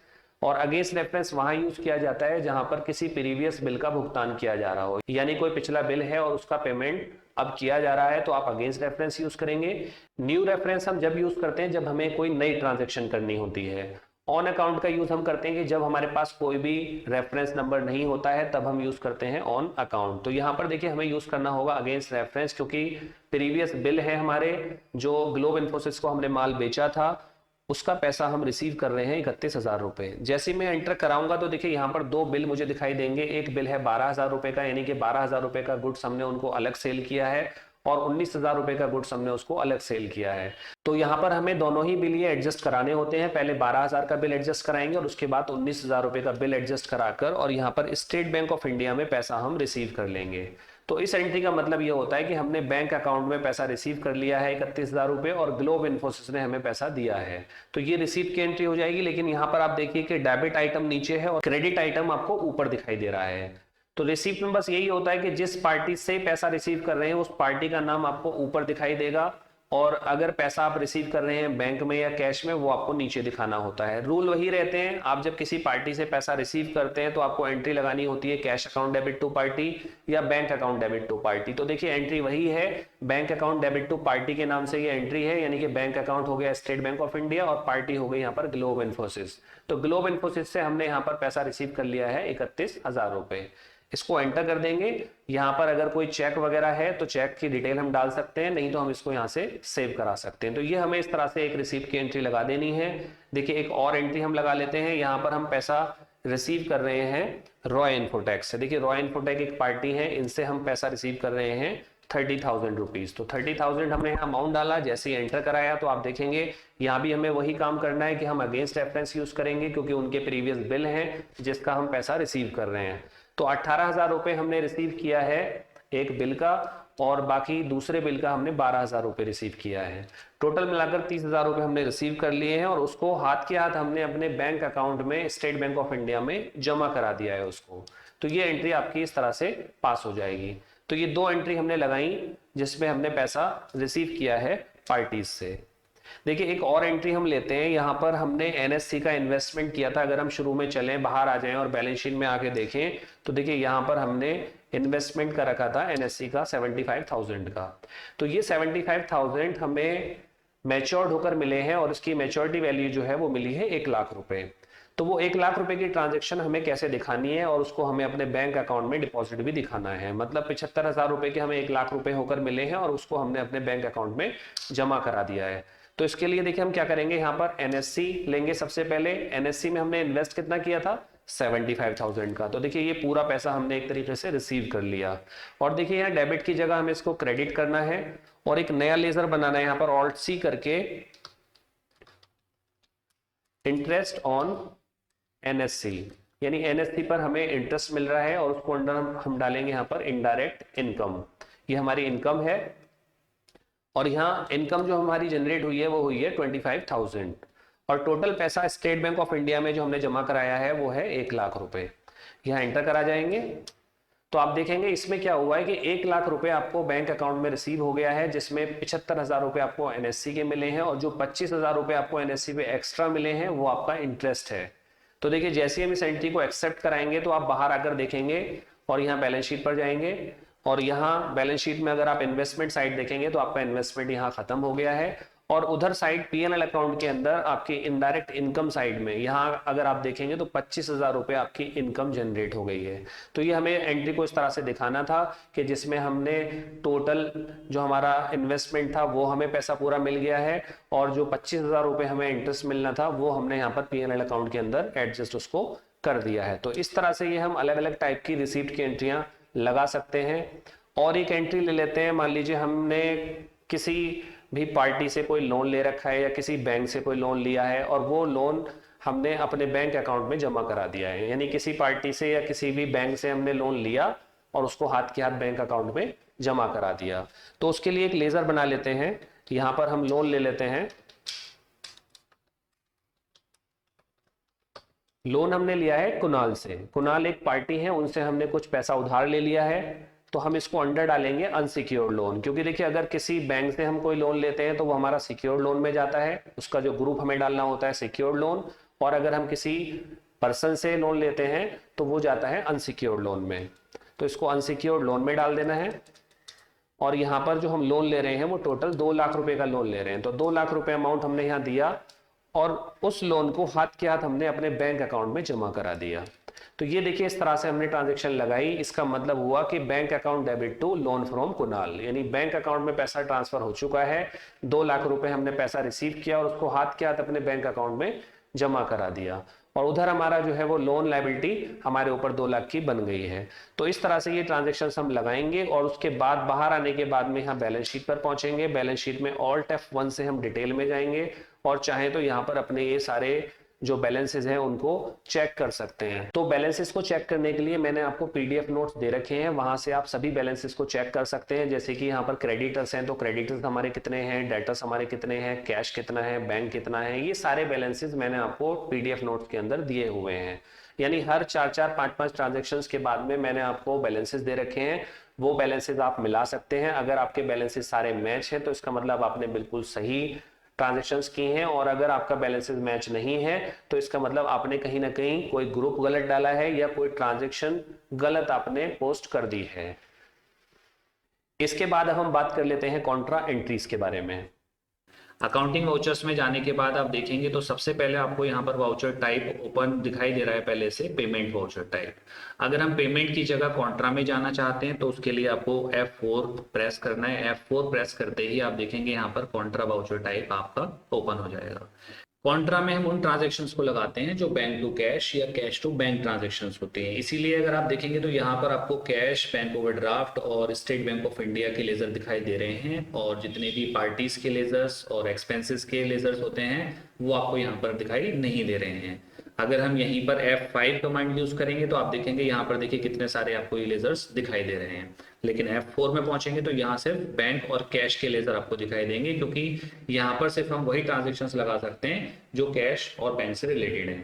और अगेंस्ट रेफरेंस वहां यूज किया जाता है जहां पर किसी प्रीवियस बिल का भुगतान किया जा रहा हो, यानी कोई पिछला बिल है और उसका पेमेंट अब किया जा रहा है तो आप अगेंस्ट रेफरेंस यूज करेंगे। न्यू रेफरेंस हम जब यूज करते हैं जब हमें कोई नई ट्रांजेक्शन करनी होती है। ऑन अकाउंट का यूज हम करते हैं कि जब हमारे पास कोई भी रेफरेंस नंबर नहीं होता है तब हम यूज करते हैं ऑन अकाउंट। तो यहाँ पर देखिए हमें यूज करना होगा अगेंस्ट रेफरेंस, क्योंकि प्रीवियस बिल है हमारे, जो ग्लोब इन्फोसिस को हमने माल बेचा था उसका पैसा हम रिसीव कर रहे हैं 31,000 रुपए। जैसे मैं एंटर कराऊंगा तो देखिए यहाँ पर 2 बिल मुझे दिखाई देंगे। एक बिल है 12,000 रुपए का, यानी कि 12,000 रुपए का गुड्स हमने उनको अलग सेल किया है और 19,000 रुपए का गुड्स हमने उसको अलग सेल किया है। तो यहाँ पर हमें दोनों ही बिल ये एडजस्ट कराने होते हैं। पहले 12,000 का बिल एडजस्ट कराएंगे और उसके बाद 19,000 रुपए का बिल एडजस्ट कराकर और यहाँ पर स्टेट बैंक ऑफ इंडिया में पैसा हम रिसीव कर लेंगे। तो इस एंट्री का मतलब ये होता है कि हमने बैंक अकाउंट में पैसा रिसीव कर लिया है 31,000 रुपए और ग्लोब इन्फोसिस ने हमें पैसा दिया है, तो ये रिसीव की एंट्री हो जाएगी। लेकिन यहाँ पर आप देखिए कि डेबिट आइटम नीचे है और क्रेडिट आइटम आपको ऊपर दिखाई दे रहा है। तो रिसीप्ट में बस यही होता है कि जिस पार्टी से पैसा रिसीव कर रहे हैं उस पार्टी का नाम आपको ऊपर दिखाई देगा और अगर पैसा आप रिसीव कर रहे हैं बैंक में या कैश में वो आपको नीचे दिखाना होता है। रूल वही रहते हैं। आप जब किसी पार्टी से पैसा रिसीव करते हैं तो आपको एंट्री लगानी होती है cash account debit to party या bank account debit to party. तो देखिए एंट्री वही है, bank account debit to party के नाम से ये एंट्री है, यानी कि बैंक अकाउंट हो गया स्टेट बैंक ऑफ इंडिया और पार्टी हो गई यहाँ पर ग्लोब इन्फोसिस। तो ग्लोब इन्फोसिस से हमने यहाँ पर पैसा रिसीव कर लिया है 31,000 रुपए। इसको एंटर कर देंगे। यहाँ पर अगर कोई चेक वगैरह है तो चेक की डिटेल हम डाल सकते हैं, नहीं तो हम इसको यहाँ से सेव करा सकते हैं। तो ये हमें इस तरह से एक रिसीप्ट की एंट्री लगा देनी है। देखिए एक और एंट्री हम लगा लेते हैं। यहाँ पर हम पैसा रिसीव कर रहे हैं रॉय इन्फोटेक से। देखिए रॉय इन्फोटेक एक पार्टी है, इनसे हम पैसा रिसीव कर रहे हैं 30,000 रुपीज। तो 30,000 हमने यहाँ अमाउंट डाला। जैसे ही एंटर कराया तो आप देखेंगे यहाँ भी हमें वही काम करना है कि हम अगेंस्ट रेफरेंस यूज करेंगे, क्योंकि उनके प्रीवियस बिल हैं जिसका हम पैसा रिसीव कर रहे हैं। तो 18,000 रुपए हमने रिसीव किया है एक बिल का और बाकी दूसरे बिल का हमने 12,000 रुपए रिसीव किया है। टोटल मिलाकर 30,000 रुपए हमने रिसीव कर लिए हैं और उसको हाथ के हाथ हमने अपने बैंक अकाउंट में स्टेट बैंक ऑफ इंडिया में जमा करा दिया है उसको। तो ये एंट्री आपकी इस तरह से पास हो जाएगी। तो ये 2 एंट्री हमने लगाई जिसमें हमने पैसा रिसीव किया है पार्टीज से। देखिए एक और एंट्री हम लेते हैं। यहाँ पर हमने एनएससी का इन्वेस्टमेंट किया था। अगर हम शुरू में चलें, बाहर आ जाएं और बैलेंस शीट में आके देखें तो देखिए यहाँ पर हमने इन्वेस्टमेंट का रखा था एनएससी का 75,000 का। तो ये 75,000 हमें मैच्योर्ड होकर मिले हैं और इसकी मैच्योरिटी वैल्यू जो है वो मिली है 1 लाख रुपए। तो वो 1,00,000 रुपए की ट्रांजेक्शन हमें कैसे दिखानी है और उसको हमें अपने बैंक अकाउंट में डिपॉजिट भी दिखाना है। मतलब 75,000 रुपए के हमें 1,00,000 रुपए होकर मिले हैं और उसको हमने अपने बैंक अकाउंट में जमा करा दिया है। तो इसके लिए देखिए हम क्या करेंगे, यहाँ पर एनएससी लेंगे। सबसे पहले एनएससी में हमने इन्वेस्ट कितना किया था, 75,000 का। तो देखिए ये पूरा पैसा हमने एक तरीके से रिसीव कर लिया। और देखिए यहाँ डेबिट की जगह हमें इसको क्रेडिट करना है और एक नया लेजर बनाना है यहाँ पर ऑल्ट सी करके, इंटरेस्ट ऑन एनएससी, यानी एनएससी पर हमें इंटरेस्ट मिल रहा है और उसको अंडर हम डालेंगे यहाँ पर इनडायरेक्ट इनकम। ये हमारी इनकम है और यहाँ इनकम जो हमारी जनरेट हुई है वो हुई है 25,000 और टोटल पैसा स्टेट बैंक ऑफ इंडिया में जो हमने जमा कराया है वो है 1,00,000 रुपए। यहाँ एंटर करा जाएंगे तो आप देखेंगे इसमें क्या हुआ है कि 1,00,000 रुपए आपको बैंक अकाउंट में रिसीव हो गया है, जिसमें 75,000 रुपए आपको एनएससी के मिले हैं और जो 25,000 रुपए आपको एनएससी पे एक्स्ट्रा मिले हैं वो आपका इंटरेस्ट है। तो देखिए जैसे हम इस एंट्री को एक्सेप्ट कराएंगे तो आप बाहर आकर देखेंगे और यहाँ बैलेंस शीट पर जाएंगे और यहाँ बैलेंस शीट में अगर आप इन्वेस्टमेंट साइड देखेंगे तो आपका इन्वेस्टमेंट यहाँ खत्म हो गया है और उधर साइड पीएनएल अकाउंट के अंदर आपकी इनडायरेक्ट इनकम साइड में यहाँ अगर आप देखेंगे तो 25,000 रुपए आपकी इनकम जनरेट हो गई है। तो ये हमें एंट्री को इस तरह से दिखाना था कि जिसमें हमने टोटल जो हमारा इन्वेस्टमेंट था वो हमें पैसा पूरा मिल गया है और जो 25,000 रुपए हमें इंटरेस्ट मिलना था वो हमने यहाँ पर पीएनएल अकाउंट के अंदर एडजस्ट उसको कर दिया है। तो इस तरह से ये हम अलग अलग टाइप की रिसीप्ट की एंट्रियां लगा सकते हैं। और एक एंट्री ले लेते हैं, मान लीजिए हमने किसी भी पार्टी से कोई लोन ले रखा है या किसी बैंक से कोई लोन लिया है और वो लोन हमने अपने बैंक अकाउंट में जमा करा दिया है, यानी किसी पार्टी से या किसी भी बैंक से हमने लोन लिया और उसको हाथ के हाथ बैंक अकाउंट में जमा करा दिया। तो उसके लिए एक लेजर बना लेते हैं। यहां पर हम लोन ले लेते हैं, लोन हमने लिया है कुणाल से। कुणाल एक पार्टी है, उनसे हमने कुछ पैसा उधार ले लिया है तो हम इसको अंडर डालेंगे अनसिक्योर्ड लोन, क्योंकि देखिए अगर किसी बैंक से हम कोई लोन लेते हैं तो वो हमारा सिक्योर्ड लोन में जाता है, उसका जो ग्रुप हमें डालना होता है सिक्योर्ड लोन, और अगर हम किसी पर्सन से लोन लेते हैं तो वो जाता है अनसिक्योर्ड लोन में। तो इसको अनसिक्योर्ड लोन में डाल देना है और यहाँ पर जो हम लोन ले रहे हैं वो टोटल 2,00,000 रुपए का लोन ले रहे हैं। तो 2,00,000 रुपए अमाउंट हमने यहाँ दिया और उस लोन को हाथ के हाथ हमने अपने बैंक अकाउंट में जमा करा दिया। तो ये देखिए इस तरह से हमने ट्रांजैक्शन लगाई। इसका मतलब हुआ कि bank account debit to loan from Kunal, यानी बैंक अकाउंट में पैसा ट्रांसफर हो चुका है, 2,00,000 रुपए हमने पैसा रिसीव किया और उसको हाथ के हाथ अपने बैंक अकाउंट में जमा करा दिया और उधर हमारा जो है वो लोन लायबिलिटी हमारे ऊपर 2,00,000 की बन गई है। तो इस तरह से ये ट्रांजेक्शन हम लगाएंगे और उसके बाद बाहर आने के बाद में यहाँ बैलेंस शीट पर पहुंचेंगे। बैलेंस शीट में ऑल्ट F1 से हम डिटेल में जाएंगे और चाहे तो यहाँ पर अपने ये सारे जो बैलेंसेस हैं उनको चेक कर सकते हैं। तो बैलेंसेस को चेक करने के लिए मैंने आपको पीडीएफ नोट्स दे रखे हैं, वहां से आप सभी बैलेंसेस को चेक कर सकते हैं। जैसे कि यहाँ पर क्रेडिटर्स हैं तो क्रेडिटर्स हमारे कितने हैं, डेटर्स हमारे कितने हैं, कैश कितना है, बैंक कितना है, ये सारे बैलेंसेस मैंने आपको पीडीएफ नोट्स के अंदर दिए हुए हैं। यानी हर 4-4, 5-5 ट्रांजेक्शन्स के बाद में मैंने आपको बैलेंसेस दे रखे हैं, वो बैलेंसेस आप मिला सकते हैं। अगर आपके बैलेंसेस सारे मैच हैं तो इसका मतलब आपने बिल्कुल सही ट्रांजैक्शंस की हैं, और अगर आपका बैलेंसेस मैच नहीं है तो इसका मतलब आपने कहीं ना कहीं कोई ग्रुप गलत डाला है या कोई ट्रांजैक्शन गलत आपने पोस्ट कर दी है। इसके बाद अब हम बात कर लेते हैं कॉन्ट्रा एंट्रीज के बारे में। अकाउंटिंग वाउचर्स में जाने के बाद आप देखेंगे तो सबसे पहले आपको यहाँ पर वाउचर टाइप ओपन दिखाई दे रहा है पहले से, पेमेंट वाउचर टाइप। अगर हम पेमेंट की जगह कॉन्ट्रा में जाना चाहते हैं तो उसके लिए आपको F4 प्रेस करना है। F4 प्रेस करते ही आप देखेंगे यहाँ पर कॉन्ट्रा वाउचर टाइप आपका ओपन हो जाएगा। कॉन्ट्रा में हम उन ट्रांजैक्शंस को लगाते हैं जो बैंक टू कैश या कैश टू बैंक ट्रांजैक्शंस होते हैं। इसीलिए अगर आप देखेंगे तो यहाँ पर आपको कैश, बैंक ओवरड्राफ्ट और स्टेट बैंक ऑफ इंडिया के लेजर दिखाई दे रहे हैं, और जितने भी पार्टीज के लेजर्स और एक्सपेंसेस के लेजर्स होते हैं वो आपको यहाँ पर दिखाई नहीं दे रहे हैं। अगर हम यहीं पर F5 कमांड यूज करेंगे तो आप देखेंगे यहाँ पर देखिए कितने सारे आपको ये लेजर्स दिखाई दे रहे हैं, लेकिन F4 में पहुंचेंगे तो यहाँ सिर्फ बैंक और कैश के लेजर आपको दिखाई देंगे, क्योंकि यहाँ पर सिर्फ हम वही ट्रांजेक्शन्स लगा सकते हैं जो कैश और बैंक से रिलेटेड है।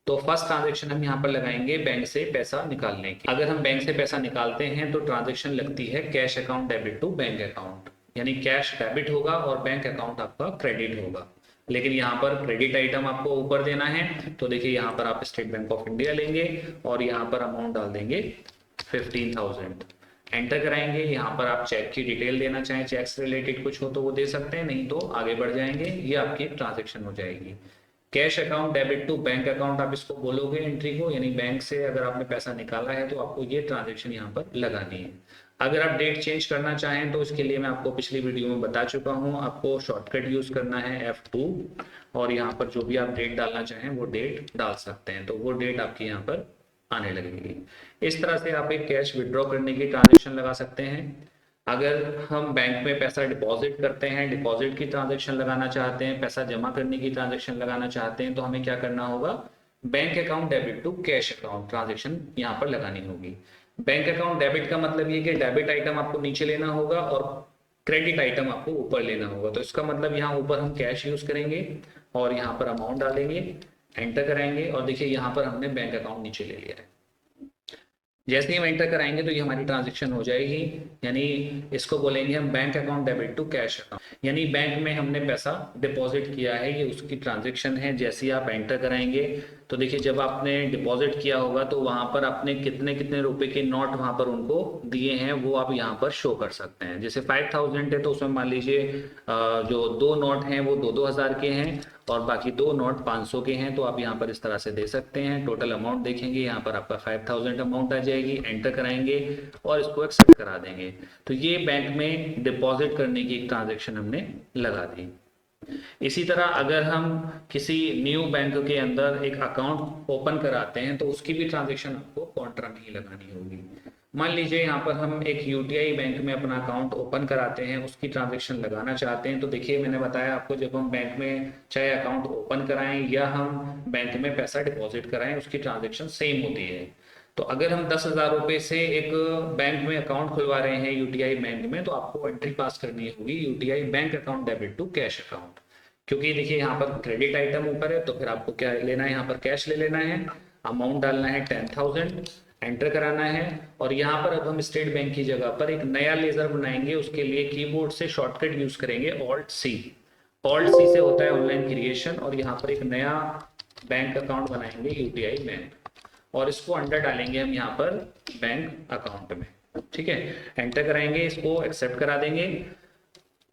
तो फर्स्ट ट्रांजेक्शन हम यहाँ पर लगाएंगे बैंक से पैसा निकालने की। अगर हम बैंक से पैसा निकालते हैं तो ट्रांजेक्शन लगती है cash account debit to bank account, यानी कैश डेबिट होगा और बैंक अकाउंट आपका क्रेडिट होगा। लेकिन यहाँ पर क्रेडिट आइटम आपको ऊपर देना है, तो देखिए यहाँ पर आप स्टेट बैंक ऑफ इंडिया लेंगे और यहाँ पर अमाउंट डाल देंगे 15,000, एंटर कराएंगे। यहाँ पर आप चेक की डिटेल देना चाहें, चेक से रिलेटेड कुछ हो तो वो दे सकते हैं, नहीं तो आगे बढ़ जाएंगे। ये आपकी ट्रांजेक्शन हो जाएगी। Cash account debit to bank account आप इसको बोलोगे एंट्री को, यानी बैंक से अगर आपने पैसा निकाला है तो आपको ये ट्रांजेक्शन यहाँ पर लगानी है। अगर आप डेट चेंज करना चाहें तो इसके लिए मैं आपको पिछली वीडियो में बता चुका हूँ, आपको शॉर्टकट यूज करना है F2 और यहाँ पर जो भी आप डेट डालना चाहें वो डेट डाल सकते हैं, तो वो डेट आपकी यहाँ पर आने लगेगी। इस तरह से आप एक कैश विड्रॉ करने की ट्रांजेक्शन लगा सकते हैं। अगर हम बैंक में पैसा डिपॉजिट करते हैं, डिपॉजिट की ट्रांजेक्शन लगाना चाहते हैं, पैसा जमा करने की ट्रांजेक्शन लगाना चाहते हैं, तो हमें क्या करना होगा, bank account debit to cash account transaction यहाँ पर लगानी होगी। बैंक अकाउंट डेबिट का मतलब ये कि डेबिट आइटम आपको नीचे लेना होगा और क्रेडिट आइटम आपको ऊपर लेना होगा। तो इसका मतलब यहाँ ऊपर हम कैश यूज करेंगे और यहाँ पर अमाउंट डालेंगे, एंटर कराएंगे और देखिए यहाँ पर हमने बैंक अकाउंट नीचे ले लिया है। जैसे ही हम एंटर कराएंगे तो ये हमारी ट्रांजेक्शन हो जाएगी, यानी इसको बोलेंगे हम bank account debit to cash account, यानी बैंक में हमने पैसा डिपॉजिट किया है, ये उसकी ट्रांजेक्शन है। जैसे ही आप एंटर कराएंगे तो देखिए जब आपने डिपॉजिट किया होगा तो वहां पर आपने कितने कितने रुपए के नोट वहां पर उनको दिए हैं वो आप यहाँ पर शो कर सकते हैं। जैसे 5000 है तो उसमें मान लीजिए जो 2 नोट हैं वो 2-2000 के हैं और बाकी 2 नोट 500 के हैं, तो आप यहाँ पर इस तरह से दे सकते हैं। टोटल अमाउंट देखेंगे यहाँ पर आपका 5000 अमाउंट आ जाएगी, एंटर कराएंगे और इसको एक्सेप्ट करा देंगे। तो ये बैंक में डिपॉजिट करने की एक ट्रांजेक्शन हमने लगा दी। इसी तरह अगर हम किसी न्यू बैंक के अंदर एक अकाउंट ओपन कराते हैं तो उसकी भी ट्रांजेक्शन आपको कॉन्ट्रा में ही लगानी होगी। मान लीजिए यहाँ पर हम एक यूटीआई बैंक में अपना अकाउंट ओपन कराते हैं, उसकी ट्रांजेक्शन लगाना चाहते हैं, तो देखिए मैंने बताया आपको जब हम बैंक में चाहे अकाउंट ओपन कराएं या हम बैंक में पैसा डिपॉजिट कराएं उसकी ट्रांजेक्शन सेम होती है। तो अगर हम 10,000 रुपए से एक बैंक में अकाउंट खुलवा रहे हैं यूटीआई बैंक में, तो आपको एंट्री पास करनी होगी UTI bank account debit to cash account, क्योंकि देखिए यहाँ पर क्रेडिट आइटम ऊपर है तो फिर आपको क्या लेना है, यहाँ पर कैश ले लेना है, अमाउंट डालना है 10,000, एंटर कराना है और यहाँ पर अब हम स्टेट बैंक की जगह पर एक नया लेजर बनाएंगे। उसके लिए कीबोर्ड से शॉर्टकट यूज करेंगे Alt C। Alt C से होता है ऑनलाइन क्रिएशन और यहाँ पर एक नया बैंक अकाउंट बनाएंगे यूटीआई बैंक और इसको अंडर डालेंगे हम यहाँ पर बैंक अकाउंट में, ठीक है। एंटर कराएंगे, इसको एक्सेप्ट करा देंगे।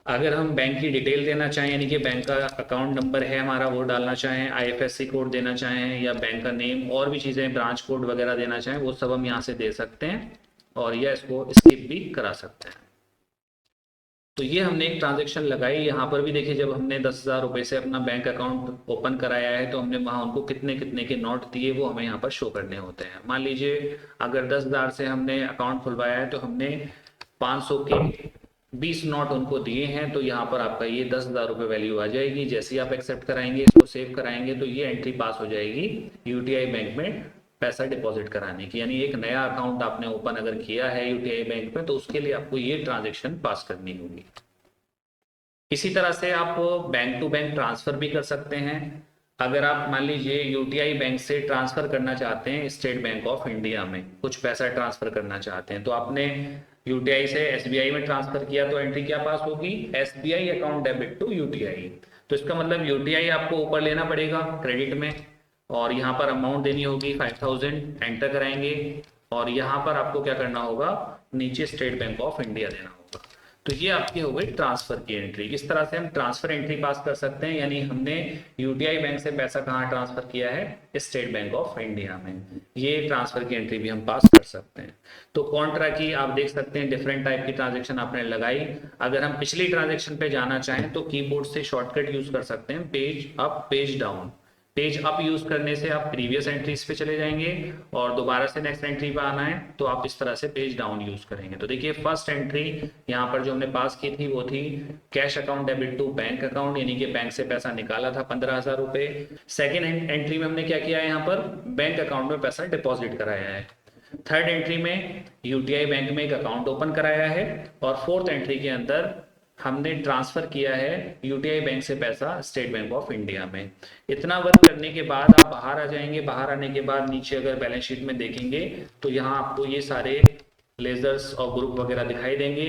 अगर हम बैंक की डिटेल देना चाहें, यानी कि बैंक का अकाउंट नंबर है हमारा वो डालना चाहें, IFSC कोड देना चाहें या बैंक का नेम और भी चीज़ें ब्रांच कोड वगैरह देना चाहें, वो सब हम यहाँ से दे सकते हैं और या इसको स्किप भी करा सकते हैं। तो ये हमने एक ट्रांजेक्शन लगाई। यहाँ पर भी देखिए जब हमने 10,000 रुपए से अपना बैंक अकाउंट ओपन कराया है तो हमने वहाँ उनको कितने कितने के नोट दिए वो हमें यहाँ पर शो करने होते हैं। मान लीजिए अगर 10,000 से हमने अकाउंट खुलवाया है तो हमने 500 के 20 नोट उनको दिए हैं, तो यहाँ पर आपका ये 10,000 रुपये वैल्यू आ जाएगी। जैसे ही आप एक्सेप्ट कराएंगे, इसको सेव कराएंगे तो ये एंट्री पास हो जाएगी यूटीआई बैंक में पैसा डिपॉजिट कराने की, यानी एक नया अकाउंट आपने ओपन अगर किया है यूटीआई बैंक में तो उसके लिए आपको ये ट्रांजेक्शन पास करनी होगी। इसी तरह से आप बैंक टू बैंक ट्रांसफर भी कर सकते हैं। अगर आप मान लीजिए यूटीआई बैंक से ट्रांसफर करना चाहते हैं स्टेट बैंक ऑफ इंडिया में, कुछ पैसा ट्रांसफर करना चाहते हैं, तो आपने यूटीआई से एसबीआई में ट्रांसफर किया तो एंट्री क्या पास होगी, SBI account debit to UTI. तो इसका मतलब यूटीआई आपको ऊपर लेना पड़ेगा क्रेडिट में और यहाँ पर अमाउंट देनी होगी 5,000, एंटर कराएंगे और यहाँ पर आपको क्या करना होगा, नीचे स्टेट बैंक ऑफ इंडिया देना होगा। तो ये आपकी हो गई ट्रांसफर की एंट्री। इस तरह से हम ट्रांसफर एंट्री पास कर सकते हैं, यानी हमने यूटीआई बैंक से पैसा कहाँ ट्रांसफर किया है, स्टेट बैंक ऑफ इंडिया में। ये ट्रांसफर की एंट्री भी हम पास कर सकते हैं। तो कॉन्ट्रा की आप देख सकते हैं डिफरेंट टाइप की ट्रांजेक्शन आपने लगाई। अगर हम पिछली ट्रांजेक्शन पे जाना चाहें तो कीबोर्ड से शॉर्टकट यूज कर सकते हैं, page up page down. Page up use करने से आप प्रीवियस एंट्रीज पे चले जाएंगे और दोबारा से नेक्स्ट एंट्री पे आना है तो आप इस तरह से पेज डाउन यूज करेंगे। तो देखिए फर्स्ट एंट्री यहाँ पर जो हमने पास की थी वो थी cash account debit to bank account, यानी कि बैंक से पैसा निकाला था 15,000 रुपए। सेकेंड एंट्री में हमने क्या किया है, यहाँ पर बैंक अकाउंट में पैसा डिपॉजिट कराया है। थर्ड एंट्री में यूटीआई बैंक में एक अकाउंट ओपन कराया है और फोर्थ एंट्री के अंदर हमने ट्रांसफर किया है यूटीआई बैंक से पैसा स्टेट बैंक ऑफ इंडिया में। इतना वर्क करने के बाद आप बाहर आ जाएंगे। बाहर आने के बाद नीचे अगर बैलेंस शीट में देखेंगे तो यहाँ आपको ये सारे लेजर्स और ग्रुप वगैरह दिखाई देंगे।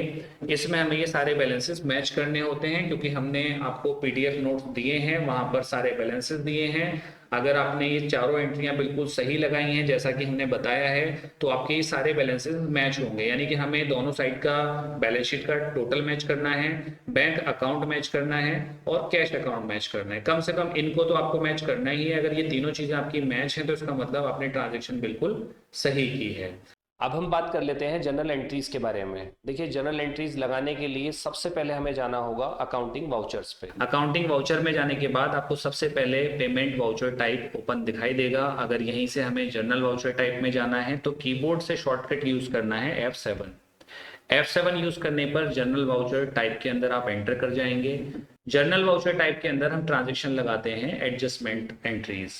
इसमें हमें ये सारे बैलेंसेस मैच करने होते हैं क्योंकि हमने आपको पीडीएफ नोट्स दिए हैं, वहां पर सारे बैलेंसेस दिए हैं। अगर आपने ये चारों एंट्रियां बिल्कुल सही लगाई हैं जैसा कि हमने बताया है, तो आपके ये सारे बैलेंसेस मैच होंगे। यानी कि हमें दोनों साइड का बैलेंस शीट का टोटल मैच करना है, बैंक अकाउंट मैच करना है और कैश अकाउंट मैच करना है। कम से कम इनको तो आपको मैच करना ही है। अगर ये तीनों चीजें आपकी मैच हैं तो इसका मतलब आपने ट्रांजेक्शन बिल्कुल सही की है। अब हम बात कर लेते हैं जनरल एंट्रीज के बारे में। देखिए, जनरल एंट्रीज लगाने के लिए सबसे पहले हमें जाना होगा अकाउंटिंग वाउचर्स पे। अकाउंटिंग वाउचर में जाने के बाद आपको सबसे पहले पेमेंट वाउचर टाइप ओपन दिखाई देगा। अगर यहीं से हमें जनरल वाउचर टाइप में जाना है तो कीबोर्ड से शॉर्टकट यूज करना है F7। F7 यूज करने पर जनरल वाउचर टाइप के अंदर आप एंटर कर जाएंगे। जनरल वाउचर टाइप के अंदर हम ट्रांजेक्शन लगाते हैं एडजस्टमेंट एंट्रीज।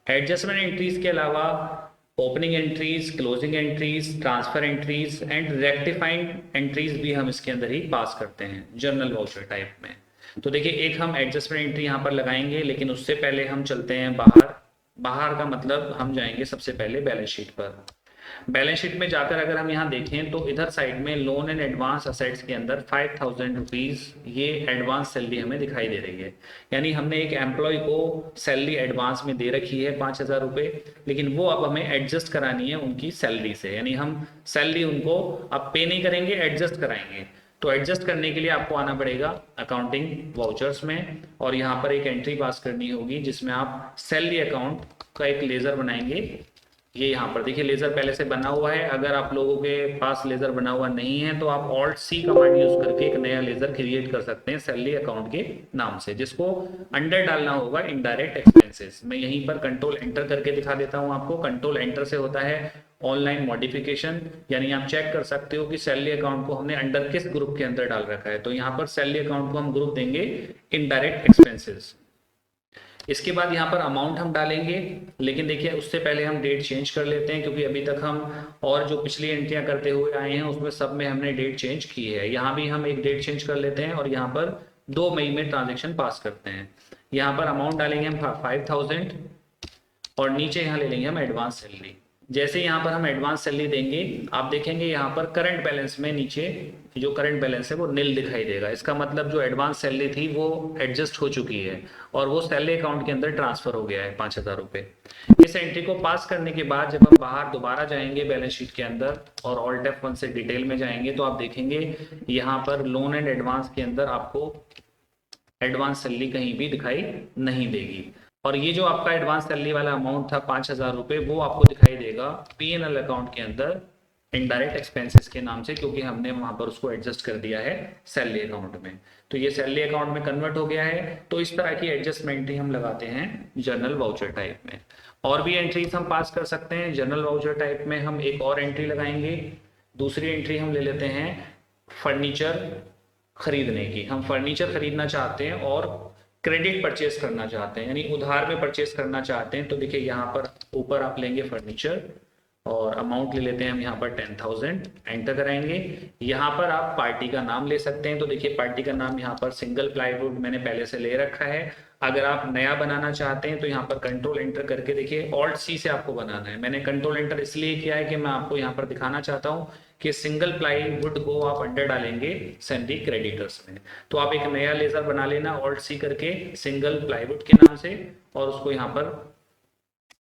एडजस्टमेंट एंट्रीज के अलावा opening entries, closing entries, transfer entries and rectifying entries भी हम इसके अंदर ही पास करते हैं जनरल वाउचर टाइप में। तो देखिए, एक हम एडजस्टमेंट एंट्री यहाँ पर लगाएंगे, लेकिन उससे पहले हम चलते हैं बाहर। बाहर का मतलब हम जाएंगे सबसे पहले बैलेंस शीट पर। बैलेंस शीट में जाकर अगर हम यहाँ देखें तो इधर साइड में लोन एंड एडवांस असेट्स के अंदर 5000 रुपीज ये एडवांस सैलरी हमें दिखाई दे रही है। यानी हमने एक एम्प्लॉय को सैलरी एडवांस में दे रखी है 5000 रुपये, लेकिन वो अब हमें एडजस्ट करानी है उनकी सैलरी से। यानी हम सैलरी उनको अब पे नहीं करेंगे, एडजस्ट कराएंगे। तो एडजस्ट करने के लिए आपको आना पड़ेगा अकाउंटिंग वाउचर्स में और यहाँ पर एक एंट्री पास करनी होगी जिसमें आप सैलरी अकाउंट का एक लेजर बनाएंगे। ये यहाँ पर देखिए लेजर पहले से बना हुआ है। अगर आप लोगों के पास लेजर बना हुआ नहीं है तो आप Alt+C कमांड यूज करके एक नया लेजर क्रिएट कर सकते हैं सैलरी अकाउंट के नाम से, जिसको अंडर डालना होगा इनडायरेक्ट एक्सपेंसेस। मैं यहीं पर कंट्रोल एंटर करके दिखा देता हूँ आपको। कंट्रोल एंटर से होता है ऑनलाइन मॉडिफिकेशन, यानी आप चेक कर सकते हो कि सैलरी अकाउंट को हमने अंडर किस ग्रुप के अंदर डाल रखा है। तो यहाँ पर सैलरी अकाउंट को हम ग्रुप देंगे इनडायरेक्ट एक्सपेंसेस। इसके बाद यहाँ पर अमाउंट हम डालेंगे, लेकिन देखिए उससे पहले हम डेट चेंज कर लेते हैं, क्योंकि अभी तक हम और जो पिछली एंट्रियां करते हुए आए हैं उसमें सब में हमने डेट चेंज की है। यहाँ भी हम एक डेट चेंज कर लेते हैं और यहाँ पर 2 मई में ट्रांजेक्शन पास करते हैं। यहाँ पर अमाउंट डालेंगे हम 5000 और नीचे यहाँ ले लेंगे हम एडवांस सैलरी। जैसे यहाँ पर हम एडवांस सैलरी देंगे, आप देखेंगे यहाँ पर करंट बैलेंस में नीचे जो करंट बैलेंस है वो नील दिखाई देगा। इसका मतलब जो एडवांस सैलरी थी वो एडजस्ट हो चुकी है और वो सैलरी अकाउंट के अंदर ट्रांसफर हो गया है 5000 रुपये। इस एंट्री को पास करने के बाद जब हम बाहर दोबारा जाएंगे बैलेंस शीट के अंदर और Alt F1 से डिटेल में जाएंगे तो आप देखेंगे यहाँ पर लोन एंड एडवांस के अंदर आपको एडवांस सैलरी कहीं भी दिखाई नहीं देगी। और ये जो आपका एडवांस सैलरी वाला अमाउंट था 5000 रुपये, वो आपको दिखाई देगा P&L अकाउंट के अंदर इनडायरेक्ट एक्सपेंसेस के नाम से, क्योंकि हमने वहां पर उसको एडजस्ट कर दिया है सैलरी अकाउंट में। तो ये सैलरी अकाउंट में कन्वर्ट हो गया है। तो इस तरह की एडजस्टमेंट ही हम लगाते हैं जनरल वाउचर टाइप में। और भी एंट्रीज हम पास कर सकते हैं। जनरल वाउचर टाइप में हम एक और एंट्री लगाएंगे। दूसरी एंट्री हम ले लेते हैं फर्नीचर खरीदने की। हम फर्नीचर खरीदना चाहते हैं और क्रेडिट परचेस करना चाहते हैं, यानी उधार में परचेस करना चाहते हैं। तो देखिए यहाँ पर ऊपर आप लेंगे फर्नीचर और अमाउंट ले लेते हैं हम यहाँ पर 10000, एंटर कराएंगे। यहाँ पर आप पार्टी का नाम ले सकते हैं। तो देखिए पार्टी का नाम यहाँ पर सिंगल प्लाईवुड मैंने पहले से ले रखा है। अगर आप नया बनाना चाहते हैं तो यहाँ पर कंट्रोल एंटर करके देखिए Alt+C से आपको बनाना है। मैंने कंट्रोल एंटर इसलिए किया है कि मैं आपको यहाँ पर दिखाना चाहता हूँ कि सिंगल प्लाईवुड को आप अंडर डालेंगे सैलरी क्रेडिटर्स में। तो आप एक नया लेजर बना लेना Alt+C करके सिंगल प्लाईवुड के नाम से और उसको यहाँ पर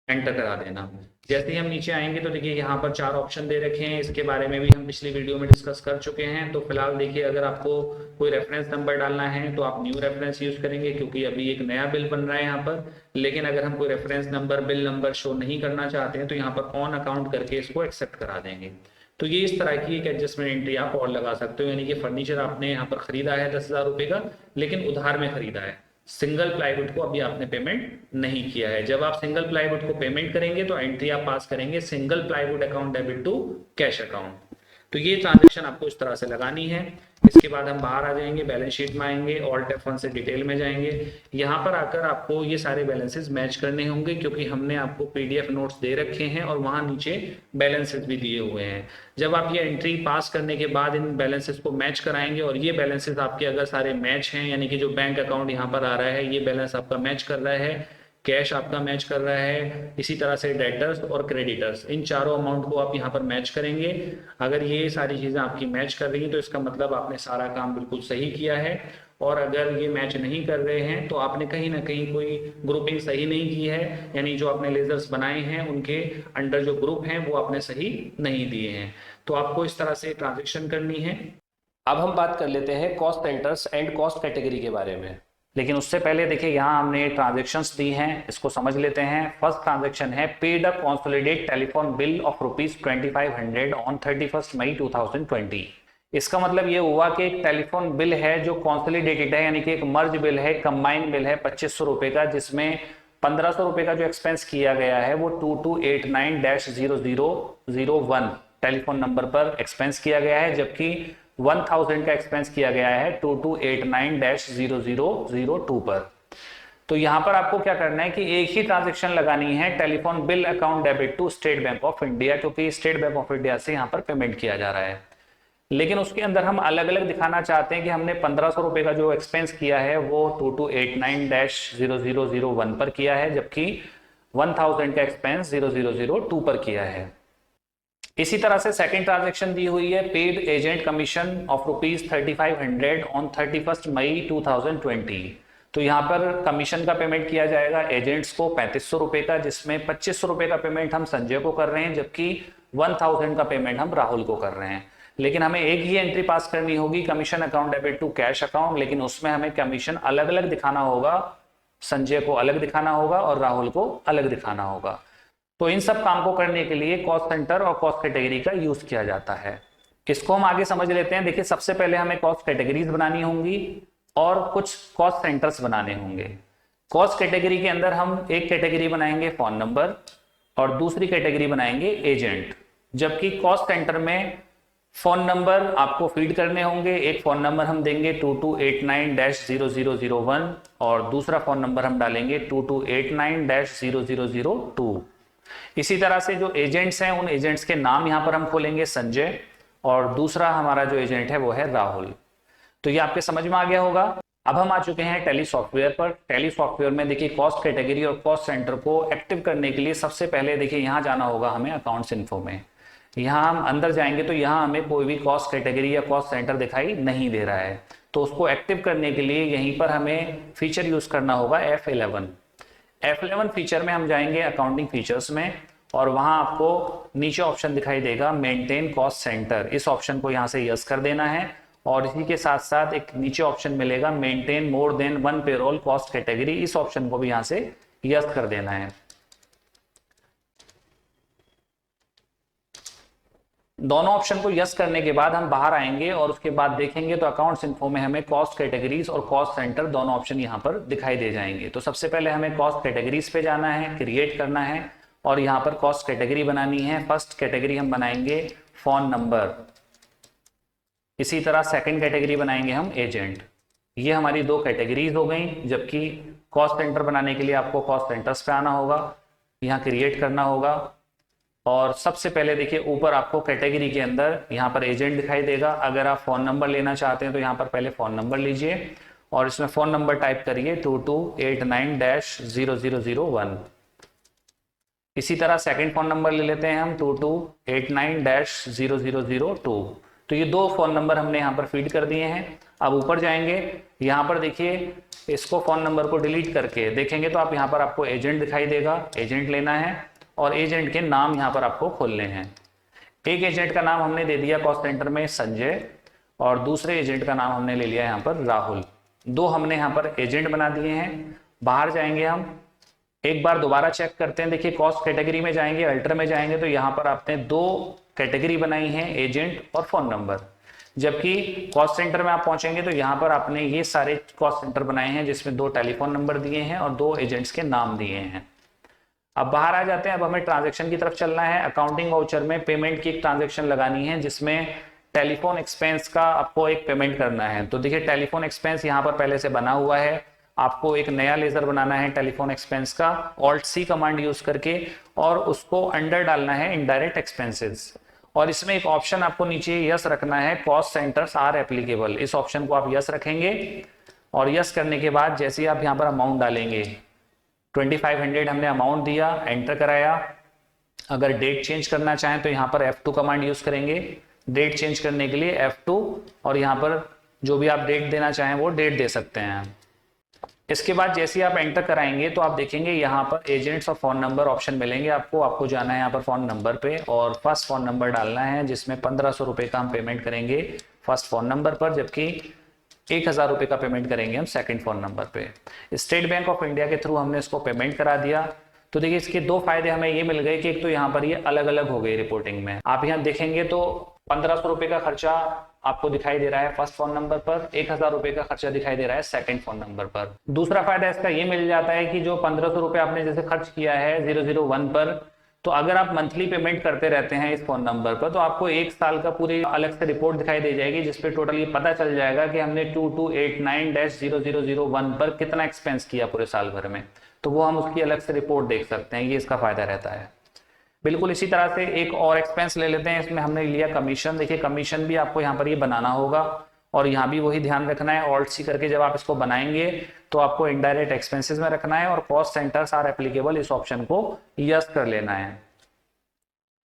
एंटर करा देना। जैसे ही हम नीचे आएंगे तो देखिए यहाँ पर 4 ऑप्शन दे रखे हैं। इसके बारे में भी हम पिछली वीडियो में डिस्कस कर चुके हैं। तो फिलहाल देखिए, अगर आपको कोई रेफरेंस नंबर डालना है तो आप न्यू रेफरेंस यूज करेंगे, क्योंकि अभी एक नया बिल बन रहा है यहाँ पर। लेकिन अगर हम कोई reference number, bill number show नहीं करना चाहते हैं तो यहाँ पर ऑन अकाउंट करके इसको एक्सेप्ट करा देंगे। तो ये इस तरह की एक एडजस्टमेंट एंट्री आप और लगा सकते हो। यानी कि फर्नीचर आपने यहाँ पर खरीदा है 10,000 रुपये का, लेकिन उधार में खरीदा है। सिंगल प्लाईवुड को अभी आपने पेमेंट नहीं किया है। जब आप सिंगल प्लाईवुड को पेमेंट करेंगे तो एंट्री आप पास करेंगे single plywood account debit to cash account. तो ये ट्रांजेक्शन आपको इस तरह से लगानी है। इसके बाद हम बाहर आ जाएंगे, बैलेंस शीट में आएंगे, Alt F1 से डिटेल में जाएंगे। यहाँ पर आकर आपको ये सारे बैलेंसेस मैच करने होंगे, क्योंकि हमने आपको PDF नोट्स दे रखे हैं और वहाँ नीचे बैलेंसेस भी दिए हुए हैं। जब आप ये एंट्री पास करने के बाद इन बैलेंसेस को मैच कराएंगे और ये बैलेंसेस आपके अगर सारे मैच हैं, यानी कि जो बैंक अकाउंट यहाँ पर आ रहा है ये बैलेंस आपका मैच कर रहा है, कैश आपका मैच कर रहा है, इसी तरह से डेटर्स और क्रेडिटर्स, इन चारों अमाउंट को आप यहाँ पर मैच करेंगे। अगर ये सारी चीज़ें आपकी मैच कर रही हैं तो इसका मतलब आपने सारा काम बिल्कुल सही किया है और अगर ये मैच नहीं कर रहे हैं तो आपने कहीं ना कहीं कोई ग्रुपिंग सही नहीं की है, यानी जो आपने लेजर्स बनाए हैं उनके अंडर जो ग्रुप हैं वो आपने सही नहीं दिए हैं। तो आपको इस तरह से ट्रांजेक्शन करनी है। अब हम बात कर लेते हैं cost centres and cost category के बारे में। लेकिन उससे पहले देखिए यहाँ हमने ट्रांजेक्शन्स दी हैं, इसको समझ लेते हैं। फर्स्ट ट्रांजेक्शन है paid a consolidate telephone bill of ₹2500 on 31 मई 2020। इसका मतलब ये हुआ कि एक टेलीफोन बिल है जो कंसोलिडेटेड है, यानी कि एक मर्ज बिल है, कंबाइन बिल है 2500 रुपए का, जिसमें 1500 रुपए का जो एक्सपेंस किया गया है वो 2289-0001 टेलीफोन नंबर पर एक्सपेंस किया गया है, जबकि 1000 का एक्सपेंस किया गया है 2289-0002 पर। तो यहां पर आपको क्या करना है कि एक ही ट्रांजेक्शन लगानी है, telephone bill account debit to State Bank of India, क्योंकि स्टेट बैंक ऑफ इंडिया से यहां पर पेमेंट किया जा रहा है। लेकिन उसके अंदर हम अलग अलग दिखाना चाहते हैं कि हमने 1500 रुपए का जो एक्सपेंस किया है वो 2289-0001 पर किया है, जबकि 1000 का एक्सपेंस 0002 पर किया है। इसी तरह से सेकंड ट्रांजैक्शन दी हुई है paid agent commission of ₹3500 on 31 मई 2020। तो यहाँ पर कमीशन का पेमेंट किया जाएगा एजेंट्स को 3500 रुपए का, जिसमें 2500 रुपए का पेमेंट हम संजय को कर रहे हैं, जबकि 1000 का पेमेंट हम राहुल को कर रहे हैं। लेकिन हमें एक ही एंट्री पास करनी होगी, commission account debit to cash account, लेकिन उसमें हमें कमीशन अलग अलग दिखाना होगा, संजय को अलग दिखाना होगा और राहुल को अलग दिखाना होगा। तो इन सब काम को करने के लिए कॉस्ट सेंटर और कॉस्ट कैटेगरी का यूज किया जाता है। इसको हम आगे समझ लेते हैं। देखिए सबसे पहले हमें कॉस्ट कैटेगरीज बनानी होंगी और कुछ कॉस्ट सेंटर्स बनाने होंगे। कॉस्ट कैटेगरी के अंदर हम एक कैटेगरी बनाएंगे फोन नंबर और दूसरी कैटेगरी बनाएंगे एजेंट, जबकि कॉस्ट सेंटर में फोन नंबर आपको फीड करने होंगे। एक फोन नंबर हम देंगे 2289-0001 और दूसरा फोन नंबर हम डालेंगे 2289-0002। इसी तरह से जो एजेंट्स हैं उन एजेंट्स के नाम यहां पर हम खोलेंगे संजय, और दूसरा हमारा जो एजेंट है वो है राहुल। तो ये आपके समझ में आ गया होगा। अब हम आ चुके हैं टैली सॉफ्टवेयर पर। टैली सॉफ्टवेयर में देखिए कॉस्ट कैटेगरी और कॉस्ट सेंटर को एक्टिव करने के लिए सबसे पहले देखिए यहां जाना होगा हमें अकाउंट्स इन्फो में। यहाँ हम अंदर जाएंगे तो यहाँ हमें कोई भी कॉस्ट कैटेगरी या कॉस्ट सेंटर दिखाई नहीं दे रहा है। तो उसको एक्टिव करने के लिए यहीं पर हमें फीचर यूज करना होगा F11 फीचर में हम जाएंगे अकाउंटिंग फीचर्स में, और वहां आपको नीचे ऑप्शन दिखाई देगा मेंटेन कॉस्ट सेंटर। इस ऑप्शन को यहाँ से यस कर देना है, और इसी के साथ साथ एक नीचे ऑप्शन मिलेगा maintain more than 1 payroll cost category. इस ऑप्शन को भी यहाँ से यस कर देना है। दोनों ऑप्शन को यस करने के बाद हम बाहर आएंगे और उसके बाद देखेंगे तो अकाउंट्स इन्फो में हमें कॉस्ट कैटेगरीज और कॉस्ट सेंटर दोनों ऑप्शन यहां पर दिखाई दे जाएंगे। तो सबसे पहले हमें कॉस्ट कैटेगरीज पे जाना है, क्रिएट करना है और यहां पर कॉस्ट कैटेगरी बनानी है। फर्स्ट कैटेगरी हम बनाएंगे फोन नंबर, इसी तरह सेकंड कैटेगरी बनाएंगे हम एजेंट। ये हमारी दो कैटेगरीज हो गई, जबकि कॉस्ट सेंटर बनाने के लिए आपको कॉस्ट सेंटर्स पे आना होगा, यहाँ क्रिएट करना होगा। और सबसे पहले देखिए ऊपर आपको कैटेगरी के अंदर यहाँ पर एजेंट दिखाई देगा। अगर आप फोन नंबर लेना चाहते हैं तो यहाँ पर पहले फोन नंबर लीजिए और इसमें फोन नंबर टाइप करिए 2289-0001। इसी तरह सेकंड फोन नंबर ले लेते हैं हम 2289-0002। तो ये दो फोन नंबर हमने यहाँ पर फीड कर दिए हैं। अब ऊपर जाएंगे, यहाँ पर देखिए इसको फोन नंबर को डिलीट करके देखेंगे तो आप यहाँ पर आपको एजेंट दिखाई देगा, एजेंट लेना है और एजेंट के नाम यहाँ पर आपको खोलने हैं। एक एजेंट का नाम हमने दे दिया कॉस्ट सेंटर में संजय और दूसरे एजेंट का नाम हमने ले लिया यहाँ पर राहुल। दो हमने यहाँ पर एजेंट बना दिए हैं। बाहर जाएंगे हम, एक बार दोबारा चेक करते हैं। देखिए कॉस्ट कैटेगरी में जाएंगे, अल्टर में जाएंगे तो यहाँ पर आपने दो कैटेगरी बनाई है, एजेंट और फोन नंबर। जबकि कॉस्ट सेंटर में आप पहुंचेंगे तो यहाँ पर आपने ये सारे कॉस्ट सेंटर बनाए हैं जिसमें दो टेलीफोन नंबर दिए हैं और दो एजेंट्स के नाम दिए हैं। अब बाहर आ जाते हैं। अब हमें ट्रांजैक्शन की तरफ चलना है। अकाउंटिंग वाउचर में पेमेंट की एक ट्रांजैक्शन लगानी है जिसमें टेलीफोन एक्सपेंस का आपको एक पेमेंट करना है। तो देखिए टेलीफोन एक्सपेंस यहाँ पर पहले से बना हुआ है, आपको एक नया लेजर बनाना है टेलीफोन एक्सपेंस का Alt+C कमांड यूज करके और उसको अंडर डालना है इनडायरेक्ट एक्सपेंसेस। और इसमें एक ऑप्शन आपको नीचे यस रखना है, कॉस्ट सेंटर्स आर एप्लीकेबल। इस ऑप्शन को आप यस रखेंगे और यस करने के बाद जैसे ही आप यहाँ पर अमाउंट डालेंगे 2500 हमने अमाउंट दिया, एंटर कराया। अगर डेट चेंज करना चाहें तो यहाँ पर F2 कमांड यूज करेंगे डेट चेंज करने के लिए F2 और यहाँ पर जो भी आप डेट देना चाहें वो डेट दे सकते हैं। इसके बाद जैसे ही आप एंटर कराएंगे तो आप देखेंगे यहाँ पर एजेंट्स और फ़ोन नंबर ऑप्शन मिलेंगे आपको जाना है यहाँ पर फ़ोन नंबर पे और फर्स्ट फ़ोन नंबर डालना है, जिसमें 1500 रुपये का हम पेमेंट करेंगे फर्स्ट फ़ोन नंबर पर, जबकि 1000 रुपये का पेमेंट करेंगे हम सेकंड फ़ोन नंबर पे। स्टेट बैंक ऑफ इंडिया के थ्रू हमने इसको पेमेंट करा दिया। तो देखिए इसके दो फायदे हमें ये मिल गए कि एक तो यहाँ पर ये अलग अलग हो गई रिपोर्टिंग में। आप यहाँ देखेंगे तो 1500 रुपये का खर्चा आपको दिखाई दे रहा है फर्स्ट फोन नंबर पर, 1000 रुपये का खर्चा दिखाई दे रहा है सेकंड फोन नंबर पर। दूसरा फायदा इसका ये मिल जाता है कि जो 1500 रुपये आपने जैसे खर्च किया है 001 पर, तो अगर आप मंथली पेमेंट करते रहते हैं इस फोन नंबर पर तो आपको एक साल का पूरी अलग से रिपोर्ट दिखाई दे जाएगी, जिसपे टोटल ये पता चल जाएगा कि हमने 2289-0001 पर कितना एक्सपेंस किया पूरे साल भर में। तो वो हम उसकी अलग से रिपोर्ट देख सकते हैं, ये इसका फायदा रहता है। बिल्कुल इसी तरह से एक और एक्सपेंस ले लेते हैं, इसमें हमने लिया कमीशन। देखिए कमीशन भी आपको यहाँ पर ये बनाना होगा और यहाँ भी वही ध्यान रखना है, ऑल्ट सी करके जब आप इसको बनाएंगे तो आपको इनडायरेक्ट एक्सपेंसेस में रखना है और कॉस्ट सेंटर्स आर एप्लीकेबल इस ऑप्शन को यस कर लेना है।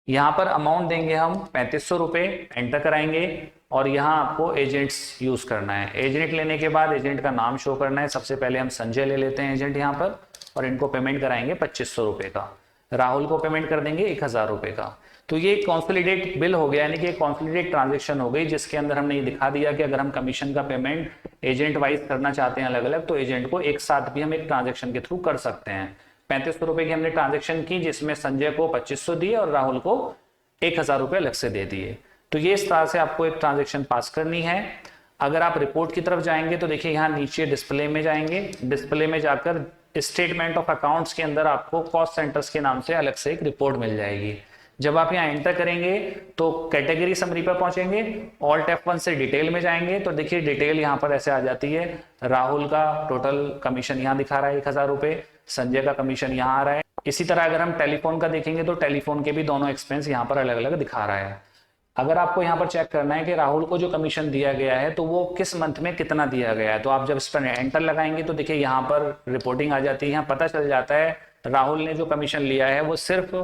यहाँ पर अमाउंट देंगे हम 3500 रुपये, एंटर कराएंगे और यहाँ आपको एजेंट्स यूज करना है। एजेंट लेने के बाद एजेंट का नाम शो करना है। सबसे पहले हम संजय ले लेते हैं एजेंट यहाँ पर और इनको पेमेंट कराएंगे 2500 रुपये का। राहुल को पेमेंट कर देंगे 1000 रुपये का। तो ये कॉन्सोलिडेट बिल हो गया, यानी कि कॉन्सोलिडेट ट्रांजेक्शन हो गई, जिसके अंदर हमने ये दिखा दिया कि अगर हम कमीशन का पेमेंट एजेंट वाइज करना चाहते हैं अलग अलग, तो एजेंट को एक साथ भी हम एक ट्रांजेक्शन के थ्रू कर सकते हैं। 3500 रुपये की हमने ट्रांजेक्शन की, जिसमें संजय को 2500 दिए और राहुल को 1000 रुपये अलग से दे दिए। तो ये इस तरह से आपको एक ट्रांजेक्शन पास करनी है। अगर आप रिपोर्ट की तरफ जाएंगे तो देखिए यहाँ नीचे डिस्प्ले में जाएंगे, डिस्प्ले में जाकर स्टेटमेंट ऑफ अकाउंट्स के अंदर आपको कॉस्ट सेंटर्स के नाम से अलग से एक रिपोर्ट मिल जाएगी। जब आप यहाँ एंटर करेंगे तो कैटेगरी समरी पर पहुंचेंगे, ऑल्ट F1 से डिटेल में जाएंगे तो देखिए डिटेल यहाँ पर ऐसे आ जाती है। राहुल का टोटल कमीशन यहाँ दिखा रहा है 1000 रुपये, संजय का कमीशन यहाँ आ रहा है। इसी तरह अगर हम टेलीफोन का देखेंगे तो टेलीफोन के भी दोनों एक्सपेंस यहाँ पर अलग अलग दिखा रहा है। अगर आपको यहाँ पर चेक करना है कि राहुल को जो कमीशन दिया गया है तो वो किस मंथ में कितना दिया गया है, तो आप जब इस पर एंटर लगाएंगे तो देखिए यहाँ पर रिपोर्टिंग आ जाती है। यहाँ पता चल जाता है राहुल ने जो कमीशन लिया है वो सिर्फ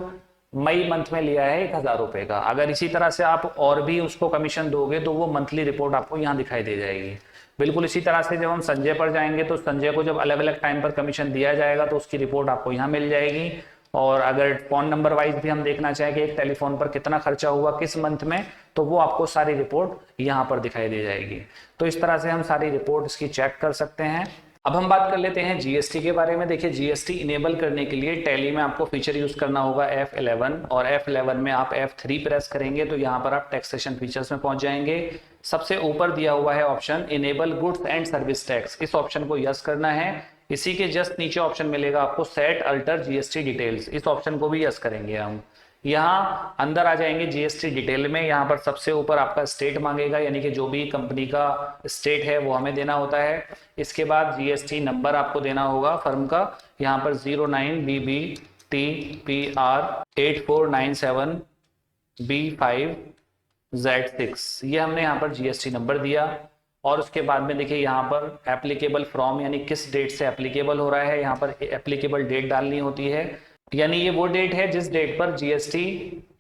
मई मंथ में लिया है 1000 रुपये का। अगर इसी तरह से आप और भी उसको कमीशन दोगे तो वो मंथली रिपोर्ट आपको यहाँ दिखाई दे जाएगी। बिल्कुल इसी तरह से जब हम संजय पर जाएंगे तो संजय को जब अलग अलग टाइम पर कमीशन दिया जाएगा तो उसकी रिपोर्ट आपको यहाँ मिल जाएगी। और अगर फोन नंबर वाइज भी हम देखना चाहें कि एक टेलीफोन पर कितना खर्चा हुआ किस मंथ में, तो वो आपको सारी रिपोर्ट यहाँ पर दिखाई दे जाएगी। तो इस तरह से हम सारी रिपोर्ट इसकी चेक कर सकते हैं। अब हम बात कर लेते हैं जीएसटी के बारे में। देखिए जीएसटी इनेबल करने के लिए टैली में आपको फीचर यूज करना होगा F11 और F11 में आप F3 प्रेस करेंगे तो यहाँ पर आप टैक्सेशन फीचर्स में पहुंच जाएंगे। सबसे ऊपर दिया हुआ है option enable goods and service tax, इस ऑप्शन को यस करना है। इसी के जस्ट नीचे ऑप्शन मिलेगा आपको सेट अल्टर जीएसटी डिटेल्स, इस ऑप्शन को भी यस करेंगे हम। यहाँ अंदर आ जाएंगे जीएसटी डिटेल में, यहाँ पर सबसे ऊपर आपका स्टेट मांगेगा, यानी कि जो भी कंपनी का स्टेट है वो हमें देना होता है। इसके बाद जीएसटी नंबर आपको देना होगा फर्म का, यहाँ पर 09BBTPR8497B5Z6 ये हमने यहाँ पर जीएसटी नंबर दिया। और उसके बाद में देखिए यहाँ पर एप्लीकेबल फ्रॉम, यानी किस डेट से एप्लीकेबल हो रहा है, यहाँ पर एप्लीकेबल डेट डालनी होती है, यानी ये वो डेट है जिस डेट पर जीएसटी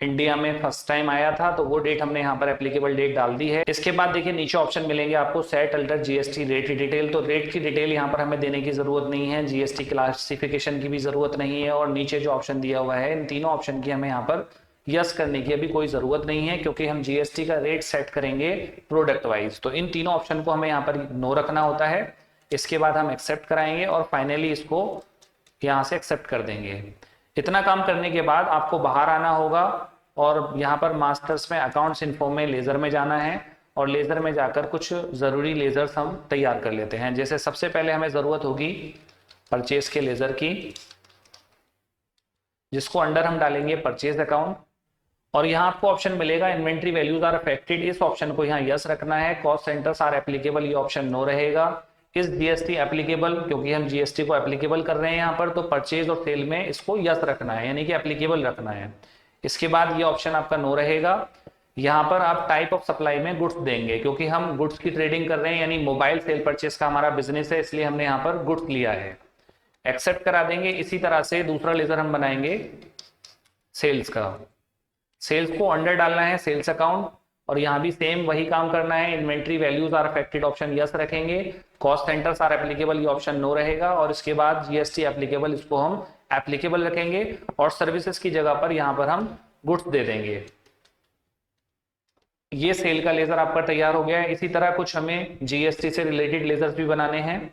इंडिया में फर्स्ट टाइम आया था, तो वो डेट हमने यहाँ पर एप्लीकेबल डेट डाल दी है। इसके बाद देखिए नीचे ऑप्शन मिलेंगे आपको set alter GST rate detail, तो रेट की डिटेल यहाँ पर हमें देने की जरूरत नहीं है, जीएसटी क्लासिफिकेशन की भी जरूरत नहीं है। और नीचे जो ऑप्शन दिया हुआ है इन तीनों ऑप्शन की हमें यहाँ पर यस करने की अभी कोई जरूरत नहीं है, क्योंकि हम जीएसटी का रेट सेट करेंगे प्रोडक्ट वाइज। तो इन तीनों ऑप्शन को हमें यहाँ पर नो रखना होता है। इसके बाद हम एक्सेप्ट कराएंगे और फाइनली इसको यहाँ से एक्सेप्ट कर देंगे। इतना काम करने के बाद आपको बाहर आना होगा और यहाँ पर मास्टर्स में अकाउंट्स इन्फो में लेजर में जाना है और लेजर में जाकर कुछ जरूरी लेजर्स हम तैयार कर लेते हैं। जैसे सबसे पहले हमें जरूरत होगी परचेज के लेजर की, जिसको अंडर हम डालेंगे परचेज अकाउंट। और यहाँ आपको ऑप्शन मिलेगा इन्वेंट्री वैल्यूज आर अफेक्टेड, इस ऑप्शन को यहाँ यस रखना है। कॉस्ट सेंटर्स आर एप्लीकेबल, ये ऑप्शन नो रहेगा। इस जीएसटी एप्लीकेबल, क्योंकि हम जीएसटी को एप्लीकेबल कर रहे हैं यहाँ पर, तो परचेज और सेल में इसको यस रखना है, यानी कि एप्लीकेबल रखना है। इसके बाद ये ऑप्शन आपका नो रहेगा। यहाँ पर आप टाइप ऑफ सप्लाई में गुड्स देंगे, क्योंकि हम गुड्स की ट्रेडिंग कर रहे हैं, यानी मोबाइल सेल परचेज का हमारा बिजनेस है, इसलिए हमने यहाँ पर गुड्स लिया है। एक्सेप्ट करा देंगे। इसी तरह से दूसरा लेजर हम बनाएंगे सेल्स का, सेल्स को अंडर डालना है सेल्स अकाउंट और यहाँ भी सेम वही काम करना है। Inventory values are affected option yes रखेंगे, कॉस्ट सेंटर्स आर एप्लीकेबल ये ऑप्शन नो रहेगा, और इसके बाद जीएसटी एप्लीकेबल इसको हम एप्लीकेबल रखेंगे, और सर्विसेज की जगह पर यहाँ पर हम गुड्स दे देंगे। ये सेल का लेजर आपका तैयार हो गया है। इसी तरह कुछ हमें जीएसटी से रिलेटेड लेजर्स भी बनाने हैं।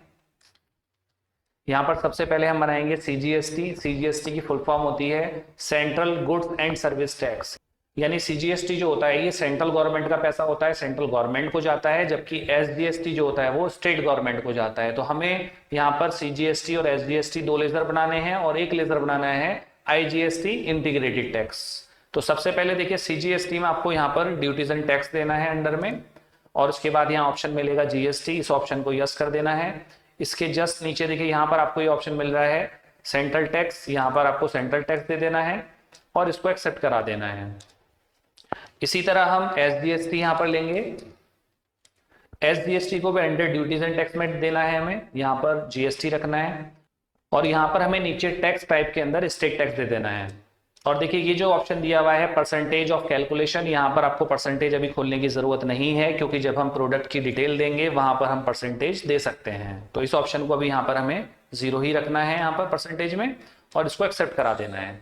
यहाँ पर सबसे पहले हम बनाएंगे सीजीएसटी। सीजीएसटी की फुल फॉर्म होती है central goods and service tax, यानी सीजीएसटी जो होता है ये सेंट्रल गवर्नमेंट का पैसा होता है, सेंट्रल गवर्नमेंट को जाता है, जबकि एसजीएसटी जो होता है वो स्टेट गवर्नमेंट को जाता है। तो हमें यहाँ पर सीजीएसटी और एसजीएसटी दो लेजर बनाने हैं, और एक लेजर बनाना है आईजीएसटी इंटीग्रेटेड टैक्स। तो सबसे पहले देखिए सीजीएसटी में आपको यहाँ पर ड्यूटीज एंड टैक्स देना है अंडर में, और उसके बाद यहाँ ऑप्शन मिलेगा जीएसटी, इस ऑप्शन को यस कर देना है। इसके जस्ट नीचे देखिए यहाँ पर आपको ये ऑप्शन मिल रहा है सेंट्रल टैक्स, यहाँ पर आपको सेंट्रल टैक्स दे देना है और इसको एक्सेप्ट करा देना है। इसी तरह हम एसजीएसटी यहाँ पर लेंगे, एसजीएसटी को भी अंडर ड्यूटीज एंड टैक्स में देना है, हमें यहाँ पर जीएसटी रखना है, और यहाँ पर हमें नीचे टैक्स टाइप के अंदर स्टेट टैक्स दे देना है। और देखिए ये जो ऑप्शन दिया हुआ है परसेंटेज ऑफ कैलकुलेशन, यहाँ पर आपको परसेंटेज अभी खोलने की जरूरत नहीं है, क्योंकि जब हम प्रोडक्ट की डिटेल देंगे वहां पर हम परसेंटेज दे सकते हैं। तो इस ऑप्शन को अभी यहाँ पर हमें 0 ही रखना है यहाँ पर परसेंटेज में, और इसको एक्सेप्ट करा देना है।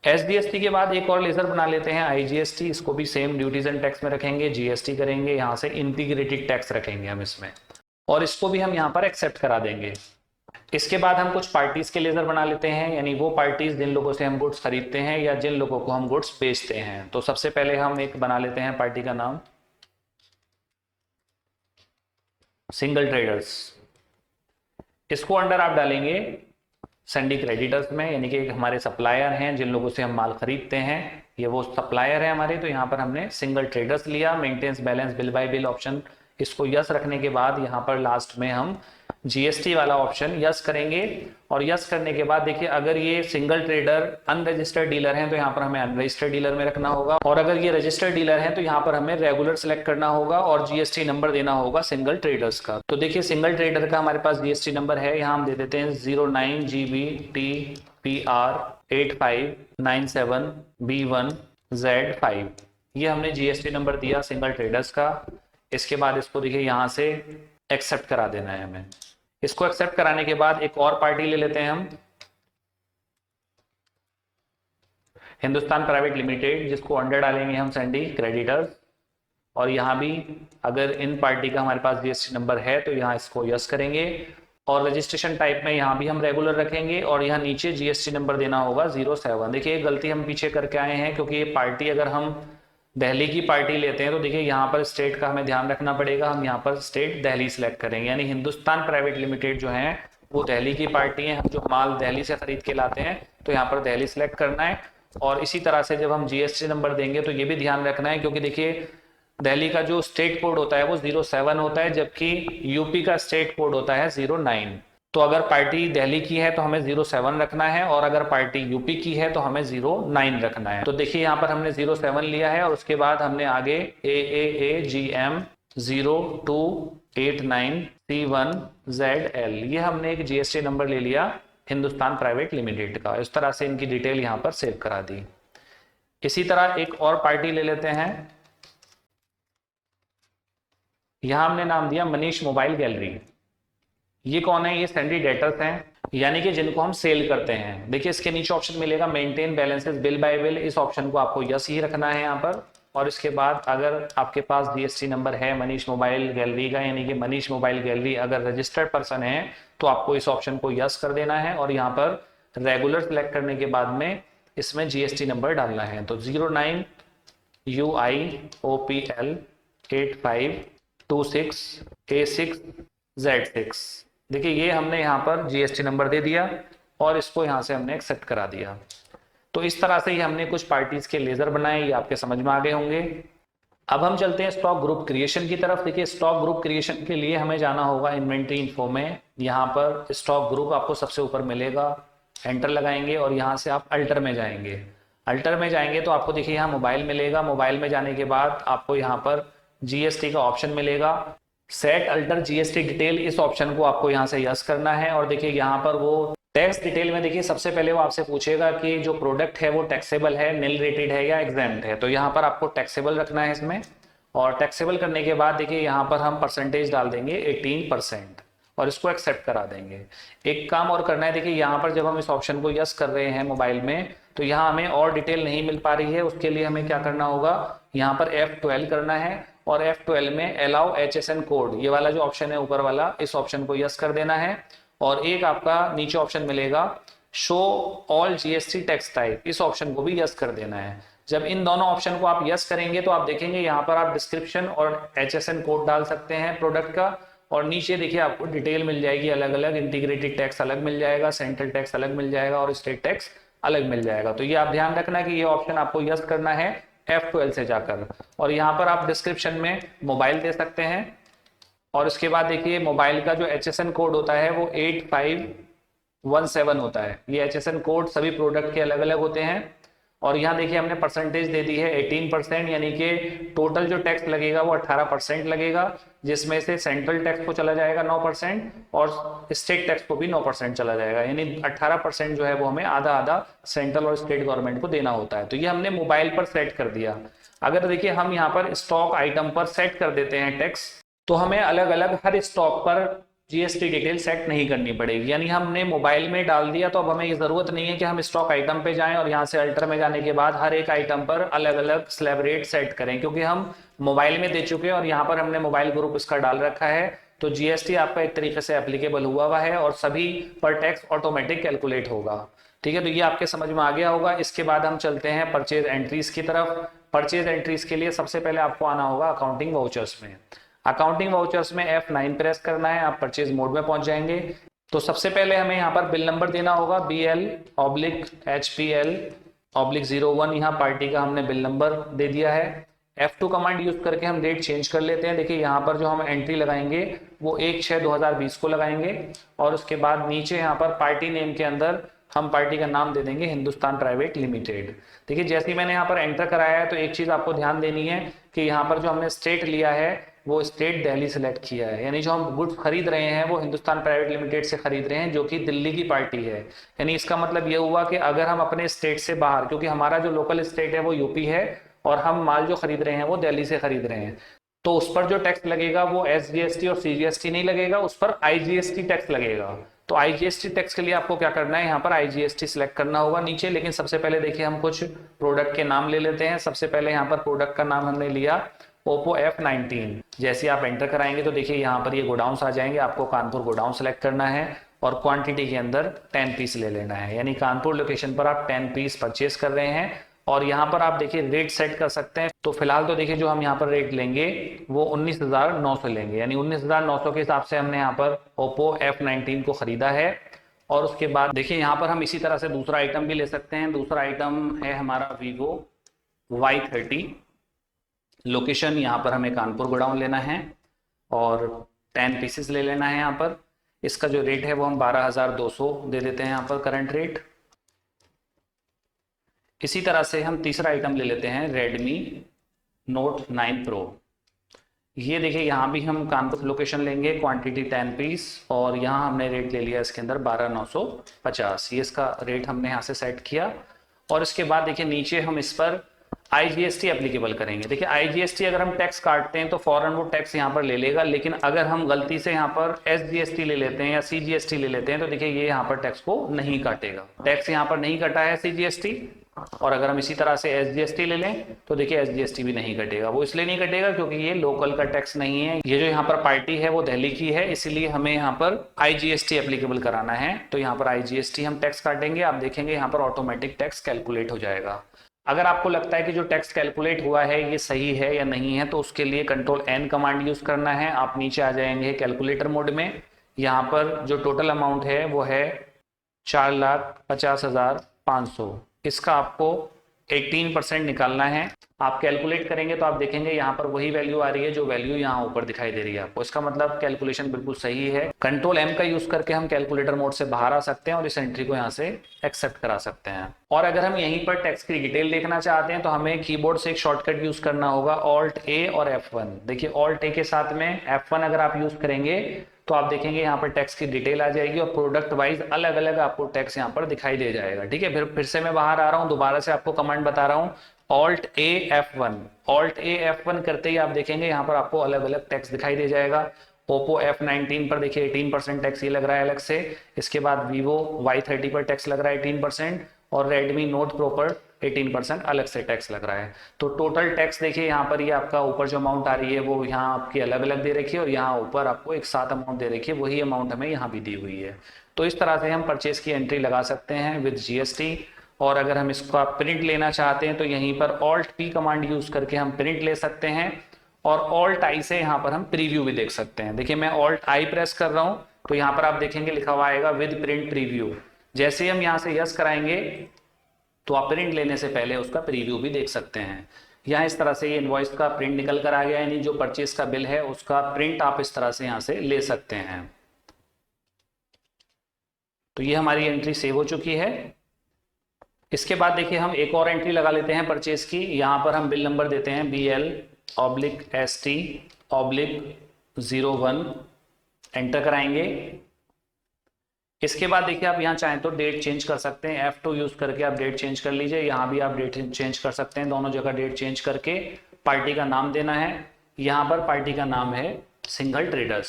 एसडीएसटी के बाद एक और लेजर बना लेते हैं आईजीएसटी, इसको भी सेम ड्यूटीज एंड टैक्स में रखेंगे, जीएसटी करेंगे, यहाँ से इंटीग्रेटेड टैक्स रखेंगे हम इसमें, और इसको भी हम यहाँ पर एक्सेप्ट करा देंगे। इसके बाद हम कुछ पार्टीज के लेजर बना लेते हैं, यानी वो पार्टीज जिन लोगों से हम गुड्स खरीदते हैं या जिन लोगों को हम गुड्स बेचते हैं। तो सबसे पहले हम एक बना लेते हैं पार्टी का नाम सिंगल ट्रेडर्स। इसको अंडर आप डालेंगे सैंडी क्रेडिटर्स में, यानी कि हमारे सप्लायर हैं जिन लोगों से हम माल खरीदते हैं, ये वो सप्लायर है हमारे। तो यहाँ पर हमने सिंगल ट्रेडर्स लिया, maintenance balance bill bye bill option इसको यस रखने के बाद यहाँ पर लास्ट में हम जीएसटी वाला ऑप्शन यस करेंगे, और यस करने के बाद देखिए अगर ये सिंगल ट्रेडर अनरजिस्टर्ड डीलर हैं तो यहाँ पर हमें अनरजिस्टर्ड डीलर में रखना होगा, और अगर ये रजिस्टर्ड डीलर हैं तो यहाँ पर हमें रेगुलर सेलेक्ट करना होगा और जीएसटी नंबर देना होगा सिंगल ट्रेडर्स का। तो देखिए सिंगल ट्रेडर का हमारे पास जीएसटी नंबर है, यहाँ हम दे देते हैं 09GBTPR8597B1Z5। ये हमने जीएसटी नंबर दिया सिंगल ट्रेडर्स का। इसके बाद इसको देखिए यहाँ से एक्सेप्ट करा देना है हमें। इसको एक्सेप्ट कराने के बाद एक और पार्टी ले लेते हैं हम, हिंदुस्तान प्राइवेट लिमिटेड, जिसको अंडर डालेंगे हम सैंडी क्रेडिटर्स, और यहाँ भी अगर इन पार्टी का हमारे पास जीएसटी नंबर है तो यहाँ इसको यस करेंगे, और रजिस्ट्रेशन टाइप में यहाँ भी हम रेगुलर रखेंगे, और यहाँ नीचे जीएसटी नंबर देना होगा 07। देखिए गलती हम पीछे करके आए हैं, क्योंकि ये पार्टी अगर हम दिल्ली की पार्टी लेते हैं तो देखिए यहाँ पर स्टेट का हमें ध्यान रखना पड़ेगा, हम यहाँ पर स्टेट दिल्ली सेलेक्ट करेंगे, यानी हिंदुस्तान प्राइवेट लिमिटेड जो है वो दिल्ली की पार्टी है, हम जो माल दिल्ली से खरीद के लाते हैं तो यहाँ पर दिल्ली सेलेक्ट करना है। और इसी तरह से जब हम जीएसटी नंबर देंगे तो ये भी ध्यान रखना है, क्योंकि देखिए दिल्ली का जो स्टेट कोड होता है वो 07 होता है, जबकि यूपी का स्टेट कोड होता है 09। तो अगर पार्टी दिल्ली की है तो हमें 07 रखना है, और अगर पार्टी यूपी की है तो हमें 09 रखना है। तो देखिए यहाँ पर हमने 07 लिया है, और उसके बाद हमने आगे AAAGM 0289C1ZL ये हमने एक जीएसटी नंबर ले लिया हिंदुस्तान प्राइवेट लिमिटेड का। इस तरह से इनकी डिटेल यहाँ पर सेव करा दी। इसी तरह एक और पार्टी ले लेते हैं, यहां हमने नाम दिया मनीष मोबाइल गैलरी। ये कौन है? ये सैंडी डेटर्स हैं, यानी कि जिनको हम सेल करते हैं। देखिए इसके नीचे ऑप्शन मिलेगा maintain balances bill bye bill, इस ऑप्शन को आपको यस ही रखना है यहाँ पर। और इसके बाद अगर आपके पास जीएसटी नंबर है मनीष मोबाइल गैलरी का, यानी कि मनीष मोबाइल गैलरी अगर रजिस्टर्ड पर्सन है तो आपको इस ऑप्शन को यस कर देना है, और यहाँ पर रेगुलर सेलेक्ट करने के बाद में इसमें जीएसटी नंबर डालना है। तो 09UIOPL8526A6Z6। देखिए ये हमने यहाँ पर जीएसटी नंबर दे दिया और इसको यहाँ से हमने एक्सेप्ट करा दिया। तो इस तरह से ही हमने कुछ पार्टीज के लेजर बनाए, ये आपके समझ में आ गए होंगे। अब हम चलते हैं स्टॉक ग्रुप क्रिएशन की तरफ। देखिए स्टॉक ग्रुप क्रिएशन के लिए हमें जाना होगा इन्वेंट्री इन्फो में, यहाँ पर स्टॉक ग्रुप आपको सबसे ऊपर मिलेगा, एंटर लगाएंगे और यहाँ से आप अल्टर में जाएंगे। अल्टर में जाएंगे तो आपको देखिए यहाँ मोबाइल मिलेगा, मोबाइल में जाने के बाद आपको यहाँ पर जीएसटी का ऑप्शन मिलेगा, सेट अल्टर जीएसटी डिटेल, इस ऑप्शन को आपको यहाँ से यस करना है। और देखिए यहाँ पर वो टैक्स डिटेल में देखिए सबसे पहले वो आपसे पूछेगा कि जो प्रोडक्ट है वो टैक्सेबल है, निल रेटेड है या एग्जेम्प्ट है। तो यहाँ पर आपको टैक्सेबल रखना है इसमें, और टैक्सेबल करने के बाद देखिए यहाँ पर हम परसेंटेज डाल देंगे 18% और इसको एक्सेप्ट करा देंगे। एक काम और करना है, देखिए यहाँ पर जब हम इस ऑप्शन को यस कर रहे हैं मोबाइल में, तो यहाँ हमें और डिटेल नहीं मिल पा रही है। उसके लिए हमें क्या करना होगा, यहाँ पर F12 करना है और F12 में अलाउ HSN कोड, ये वाला जो ऑप्शन है ऊपर वाला, इस ऑप्शन को यस कर देना है। और एक आपका नीचे ऑप्शन मिलेगा show all GST tax type, इस ऑप्शन को भी यस कर देना है। जब इन दोनों ऑप्शन को आप यस करेंगे तो आप देखेंगे यहाँ पर आप डिस्क्रिप्शन और HSN कोड डाल सकते हैं प्रोडक्ट का, और नीचे देखिए आपको डिटेल मिल जाएगी अलग अलग, इंटीग्रेटेड टैक्स अलग मिल जाएगा, सेंट्रल टैक्स अलग मिल जाएगा और स्टेट टैक्स अलग मिल जाएगा। तो ये आप ध्यान रखना कि ये ऑप्शन आपको यस करना है F12 से जाकर। और यहाँ पर आप डिस्क्रिप्शन में मोबाइल दे सकते हैं और इसके बाद देखिए मोबाइल का जो HSN कोड होता है वो 8517 होता है। ये HSN कोड सभी प्रोडक्ट के अलग अलग होते हैं। और यहाँ देखिए हमने परसेंटेज दे दी है 18%, यानी कि टोटल जो टैक्स लगेगा वो 18% लगेगा, जिसमें से सेंट्रल टैक्स को चला जाएगा 9% और स्टेट टैक्स को भी 9% चला जाएगा, यानी 18% जो है वो हमें आधा आधा सेंट्रल और स्टेट गवर्नमेंट को देना होता है। तो ये हमने मोबाइल पर सेट कर दिया। अगर देखिए हम यहाँ पर स्टॉक आइटम पर सेट कर देते हैं टैक्स, तो हमें अलग अलग हर स्टॉक पर GST डिटेल सेट नहीं करनी पड़ेगी, यानी हमने मोबाइल में डाल दिया तो अब हमें ये जरूरत नहीं है कि हम स्टॉक आइटम पे जाएं और यहाँ से अल्टर में जाने के बाद हर एक आइटम पर अलग अलग स्लैब रेट सेट करें, क्योंकि हम मोबाइल में दे चुके हैं और यहाँ पर हमने मोबाइल ग्रुप इसका डाल रखा है। तो GST आपका एक तरीके से एप्लीकेबल हुआ है और सभी पर टैक्स ऑटोमेटिक कैलकुलेट होगा। ठीक है, तो ये आपके समझ में आ गया होगा। इसके बाद हम चलते हैं परचेज एंट्रीज की तरफ। परचेज एंट्रीज के लिए सबसे पहले आपको आना होगा अकाउंटिंग वाउचर्स में। अकाउंटिंग वाउचर्स में F9 प्रेस करना है, आप परचेज मोड में पहुंच जाएंगे। तो सबसे पहले हमें यहाँ पर बिल नंबर देना होगा BL/HPL/01, यहाँ पार्टी का हमने बिल नंबर दे दिया है। F2 कमांड यूज करके हम डेट चेंज कर लेते हैं। देखिए यहाँ पर जो हम एंट्री लगाएंगे वो 1/6/2020 को लगाएंगे और उसके बाद नीचे यहाँ पर पार्टी नेम के अंदर हम पार्टी का नाम दे देंगे हिंदुस्तान प्राइवेट लिमिटेड। देखिए जैसे ही मैंने यहाँ पर एंटर कराया है तो एक चीज आपको ध्यान देनी है कि यहाँ पर जो हमने स्टेट लिया है वो स्टेट दिल्ली सेलेक्ट किया है, यानी जो हम गुड्स खरीद रहे हैं वो हिंदुस्तान प्राइवेट लिमिटेड से खरीद रहे हैं जो कि दिल्ली की पार्टी है। यानी इसका मतलब ये हुआ कि अगर हम अपने स्टेट से बाहर, क्योंकि हमारा जो लोकल स्टेट है वो यूपी है और हम माल जो खरीद रहे हैं वो दिल्ली से खरीद रहे हैं, तो उस पर जो टैक्स लगेगा वो SGST और CGST नहीं लगेगा, उस पर IGST टैक्स लगेगा। तो IGST टैक्स के लिए आपको क्या करना है, यहाँ पर IGST सिलेक्ट करना होगा नीचे। लेकिन सबसे पहले देखिए हम कुछ प्रोडक्ट के नाम ले लेते हैं। सबसे पहले यहाँ पर प्रोडक्ट का नाम हमने लिया Oppo F19। जैसे आप एंटर कराएंगे तो देखिए यहाँ पर ये गोडाउन्स आ जाएंगे, आपको कानपुर गोडाउन सेलेक्ट करना है और क्वांटिटी के अंदर 10 पीस ले लेना है, यानी कानपुर लोकेशन पर आप 10 पीस परचेज कर रहे हैं। और यहाँ पर आप देखिए रेट सेट कर सकते हैं। तो फिलहाल तो देखिए जो हम यहाँ पर रेट लेंगे वो 19,900 लेंगे, यानी 19,900 के हिसाब से हमने यहाँ पर Oppo F19 को खरीदा है। और उसके बाद देखिए यहाँ पर हम इसी तरह से दूसरा आइटम भी ले सकते हैं। दूसरा आइटम है हमारा Vivo Y30। लोकेशन यहाँ पर हमें कानपुर गोडाउन लेना है और 10 पीसेस ले लेना है। यहाँ पर इसका जो रेट है वो हम 12,200 दे देते हैं यहाँ पर करंट रेट। इसी तरह से हम तीसरा आइटम ले लेते हैं Redmi Note 9 Pro। ये देखिए यहाँ भी हम कानपुर लोकेशन लेंगे, क्वांटिटी 10 पीस, और यहाँ हमने रेट ले लिया इसके अंदर 12,950। ये इसका रेट हमने यहाँ से सेट किया। और इसके बाद देखिए नीचे हम इस पर IGST एप्लीकेबल करेंगे। देखिए IGST अगर हम टैक्स काटते हैं तो फौरन वो टैक्स यहाँ पर ले लेगा, लेकिन अगर हम गलती से यहाँ पर SGST ले लेते हैं या CGST ले लेते हैं तो देखिए ये यहाँ पर टैक्स को नहीं काटेगा। टैक्स यहाँ पर नहीं कटा है CGST। और अगर हम इसी तरह से SGST ले लें तो देखिए SGST भी नहीं कटेगा। वो इसलिए नहीं कटेगा क्योंकि ये लोकल का टैक्स नहीं है, ये जो यहाँ पर पार्टी है वो दिल्ली की है, इसीलिए हमें यहाँ पर IGST एप्लीकेबल कराना है। तो यहाँ पर IGST हम टैक्स काटेंगे, आप देखेंगे यहाँ पर ऑटोमेटिक टैक्स कैलकुलेट हो जाएगा। अगर आपको लगता है कि जो टैक्स कैलकुलेट हुआ है ये सही है या नहीं है तो उसके लिए Ctrl+N कमांड यूज करना है। आप नीचे आ जाएंगे कैलकुलेटर मोड में। यहाँ पर जो टोटल अमाउंट है वो है 4,50,500। इसका आपको 18% निकालना है। आप कैलकुलेट करेंगे तो आप देखेंगे यहाँ पर वही वैल्यू आ रही है जो वैल्यू यहाँ ऊपर दिखाई दे रही है आपको। इसका मतलब कैलकुलेशन बिल्कुल सही है। Ctrl+M का यूज करके हम कैलकुलेटर मोड से बाहर आ सकते हैं और इस एंट्री को यहाँ से एक्सेप्ट करा सकते हैं। और अगर हम यहीं पर टैक्स की डिटेल देखना चाहते हैं तो हमें कीबोर्ड से एक शॉर्टकट यूज करना होगा Alt+A और F1। देखिए Alt+A के साथ में F1 अगर आप यूज करेंगे तो आप देखेंगे यहाँ पर टैक्स की डिटेल आ जाएगी और प्रोडक्ट वाइज अलग अलग आपको टैक्स यहाँ पर दिखाई दे जाएगा। ठीक है, फिर से मैं बाहर आ रहा हूँ, दोबारा से आपको कमांड बता रहा हूँ। Alt A F1 करते ही आप देखेंगे यहाँ पर आपको अलग अलग टैक्स दिखाई दे जाएगा। Oppo F19 पर देखिए 18% टैक्स ये लग रहा है अलग से। इसके बाद Vivo Y30 पर टैक्स लग रहा है 18% और Redmi Note Pro पर 18% अलग से टैक्स लग रहा है। तो टोटल टैक्स देखिए यहाँ पर ये आपका ऊपर जो अमाउंट आ रही है वो यहाँ आपकी अलग अलग दे रखी है और यहाँ ऊपर आपको एक साथ अमाउंट दे रखी है, वही अमाउंट हमें यहाँ भी दी हुई है। तो इस तरह से हम परचेज की एंट्री लगा सकते हैं विद जीएसटी। और अगर हम इसका प्रिंट लेना चाहते हैं तो यहीं पर ऑल्ट पी कमांड यूज करके हम प्रिंट ले सकते हैं और ऑल्ट आई से यहाँ पर हम प्रीव्यू भी देख सकते हैं। देखिए मैं ऑल्ट आई प्रेस कर रहा हूँ तो यहाँ पर आप देखेंगे लिखा हुआ आएगा विद प्रिंट प्रीव्यू। जैसे ही हम यहाँ से यस कराएंगे तो आप प्रिंट लेने से पहले उसका प्रीव्यू भी देख सकते हैं। यहाँ इस तरह से ये इनवॉइस का प्रिंट निकल कर आ गया, यानी जो परचेज का बिल है उसका प्रिंट आप इस तरह से यहाँ से ले सकते हैं। तो ये हमारी एंट्री सेव हो चुकी है। इसके बाद देखिए हम एक और एंट्री लगा लेते हैं परचेज की। यहाँ पर हम बिल नंबर देते हैं BL/ST/01, एंटर कराएंगे। इसके बाद देखिए आप यहाँ चाहें तो डेट चेंज कर सकते हैं, F2 यूज करके आप डेट चेंज कर लीजिए। यहाँ भी आप डेट चेंज कर सकते हैं, दोनों जगह डेट चेंज करके पार्टी का नाम देना है। यहाँ पर पार्टी का नाम है सिंगल ट्रेडर्स।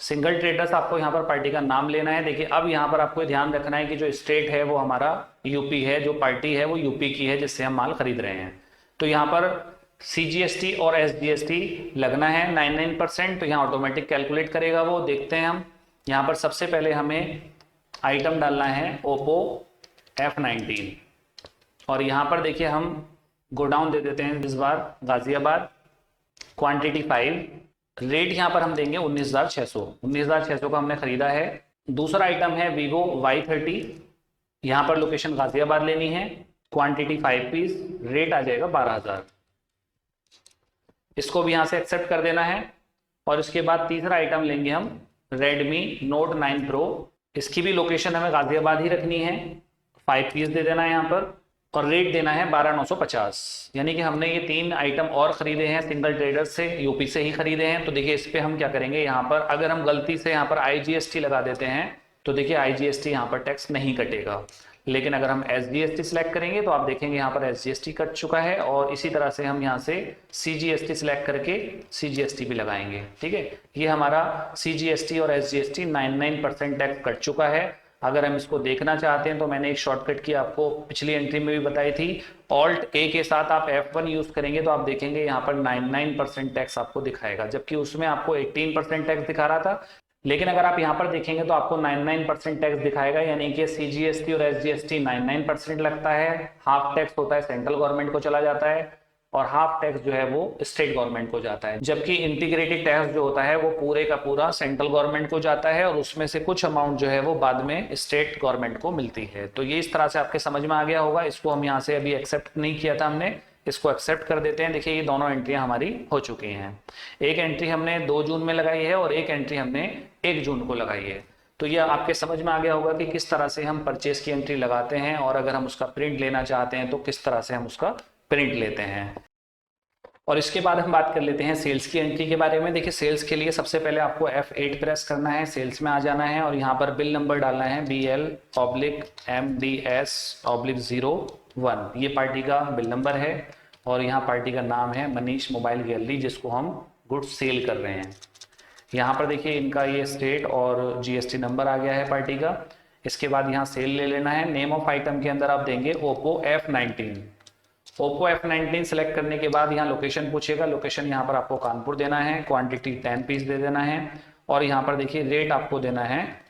सिंगल ट्रेडर्स आपको यहाँ पर पार्टी का नाम लेना है। देखिए अब यहाँ पर आपको ध्यान रखना है कि जो स्टेट है वो हमारा यूपी है, जो पार्टी है वो यूपी की है जिससे हम माल खरीद रहे हैं। तो यहाँ पर CGST और SGST लगना है 99%, तो यहाँ ऑटोमेटिक कैलकुलेट करेगा वो। देखते हैं हम यहाँ पर सबसे पहले हमें आइटम डालना है Oppo F19 और यहाँ पर देखिए हम गोडाउन दे देते हैं इस बार गाजियाबाद, क्वांटिटी 5, रेट यहाँ पर हम देंगे 19,600 का हमने खरीदा है। दूसरा आइटम है Vivo Y30, यहाँ पर लोकेशन गाजियाबाद लेनी है, क्वांटिटी 5 पीस, रेट आ जाएगा 12,000। इसको भी यहाँ से एक्सेप्ट कर देना है। और इसके बाद तीसरा आइटम लेंगे हम Redmi Note 9 Pro, इसकी भी लोकेशन हमें गाजियाबाद ही रखनी है, 5 पीस दे देना है यहाँ पर और रेट देना है 12,950। यानी कि हमने ये 3 आइटम और खरीदे हैं सिंगल ट्रेडर्स से, यूपी से ही खरीदे हैं। तो देखिए इस पे हम क्या करेंगे, यहाँ पर अगर हम गलती से यहाँ पर IGST लगा देते हैं तो देखिए IGST यहाँ पर टैक्स नहीं कटेगा, लेकिन अगर हम SGST सिलेक्ट करेंगे तो आप देखेंगे यहाँ पर SGST कट चुका है। और इसी तरह से हम यहाँ से CGST सिलेक्ट करके CGST भी लगाएंगे। ठीक है, ये हमारा CGST और SGST 99% टैक्स कट चुका है। अगर हम इसको देखना चाहते हैं तो मैंने एक शॉर्टकट की आपको पिछली एंट्री में भी बताई थी, Alt A के साथ आप F1 यूज करेंगे तो आप देखेंगे यहाँ पर 99% टैक्स आपको दिखाएगा, जबकि उसमें आपको 18% टैक्स दिखा रहा था। लेकिन अगर आप यहाँ पर देखेंगे तो आपको 99% टैक्स दिखाएगा, यानी कि CGST और SGST 99% लगता है, हाफ टैक्स होता है सेंट्रल गवर्नमेंट को चला जाता है और हाफ टैक्स जो है वो स्टेट गवर्नमेंट को जाता है, जबकि इंटीग्रेटेड टैक्स जो होता है वो पूरे का पूरा सेंट्रल गवर्नमेंट को जाता है और उसमें से कुछ अमाउंट जो है वो बाद में स्टेट गवर्नमेंट को मिलती है। तो ये इस तरह से आपके समझ में आ गया होगा। इसको हम यहाँ से अभी एक्सेप्ट नहीं किया था हमने, इसको एक्सेप्ट कर देते हैं। देखिए ये दोनों एंट्रियां हमारी हो चुकी हैं। एक एंट्री हमने 2 जून में लगाई है और एक एंट्री हमने 1 जून को लगाई है। तो ये आपके समझ में आ गया होगा कि किस तरह से हम परचेज की एंट्री लगाते हैं और अगर हम उसका प्रिंट लेना चाहते हैं तो किस तरह से हम उसका प्रिंट लेते हैं। और इसके बाद हम बात कर लेते हैं सेल्स की एंट्री के बारे में। देखिए सेल्स के लिए सबसे पहले आपको F8 प्रेस करना है, सेल्स में आ जाना है और यहाँ पर बिल नंबर डालना है BL/MDS/01। ये पार्टी का बिल नंबर है और यहाँ पार्टी का नाम है मनीष मोबाइल गैलरी, जिसको हम गुड्स सेल कर रहे हैं। यहाँ पर देखिए इनका ये स्टेट और GST नंबर आ गया है पार्टी का। इसके बाद यहाँ सेल ले लेना है। नेम ऑफ आइटम के अंदर आप देंगे Oppo F19। Oppo F19 select करने के बाद यहाँ लोकेशन पूछेगा, लोकेशन यहाँ पर आपको कानपुर देना है, क्वांटिटी 10 पीस दे देना है और यहाँ पर देखिए रेट आपको देना है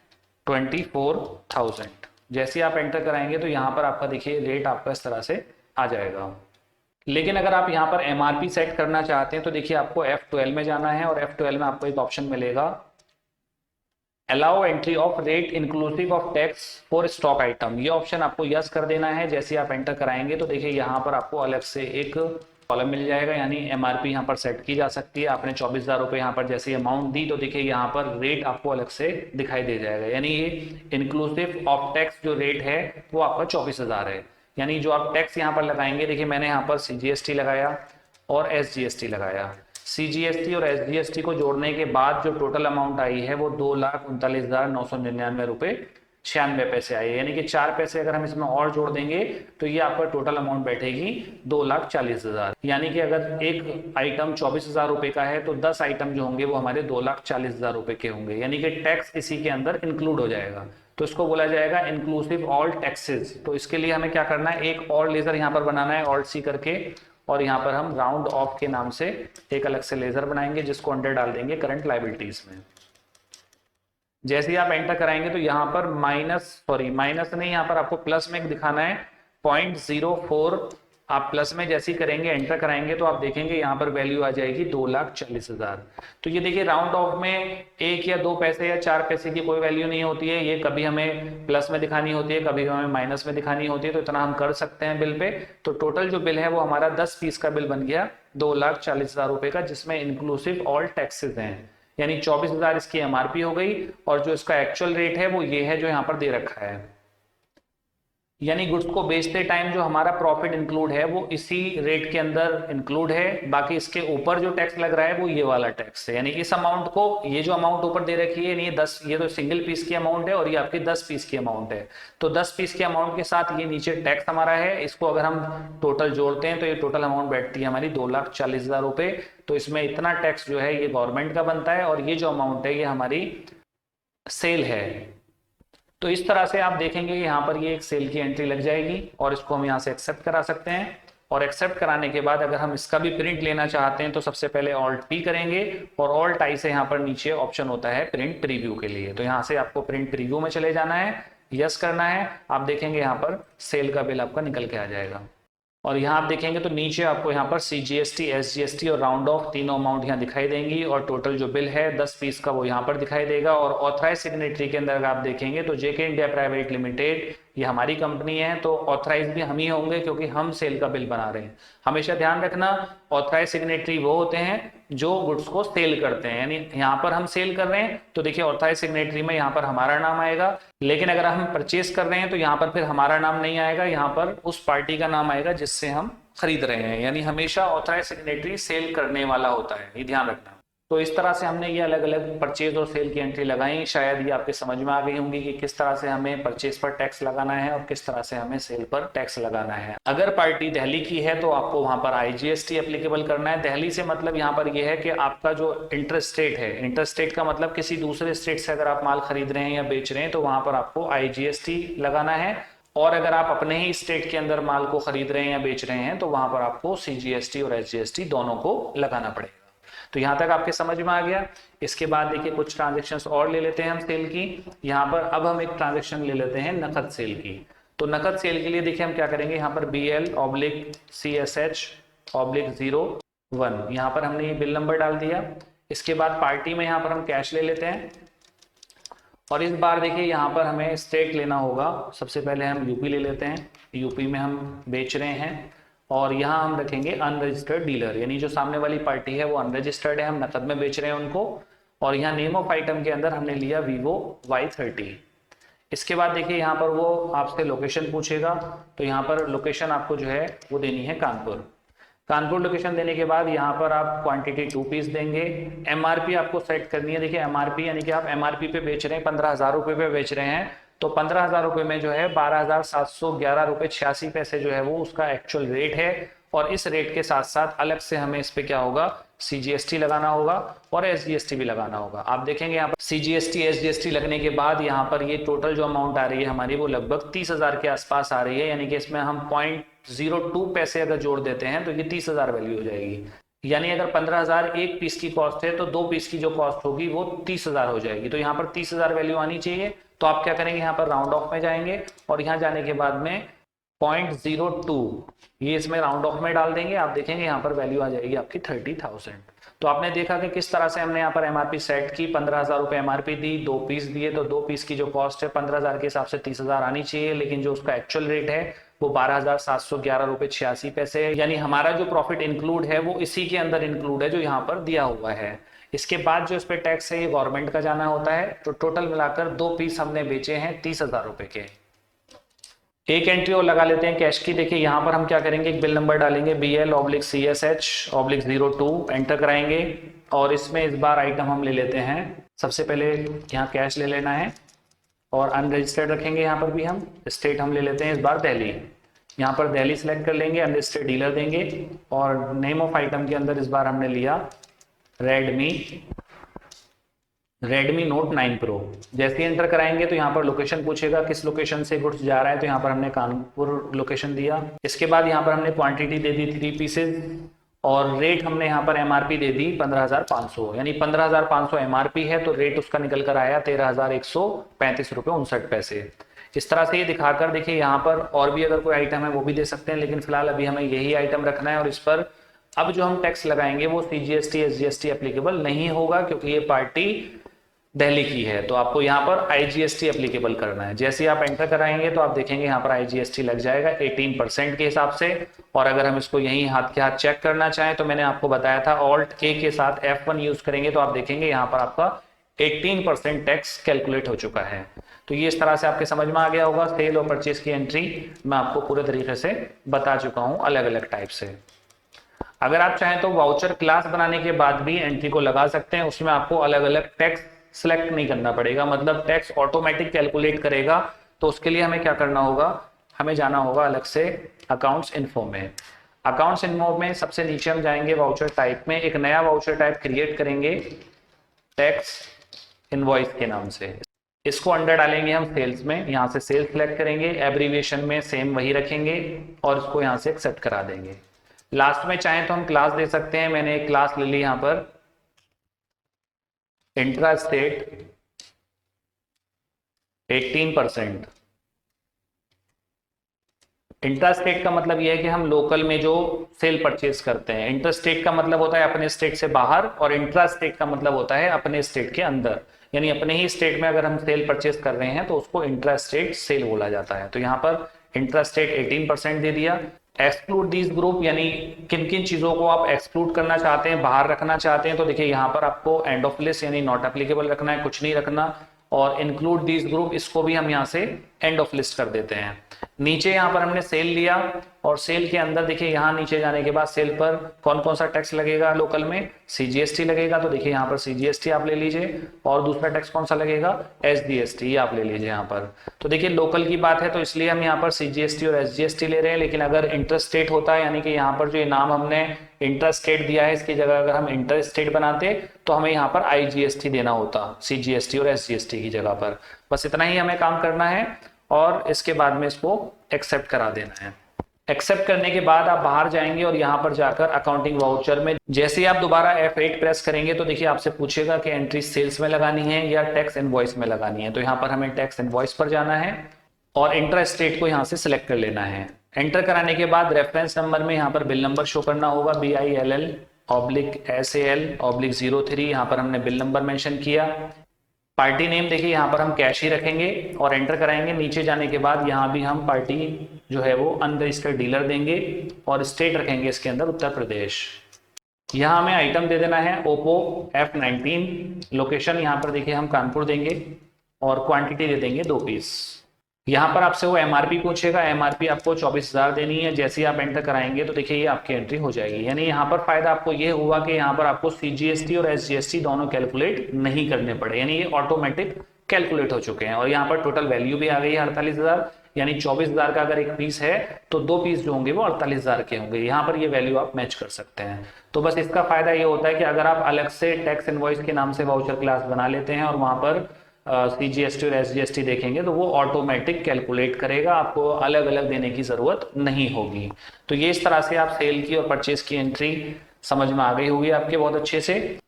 24,000। जैसे आप एंटर कराएंगे तो यहाँ पर आपका देखिए रेट आपका इस तरह से आ जाएगा। लेकिन अगर आप यहाँ पर MRP सेट करना चाहते हैं तो देखिए आपको F12 में जाना है और F12 में आपको एक ऑप्शन मिलेगा allow entry of rate inclusive of tax for stock item. ये ऑप्शन आपको यस कर देना है। जैसे आप एंटर कराएंगे तो देखिए यहाँ पर आपको अलग से एक कॉलम मिल जाएगा, यानी MRP यहाँ पर सेट की जा सकती है। आपने 24,000 रुपये यहाँ पर जैसे अमाउंट दी तो देखिए यहाँ पर रेट आपको अलग से दिखाई दे जाएगा, यानी ये इंक्लूसिव ऑफ टैक्स जो रेट है वो आपका 24,000 है। यानी जो आप टैक्स यहाँ पर लगाएंगे, देखिए मैंने यहाँ पर CGST लगाया और SGST लगाया। CGST और SGST को जोड़ने के बाद जो टोटल अमाउंट आई है वो 2,39,999 रुपये 96 पैसे आए, यानी कि 4 पैसे अगर हम इसमें और जोड़ देंगे तो ये आपका टोटल अमाउंट बैठेगी 2,40,000। यानी कि अगर एक आइटम 24,000 रुपए का है तो 10 आइटम जो होंगे वो हमारे 2,40,000 रुपए के होंगे, यानी कि टैक्स इसी के अंदर इंक्लूड हो जाएगा। तो इसको बोला जाएगा इंक्लूसिव ऑल टैक्सेस। तो इसके लिए हमें क्या करना है, एक और लेजर यहाँ पर बनाना है, ऑल्ट सी करके, और यहाँ पर हम राउंड ऑफ के नाम से एक अलग से लेजर बनाएंगे जिसको अंडर डाल देंगे करंट लायबिलिटीज में। जैसे ही आप एंटर कराएंगे तो यहाँ पर माइनस नहीं, यहाँ पर आपको प्लस में दिखाना है 0.04। आप प्लस में जैसे ही करेंगे एंटर कराएंगे तो आप देखेंगे यहाँ पर वैल्यू आ जाएगी 2,40,000। तो ये देखिए राउंड ऑफ में 1 या 2 पैसे या 4 पैसे की कोई वैल्यू नहीं होती है, ये कभी हमें प्लस में दिखानी होती है, कभी हमें माइनस में दिखानी होती है, तो इतना हम कर सकते हैं बिल पे। तो टोटल जो बिल है वो हमारा 10 पीस का बिल बन गया 2,40,000 रुपए का, जिसमें इंक्लूसिव ऑल टैक्सेस हैं, यानी 24,000 इसकी एमआरपी हो गई, और जो इसका एक्चुअल रेट है वो ये है जो यहाँ पर दे रखा है। यानी गुड्स को बेचते टाइम जो हमारा प्रॉफिट इंक्लूड है वो इसी रेट के अंदर इंक्लूड है, बाकी इसके ऊपर जो टैक्स लग रहा है वो ये वाला टैक्स है। यानी इस अमाउंट को, ये जो अमाउंट ऊपर दे रखी है ये 10, ये तो सिंगल पीस की अमाउंट है और ये आपकी 10 पीस की अमाउंट है। तो 10 पीस के अमाउंट के साथ ये नीचे टैक्स हमारा है, इसको अगर हम टोटल जोड़ते हैं तो ये टोटल अमाउंट बैठती है हमारी 2,40,000 रुपए। तो इसमें इतना टैक्स जो है ये गवर्नमेंट का बनता है, और ये जो अमाउंट है ये हमारी सेल है। तो इस तरह से आप देखेंगे यहाँ पर ये एक सेल की एंट्री लग जाएगी, और इसको हम यहाँ से एक्सेप्ट करा सकते हैं। और एक्सेप्ट कराने के बाद अगर हम इसका भी प्रिंट लेना चाहते हैं तो सबसे पहले ऑल्ट पी करेंगे, और ऑल्ट आई से यहाँ पर नीचे ऑप्शन होता है प्रिंट प्रीव्यू के लिए, तो यहाँ से आपको प्रिंट प्रीव्यू में चले जाना है, यस करना है। आप देखेंगे यहाँ पर सेल का बिल आपका निकल के आ जाएगा, और यहाँ आप देखेंगे तो नीचे आपको यहाँ पर CGST, SGST और राउंड ऑफ तीनों अमाउंट यहाँ दिखाई देंगी, और टोटल जो बिल है 10 पीस का वो यहाँ पर दिखाई देगा। और ऑथराइज सिग्नेटरी के अंदर आप देखेंगे तो JK इंडिया प्राइवेट लिमिटेड ये हमारी कंपनी है, तो ऑथराइज भी हम ही होंगे क्योंकि हम सेल का बिल बना रहे हैं। हमेशा ध्यान रखना ऑथराइज सिग्नेटरी वो होते हैं जो गुड्स को सेल करते हैं, यानी यहाँ पर हम सेल कर रहे हैं तो देखिए ऑथराइज सिग्नेटरी में यहाँ पर हमारा नाम आएगा, लेकिन अगर हम परचेस कर रहे हैं तो यहाँ पर फिर हमारा नाम नहीं आएगा, यहाँ पर उस पार्टी का नाम आएगा जिससे हम खरीद रहे हैं। यानी हमेशा ऑथराइज सिग्नेटरी सेल करने वाला होता है, ये ध्यान रखना। तो इस तरह से हमने ये अलग अलग परचेज और सेल की एंट्री लगाई। शायद ये आपके समझ में आ गई होंगी कि किस तरह से हमें परचेज पर टैक्स लगाना है और किस तरह से हमें सेल पर टैक्स लगाना है। अगर पार्टी दिल्ली की है तो आपको वहां पर IGST एप्लीकेबल करना है। दिल्ली से मतलब यहाँ पर यह है कि आपका जो इंटर स्टेट है, इंटर स्टेट का मतलब किसी दूसरे स्टेट से अगर आप माल खरीद रहे हैं या बेच रहे हैं तो वहां पर आपको IGST लगाना है, और अगर आप अपने ही स्टेट के अंदर माल को खरीद रहे हैं या बेच रहे हैं तो वहां पर आपको CGST और SGST दोनों को लगाना पड़ेगा। तो यहाँ तक आपके समझ में आ गया। इसके बाद देखिए कुछ ट्रांजेक्शंस और ले लेते हैं हम सेल की। यहाँ पर अब हम एक ट्रांजेक्शन ले लेते हैं नकद सेल की। तो नकद सेल के लिए देखिए हम क्या करेंगे, यहाँ पर BL/CSH/01 यहाँ पर हमने ये बिल नंबर डाल दिया। इसके बाद पार्टी में यहाँ पर हम कैश ले लेते हैं, और इस बार देखिए यहाँ पर हमें स्टेट लेना होगा। सबसे पहले हम यूपी ले लेते हैं, यूपी में हम बेच रहे हैं, और यहाँ हम रखेंगे अनरजिस्टर्ड डीलर, यानी जो सामने वाली पार्टी है वो अनरजिस्टर्ड है, हम नकद में बेच रहे हैं उनको। और यहाँ नेम ऑफ आइटम के अंदर हमने लिया Vivo Y30। इसके बाद देखिए यहाँ पर वो आपसे लोकेशन पूछेगा, तो यहाँ पर लोकेशन आपको जो है वो देनी है कानपुर। कानपुर लोकेशन देने के बाद यहाँ पर आप क्वांटिटी 2 पीस देंगे। MRP आपको सेट करनी है। देखिए MRP यानी कि आप MRP पे बेच रहे हैं, 15,000 रुपये पे बेच रहे हैं, तो 15,000 रुपये में जो है 12,711 रुपये 86 पैसे जो है वो उसका एक्चुअल रेट है। और इस रेट के साथ साथ अलग से हमें इस पे क्या होगा, CGST लगाना होगा और SGST भी लगाना होगा। आप देखेंगे यहाँ पर CGST SGST लगने के बाद यहाँ पर ये टोटल जो अमाउंट आ रही है हमारी वो लगभग 30,000 के आसपास आ रही है, यानी कि इसमें हम 0.02 पैसे अगर जोड़ देते हैं तो ये 30,000 वैल्यू हो जाएगी। यानी अगर 15,000 एक पीस की कॉस्ट है तो 2 पीस की जो कॉस्ट होगी वो 30,000 हो जाएगी। तो यहाँ पर 30,000 वैल्यू आनी चाहिए। तो आप क्या करेंगे, यहाँ पर राउंड ऑफ में जाएंगे और यहाँ जाने के बाद में 0.02 ये इसमें राउंड ऑफ में डाल देंगे। आप देखेंगे यहाँ पर वैल्यू आ जाएगी आपकी 30,000। तो आपने देखा कि किस तरह से हमने यहाँ पर MRP सेट की, 15,000 रुपये MRP दी, 2 पीस दिए, तो 2 पीस की जो कॉस्ट है 15,000 के हिसाब से 30,000 आनी चाहिए, लेकिन जो उसका एक्चुअल रेट है वो 12,711 रुपये 86 पैसे है। यानी हमारा जो प्रॉफिट इंक्लूड है वो इसी के अंदर इंक्लूड है जो यहाँ पर दिया हुआ है। इसके बाद जो इस पे टैक्स है ये गवर्नमेंट का जाना होता है। तो टोटल मिलाकर 2 पीस हमने बेचे हैं 30,000 रुपए के। एक एंट्री और लगा लेते हैं कैश की। देखिए यहाँ पर हम क्या करेंगे, एक बिल नंबर डालेंगे BL/CSH/02 एंटर कराएंगे, और इसमें इस बार आइटम हम ले लेते हैं। सबसे पहले यहाँ कैश ले लेना है और अनरजिस्टर्ड रखेंगे यहाँ पर भी हम। स्टेट हम ले लेते हैं इस बार दिल्ली, यहाँ पर दिल्ली सेलेक्ट कर लेंगे, अनरजिस्टर्ड डीलर देंगे और नेम ऑफ आइटम के अंदर इस बार हमने लिया रेडमी नोट 9 प्रो। जैसे ही एंटर कराएंगे तो यहाँ पर लोकेशन पूछेगा, किस लोकेशन से गुड्स जा रहा है, तो यहाँ पर हमने कानपुर लोकेशन दिया। इसके बाद यहाँ पर हमने क्वांटिटी दे दी 3 पीसेज और रेट हमने यहाँ पर एमआरपी दे दी 15,500, यानी 15,500 एमआरपी है तो रेट उसका निकल कर आया 13,135 रुपये 59 पैसे। इस तरह से ये दिखाकर देखिए यहाँ पर और भी अगर कोई आइटम है वो भी दे सकते हैं, लेकिन फिलहाल अभी हमें यही आइटम रखना है और इस पर अब जो हम टैक्स लगाएंगे वो CGST SGST एप्लीकेबल नहीं होगा क्योंकि ये पार्टी दिल्ली की है, तो आपको यहाँ पर IGST एप्लीकेबल करना है। जैसे ही आप एंटर कराएंगे तो आप देखेंगे यहाँ पर IGST लग जाएगा 18% के हिसाब से। और अगर हम इसको यहीं हाथ के हाथ चेक करना चाहें तो मैंने आपको बताया था Alt A के साथ F1 यूज करेंगे तो आप देखेंगे यहाँ पर आपका 18% टैक्स कैलकुलेट हो चुका है। तो ये इस तरह से आपके समझ में आ गया होगा। सेल और परचेज की एंट्री मैं आपको पूरे तरीके से बता चुका हूँ अलग अलग टाइप से। अगर आप चाहें तो वाउचर क्लास बनाने के बाद भी एंट्री को लगा सकते हैं, उसमें आपको अलग अलग टैक्स सिलेक्ट नहीं करना पड़ेगा, मतलब टैक्स ऑटोमेटिक कैलकुलेट करेगा। तो उसके लिए हमें क्या करना होगा, हमें जाना होगा अलग से अकाउंट्स इन्फो में। अकाउंट्स इन्फो में सबसे नीचे हम जाएंगे वाउचर टाइप में, एक नया वाउचर टाइप क्रिएट करेंगे टैक्स इनवॉइस के नाम से। इसको अंडर डालेंगे हम सेल्स में, यहाँ से सेल्स सेलेक्ट करेंगे, एब्रीविएशन में सेम वही रखेंगे और इसको यहाँ से एक्सेप्ट करा देंगे। लास्ट में चाहें तो हम क्लास दे सकते हैं, मैंने एक क्लास ले ली यहाँ पर इंट्रा स्टेट 18%। इंट्रा स्टेट का मतलब यह है कि हम लोकल में जो सेल परचेज करते हैं। इंटर स्टेट का मतलब होता है अपने स्टेट से बाहर और इंट्रा स्टेट का मतलब होता है अपने स्टेट के अंदर, यानी अपने ही स्टेट में अगर हम सेल परचेज कर रहे हैं तो उसको इंट्रा स्टेट सेल बोला जाता है। तो यहाँ पर इंट्रा स्टेट 18% दे दिया। एक्सक्लूड दीज ग्रुप, यानी किन किन चीजों को आप एक्सक्लूड करना चाहते हैं, बाहर रखना चाहते हैं, तो देखिए यहाँ पर आपको एंड ऑफ लिस्ट यानी नॉट एप्लीकेबल रखना है, कुछ नहीं रखना। और इंक्लूड दीज ग्रुप, इसको भी हम यहाँ से एंड ऑफ लिस्ट कर देते हैं। नीचे यहाँ पर हमने सेल लिया और सेल के अंदर देखिए यहाँ नीचे जाने के बाद सेल पर कौन कौन सा टैक्स लगेगा, लोकल में CGST लगेगा, तो देखिए यहाँ पर CGST आप ले लीजिए। और दूसरा टैक्स कौन सा लगेगा, SGST आप ले लीजिए यहाँ पर। तो देखिए लोकल की बात है तो इसलिए हम यहाँ पर CGST और SGST ले रहे हैं, लेकिन अगर इंटर स्टेट होता है, यानी कि यहाँ पर जो ये नाम हमने इंटर स्टेट दिया है इसकी जगह अगर हम इंटर स्टेट बनाते तो हमें यहाँ पर IGST देना होता, CGST और SGST की जगह पर। बस इतना ही हमें काम करना है और इसके बाद में इसको एक्सेप्ट करा देना है। एक्सेप्ट करने के बाद आप बाहर जाएंगे और यहाँ पर जाकर अकाउंटिंग वाउचर में जैसे ही आप दोबारा F8 प्रेस करेंगे तो देखिए आपसे पूछेगा कि एंट्री सेल्स में लगानी है या टैक्स इनवॉइस में लगानी है। तो यहाँ पर हमें टैक्स इनवॉइस पर जाना है और इंटर स्टेट को यहाँ से सिलेक्ट कर लेना है। एंटर कराने के बाद रेफरेंस नंबर में यहाँ पर बिल नंबर शो करना होगा, BILL/SAL/03। यहाँ पर हमने बिल नंबर मेंशन किया। पार्टी नेम देखिए यहाँ पर हम कैश ही रखेंगे और एंटर कराएंगे। नीचे जाने के बाद यहाँ भी हम पार्टी जो है वो अनरजिस्टर्ड डीलर देंगे और स्टेट रखेंगे इसके अंदर उत्तर प्रदेश। यहाँ हमें आइटम दे देना है ओप्पो F19। लोकेशन यहाँ पर देखिए हम कानपुर देंगे और क्वांटिटी दे देंगे 2 पीस। यहाँ पर आपसे वो MRP पूछेगा, MRP आपको 24,000 देनी है। जैसे ही आप एंटर कराएंगे तो देखिए ये आपकी एंट्री हो जाएगी। यानी यहाँ पर फायदा आपको ये हुआ कि यहाँ पर आपको CGST और SGST दोनों कैलकुलेट नहीं करने पड़े, यानी ये ऑटोमेटिक कैलकुलेट हो चुके हैं। और यहाँ पर टोटल वैल्यू भी आ गई है 48,000, यानी 24,000 का अगर एक पीस है तो 2 पीस जो होंगे वो 48,000 के होंगे। यहाँ पर ये वैल्यू आप मैच कर सकते हैं। तो बस इसका फायदा ये होता है कि अगर आप अलग से टैक्स इनवॉइस के नाम से वाउचर क्लास बना लेते हैं और वहां पर CGST और SGST देखेंगे तो वो ऑटोमेटिक कैलकुलेट करेगा, आपको अलग अलग देने की जरूरत नहीं होगी। तो ये इस तरह से आप सेल की और परचेज की एंट्री समझ में आ गई होगी आपके बहुत अच्छे से।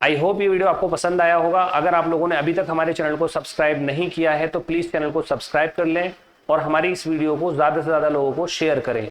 आई होप ये वीडियो आपको पसंद आया होगा। अगर आप लोगों ने अभी तक हमारे चैनल को सब्सक्राइब नहीं किया है तो प्लीज चैनल को सब्सक्राइब कर लें और हमारी इस वीडियो को ज्यादा से ज्यादा लोगों को शेयर करें।